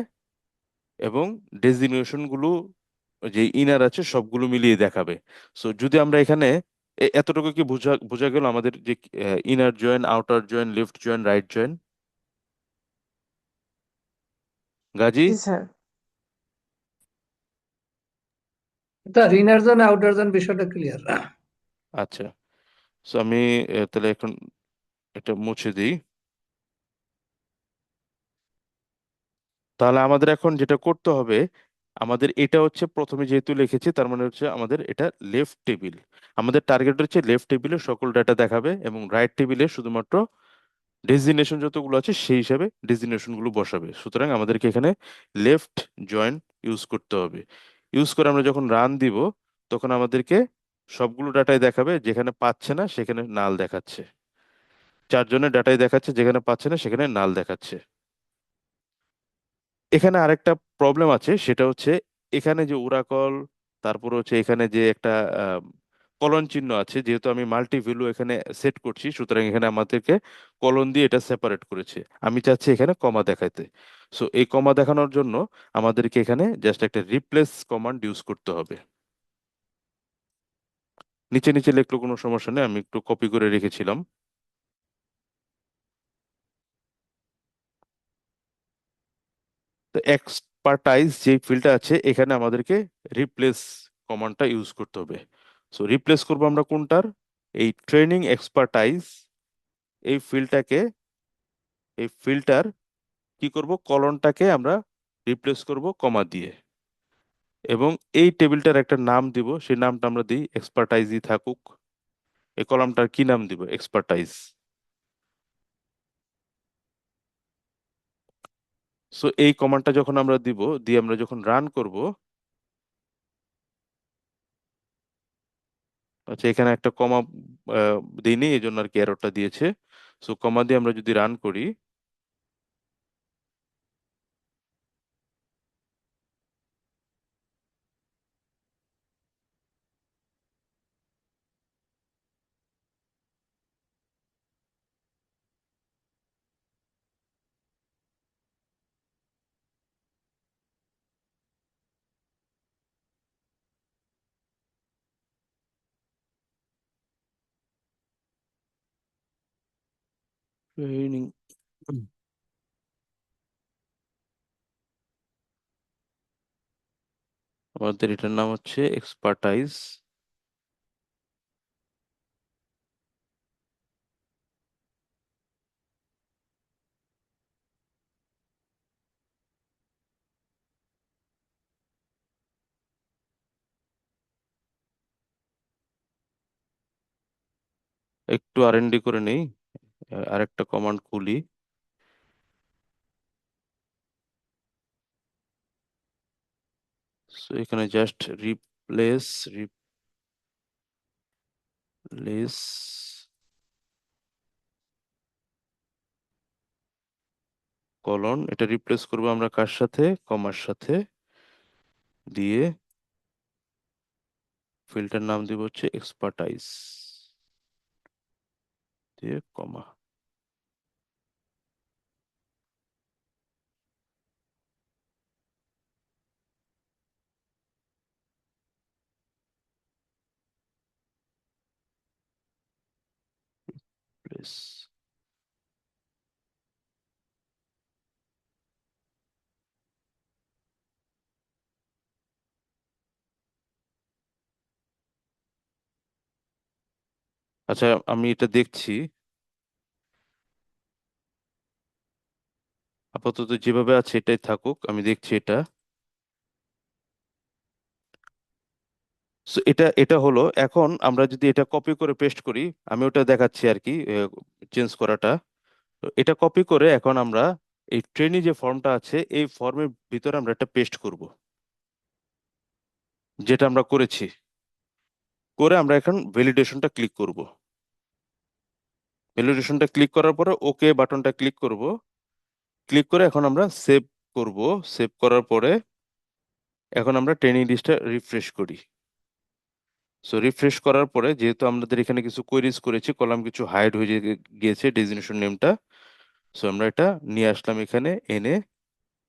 এবং ডেজিগনেশন গুলো যে ইনার আছে সবগুলো মিলিয়ে দেখাবে। সো যদি আমরা এখানে এতটুকু কি বোঝা বোঝা গেল আমাদের যে inner join, outer join, left join, right join? Gazi? জি sir. Sir inner join outer join বিষয়টা ক্লিয়ার। আচ্ছা। সো আমি তাহলে এখন এটা মুছে দিই। তাহলে আমাদের এখন যেটা করতে হবে, আমাদের এটা হচ্ছে প্রথমে যেহেতু লিখেছি তার মানে হচ্ছে আমাদের এটা লেফট টেবিল। আমাদের টার্গেট হচ্ছে লেফট টেবিলে সকল ডাটা দেখাবে এবং রাইট টেবিলে শুধুমাত্র ডেজিগনেশন যতগুলো আছে সেই হিসাবে ডেজিগনেশন গুলো বসাবে। সুতরাং আমাদেরকে এখানে লেফট জয়েন ইউজ করতে হবে। ইউজ করে আমরা যখন রান দিব তখন আমাদেরকে সবগুলো ডাটাই দেখাবে, যেখানে পাচ্ছে না সেখানে নাল দেখাচ্ছে, চারজনের ডাটাই দেখাচ্ছে, যেখানে পাচ্ছে না সেখানে নাল দেখাচ্ছে। এখানে আরেকটা প্রবলেম আছে, সেটা হচ্ছে এখানে যে উরাকল, তারপর হচ্ছে এখানে যে একটা কলন চিহ্ন আছে, যেহেতু আমি মাল্টি ভ্যালু এখানে সেট করছি সুতরাং এখানে আমাদেরকে কলন দিয়ে এটা সেপারেট করেছে। আমি চাচ্ছি এখানে কমা দেখাইতে। সো এই কমা দেখানোর জন্য আমাদেরকে এখানে জাস্ট একটা রিপ্লেস কমান্ড ইউজ করতে হবে। নিচে নিচে লিখলো কোনো সমস্যা নেই, আমি একটু কপি করে রেখেছিলাম। তো এক্সপার্টাইজ যে ফিল্ডটা আছে এখানে আমাদেরকে রিপ্লেস কমান্ডটা ইউজ করতে হবে। সো রিপ্লেস করবো আমরা কোনটার, এই ট্রেনিং এক্সপার্টাইজ এই ফিল্ডটাকে, এই ফিল্টার কি করব, কলনটাকে আমরা রিপ্লেস করব কমা দিয়ে, এবং এই টেবিলটার একটা নাম দিব, সেই নামটা আমরা দিই এক্সপার্টাইজই থাকুক। এই কলামটার কি নাম দিব, এক্সপার্টাইজ। সো এই কমান্ডটা যখন আমরা দিব, দিয়ে আমরা যখন রান করব, আচ্ছা এখানে একটা কমা দিইনি এই জন্য আর কি এররটা দিয়েছে। সো কমা দিয়ে আমরা যদি রান করি, ট্রেনিং, আমাদের এটার নাম হচ্ছে এক্সপার্টাইজ। একটু আরএনডি করে নেই, আরেকটা কমান্ড খুলি। সো এখানে জাস্ট রিপ্লেস, রিপ্লেস কলন, এটা রিপ্লেস করবো আমরা কার সাথে, কমার সাথে, দিয়ে ফিল্টার নাম দিব হচ্ছে এক্সপার্টাইজ, দিয়ে কমা। প্লেস। আচ্ছা আমি এটা দেখছি, আপাতত যেভাবে আছে এটাই থাকুক, আমি দেখছি এটা। So এটা এটা হলো, এখন আমরা যদি এটা কপি করে পেস্ট করি, আমি ওটা দেখাচ্ছি আর কি চেঞ্জ করাটা। তো এটা কপি করে এখন আমরা এই ট্রেনি যে ফর্মটা আছে এই ফর্মের ভিতরে আমরা একটা পেস্ট করব, যেটা আমরা করেছি। করে আমরা এখন ভ্যালিডেশনটা ক্লিক করব। ভ্যালিডেশনটা ক্লিক করার পরে ওকে বাটনটা ক্লিক করব। ক্লিক করে এখন আমরা সেভ করব। সেভ করার পরে এখন আমরা ট্রেনিং লিস্টটা রিফ্রেশ করি। সো রিফ্রেশ করার পরে যেহেতু আমাদের এখানে কিছু কোয়েরিজ করেছি, কলাম কিছু হাইড হয়ে গিয়েছে ডেজিগনেশন নেমটা। সো আমরা এটা নিয়ে আসলাম এখানে, এনে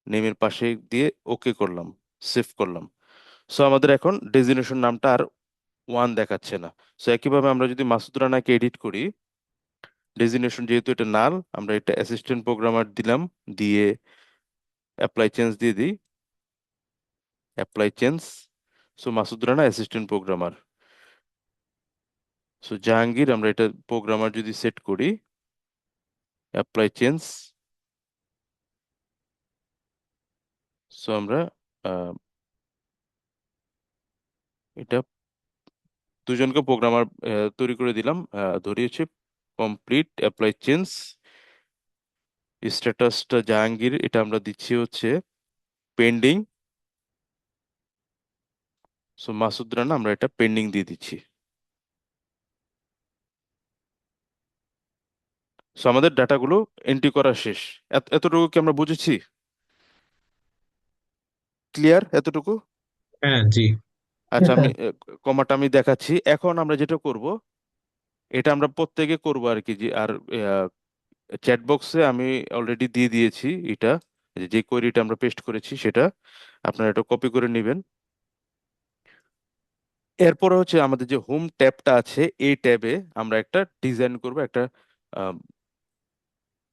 নেমের পাশে দিয়ে ওকে করলাম, সেভ করলাম। সো আমাদের এখন ডেজিগনেশন নামটা আর ওয়ান দেখাচ্ছে না। সো একইভাবে আমরা যদি মাসুদ রানাকে এডিট করি, ডেজিগনেশন যেহেতু এটা নাল, আমরা এটা অ্যাসিস্ট্যান্ট প্রোগ্রামার দিলাম, দিয়ে অ্যাপ্লাই চেঞ্জ দিয়ে দিই, apply change. So Masud Rana assistant programmer. So Jahangir আমরা এটা প্রোগ্রামার যদি সেট করি, অ্যাপ্লাই চেঞ্জ। সো আমরা আহ, এটা দুজনকে প্রোগ্রামার তৈরি করে দিলাম, ধরিয়েছে কমপ্লিট, অ্যাপ্লাই চেঞ্জ। স্ট্যাটাসটা জাহাঙ্গীর, এটা আমরা দিচ্ছি হচ্ছে পেন্ডিং। সো মাসুদ রানা আমরা এটা পেন্ডিং দিয়ে দিচ্ছি। সো আমাদের ডাটাগুলো এন্ট্রি করা শেষ। এতটুকু কি আমরা বুঝেছি? ক্লিয়ার এতটুকু? হ্যাঁ, জি। আচ্ছা, আমি স্যার কমাটা আমি দেখাচ্ছি। এখন আমরা যেটা করব, এটা আমরা প্রত্যেকে করব আর কি। যে আর চ্যাট বক্সে আমি অলরেডি দিয়ে দিয়েছি এটা, যে কোয়েরিটা আমরা পেস্ট করেছি সেটা আপনারা এটা কপি করে নেবেন। এরপরে হচ্ছে আমাদের যে হোম ট্যাবটা আছে, এই ট্যাবে আমরা একটা ডিজাইন করব, একটা আহ,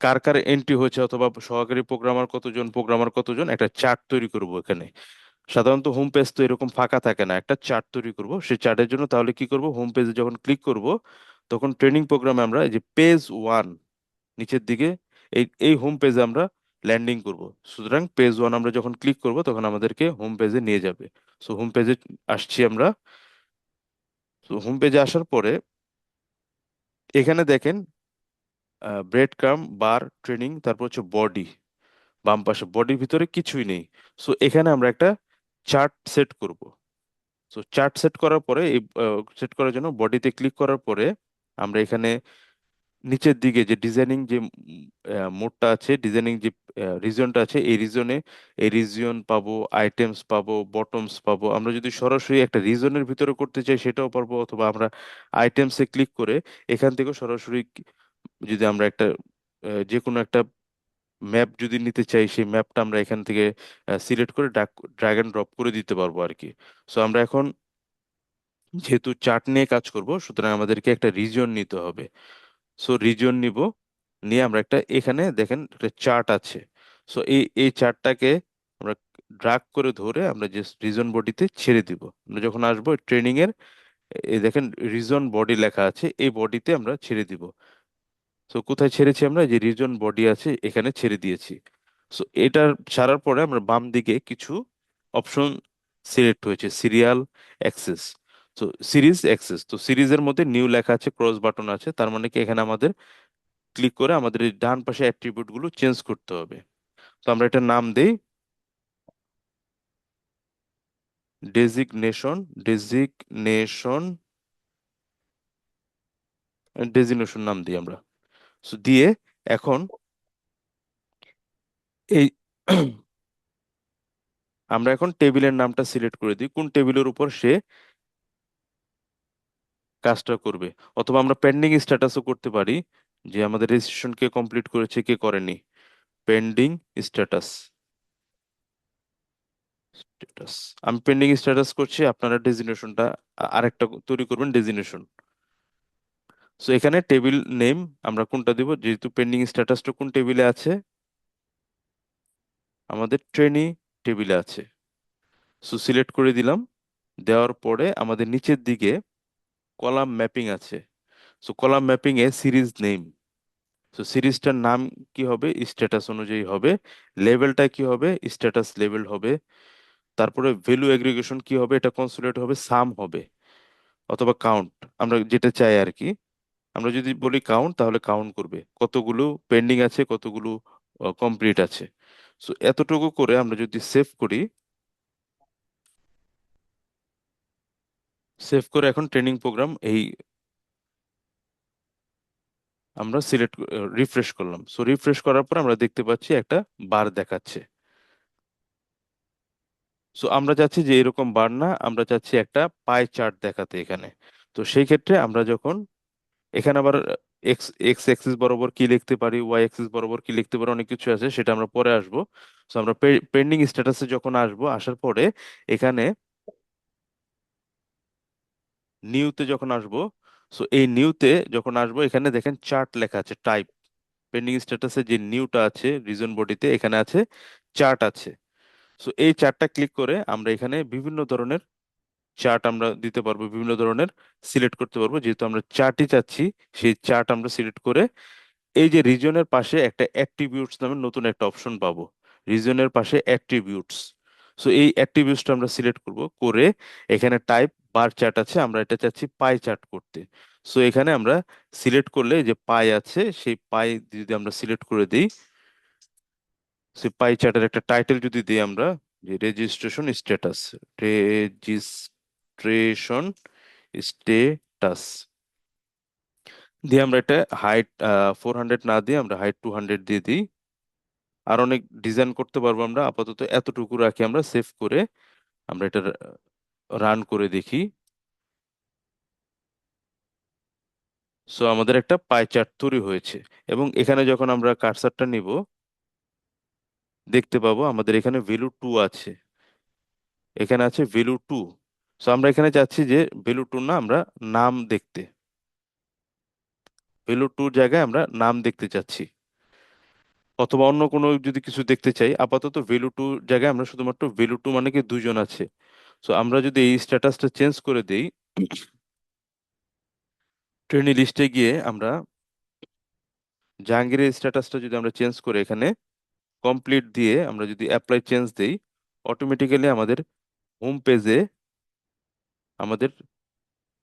কার কার এন্ট্রি হয়েছে অথবা সহকারী প্রোগ্রামার কতজন, একটা চার্ট তৈরি করব এখানে। সাধারণত হোম পেজ তো এরকম ফাঁকা থাকে না, একটা চার্ট তৈরি করব। সেই চার্টের জন্য তাহলে কি করব, হোম পেজে যখন ক্লিক করব তখন ট্রেনিং প্রোগ্রামে আমরা এই যে পেজ 1 নিচের দিকে, এই এই হোম পেজে আমরা ল্যান্ডিং করব। সুতরাং পেজ 1 আমরা যখন ক্লিক করব তখন আমাদেরকে হোম পেজে নিয়ে যাবে। সো হোম পেজে আসছি আমরা। তো হোম পেজে আসার পরে এখানে দেখেন ব্রেড ক্রাম বার ট্রেনিং, তারপর হচ্ছে বডি, বাম পাশে বডির ভিতরে কিছুই নেই। সো এখানে আমরা একটা চার্ট সেট করব। সো চার্ট সেট করার পরে এই সেট করার জন্য বডিতে ক্লিক করার পরে আমরা এখানে নিচের দিকে যে ডিজাইনিং যে মোডটা আছে, ডিজাইনিং যে রিজনটা আছে, এই রিজনে এই রিজিয়ন পাবো, আইটেমস পাবো, বটমস পাবো। আমরা যদি সরাসরি একটা রিজনের ভিতরে করতে চাই সেটাও পারবো, অথবা আমরা আইটেমসে ক্লিক করে এখান থেকে সরাসরি যদি আমরা একটা যে কোনো একটা ম্যাপ যদি নিতে চাই, সেই ম্যাপটা আমরা এখান থেকে সিলেক্ট করে ড্র্যাগ এন্ড ড্রপ করে দিতে পারবো আর কি। সো আমরা এখন যেহেতু চার্ট নিয়ে কাজ করব, সুতরাং আমাদেরকে একটা রিজন নিতে হবে। সো রিজন নিব, নিয়ে আমরা একটা এখানে দেখেন একটা চার্ট আছে। সো এই চার্টটাকে আমরা ড্রাগ করে ধরে আমরা যে রিজন বডিতে ছেড়ে দিব। আমরা যখন আসবো ট্রেনিং এর, এই দেখেন রিজন বডি লেখা আছে, এই বডিতে আমরা ছেড়ে দিব। সো কোথায় ছেড়েছি আমরা, যে রিজন বডি আছে এখানে ছেড়ে দিয়েছি। সো এটা ছাড়ার পরে আমরা বাম দিকে কিছু অপশন সিলেক্ট হয়েছে, সিরিয়াল, অ্যাক্সেস। তো সিরিজ, অ্যাক্সেস, তো সিরিজের মধ্যে নিউ লেখা আছে, ক্রস বাটন আছে, তার মানে কি এখানে আমাদের ক্লিক করে আমাদের এই ডান পাশে অ্যাট্রিবিউট গুলো চেঞ্জ করতে হবে। তো আমরা এটা নাম দেই ডেজিগনেশন, ডেজিগনেশন, ডেজিগনেশন নাম দিই আমরা। So দিয়ে এখন এই আমরা এখন টেবিলের নামটা সিলেক্ট করে দিই, কোন টেবিলের উপর সে কাজটা করবে। অথবা আমরা পেন্ডিং স্ট্যাটাসও করতে পারি, যে আমাদের রেজিস্ট্রেশন কে কমপ্লিট করেছে কে করেনি, পেন্ডিং স্ট্যাটাস। স্ট্যাটাস, আমি পেন্ডিং স্ট্যাটাস করছি, আপনারা ডেজিগনেশনটা আরেকটা তৈরি করবেন, ডেজিগনেশন। সো এখানে টেবিল নেম আমরা কোনটা দিব, যেহেতু পেন্ডিং স্ট্যাটাসটা কোন টেবিলে আছে, আমাদের ট্রেনি টেবিলে আছে। সো সিলেক্ট করে দিলাম। দেওয়ার পরে আমাদের নিচের দিকে কলাম ম্যাপিং আছে। সো কলাম ম্যাপিং এ সিরিজ নেম, তো সিরিজটার নাম কি হবে, স্ট্যাটাস অনুযায়ী হবে। লেভেলটা কি হবে, স্ট্যাটাস লেভেল হবে। তারপরে ভ্যালু এগ্রিগেশন কি হবে, এটা কনসোলেট হবে, সাম হবে, অথবা কাউন্ট, আমরা যেটা চাই আর কি। আমরা যদি বলি কাউন্ট, তাহলে কাউন্ট করবে কতগুলো পেন্ডিং আছে, কতগুলো কমপ্লিট আছে। সো এতটুকু করে আমরা যদি সেভ করি, সেভ করে এখন ট্রেনিং প্রোগ্রাম এই আমরা সিলেক্ট রিফ্রেশ করলাম। সো রিফ্রেশ করার পর আমরা দেখতে পাচ্ছি একটা বার দেখাচ্ছে। সো আমরা চাচ্ছি যে এরকম বার না, আমরা চাচ্ছি একটা পাই চার্ট দেখাতে এখানে। তো সেই ক্ষেত্রে আমরা যখন এখানে আবার এক্স এক্স অ্যাক্সিস বরাবর কি লিখতে পারি, ওয়াই অ্যাক্সিস বরাবর কি লিখতে পারি, অনেক কিছু আছে, সেটা আমরা পরে আসবো। সো আমরা পেন্ডিং স্ট্যাটাসে যখন আসবো, আসার পরে এখানে নিউতে যখন আসবো, সো এই নিউতে যখন আসবো এখানে দেখেন চার্ট লেখা আছে, টাইপ। পেন্ডিং স্ট্যাটাসে যে নিউটা আছে রিজন বডিতে, এখানে আছে চার্ট আছে। সো এই চার্টটা ক্লিক করে আমরা এখানে বিভিন্ন ধরনের চার্ট আমরা দিতে পারবো, বিভিন্ন ধরনের সিলেক্ট করতে পারবো। যেহেতু আমরা চার্টই চাচ্ছি, সেই চার্ট আমরা সিলেক্ট করে এই যে রিজনের পাশে একটা অ্যাট্রিবিউটস নামে নতুন একটা অপশন পাবো, রিজনের পাশে অ্যাট্রিবিউটস। সো এই অ্যাট্রিবিউটসটা আমরা সিলেক্ট করব, করে এখানে টাইপ বার চার্ট আছে, আমরা এটা চাচ্ছি পাই চার্ট করতে। সো এখানে আমরা সিলেক্ট করলে যে পাই আছে, সেই পাই যদি আমরা সিলেক্ট করে দিই, সে পাই চার্টের একটা টাইটেল যদি দিই আমরা, যে রেজিস্ট্রেশন স্ট্যাটাস, রেজিস্ট্রেশন স্ট্যাটাস দিয়ে আমরা এটা হাইট 400 না দিয়ে আমরা হাইট 200 দিয়ে দিই। আর অনেক ডিজাইন করতে পারবো আমরা, আপাতত এতটুকু রাখি, আমরা সেভ করে আমরা এটা রান করে দেখি। সো আমাদের একটা পাই চার্ট তৈরি হয়েছে, এবং এখানে যখন আমরা কার্সারটা নিব দেখতে পাবো আমাদের এখানে ভ্যালু 2 আছে, এখানে আছে ভ্যালু 2। সো আমরা এখানে চাচ্ছি যে ভ্যালু 2 না, আমরা নাম দেখতে, ভ্যালু 2 জায়গায় আমরা নাম দেখতে চাচ্ছি, অথবা অন্য কোনো যদি কিছু দেখতে চাই। আপাতত ভ্যালু 2 জায়গায় আমরা শুধুমাত্র ভ্যালু 2 মানে কি দুজন আছে। সো আমরা যদি এই স্ট্যাটাসটা চেঞ্জ করে দেই, ট্রেনি লিস্টে গিয়ে আমরা জাহাঙ্গীরের স্ট্যাটাসটা যদি আমরা চেঞ্জ করে এখানে কমপ্লিট দিয়ে আমরা যদি অ্যাপ্লাই চেঞ্জ দেই, অটোমেটিক্যালি আমাদের হোম পেজে আমাদের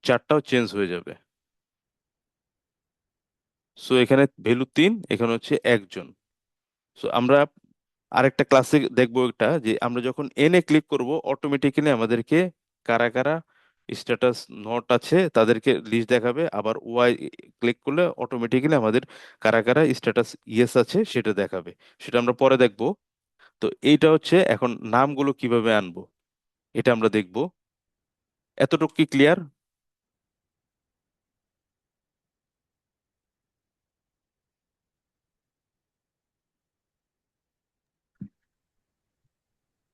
চার্টটাও চেঞ্জ হয়ে যাবে। সো এখানে ভ্যালু 3, এখানে হচ্ছে একজন। সো আমরা আরেকটা ক্লাসে দেখবো একটা, যে আমরা যখন এনে ক্লিক করব অটোমেটিক্যালি আমাদেরকে কারা কারা স্ট্যাটাস নট আছে তাদেরকে লিস্ট দেখাবে, আবার ওয়াই ক্লিক করলে অটোমেটিক্যালি আমাদের কারা কারা স্ট্যাটাস ইয়েস আছে সেটা দেখাবে। সেটা আমরা পরে দেখবো। তো এইটা হচ্ছে এখন নামগুলো কিভাবে আনবো এটা আমরা দেখবো। এতটুকু কি ক্লিয়ার?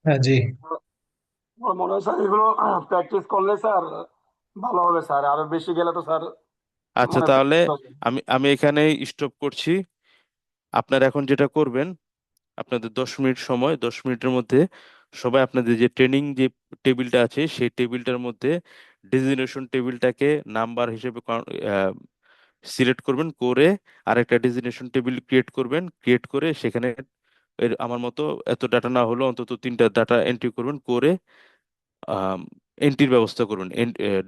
হ্যাঁ, জি। আমার মনে হয় স্যার এগুলো প্র্যাকটিস করলে স্যার ভালো হবে স্যার, আরো বেশি গেলে তো স্যার আচ্ছা, মানে তাহলে practice হবে। আমি আমি এখানে স্টপ করছি। আপনারা এখন যেটা করবেন, আপনাদের 10 মিনিট সময়, 10 মিনিটের মধ্যে সবাই আপনাদের যে ট্রেনিং যে টেবিলটা আছে সেই টেবিলটার মধ্যে ডেজিগনেশন টেবিলটাকে নাম্বার হিসেবে সিলেক্ট করবেন, করে আরেকটা ডেজিগনেশন টেবিল ক্রিয়েট করবেন, ক্রিয়েট করে সেখানে আমার মতো এত ডাটা না হলেও অন্তত 3টা ডাটা এন্ট্রি করবেন, করে এন্ট্রির ব্যবস্থা করবেন।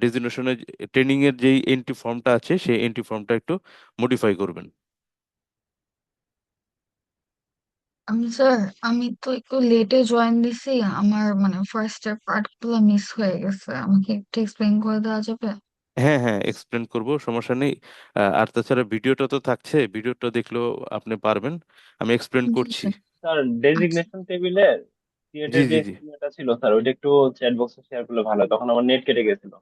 ডেজিগনেশনের ট্রেনিং এর যেই এন্ট্রি ফর্মটা আছে সেই এন্ট্রি ফর্মটা একটু মডিফাই করবেন। স্যার, আমি তো একটু লেটে জয়েন দিছি, আমার মানে ফার্স্ট এর পার্ট গুলো মিস হয়ে গেছে, আমাকে একটু এক্সপ্লেইন করে দেওয়া যাবে? হ্যাঁ হ্যাঁ, এক্সপ্লেন করব, সমস্যা নেই। আর তাছাড়া ভিডিওটা তো থাকছে, ভিডিওটা দেখলেও আপনি পারবেন। আমি এক্সপ্লেন জি করছি। স্যার। স্যার, আচ্ছা। ডেজিগনেশন টেবিলের জি ক্রিয়েটের যে জি জি। স্কিমাটা ছিল স্যার, ওইটা একটু চ্যাট বক্সে শেয়ার করলে ভালো হয়। তখন আমার নেট কেটে গেছিল।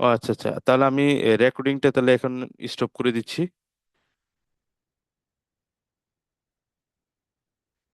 ও আচ্ছা আচ্ছা, তাহলে আমি রেকর্ডিংটা তাহলে এখন স্টপ করে দিচ্ছি।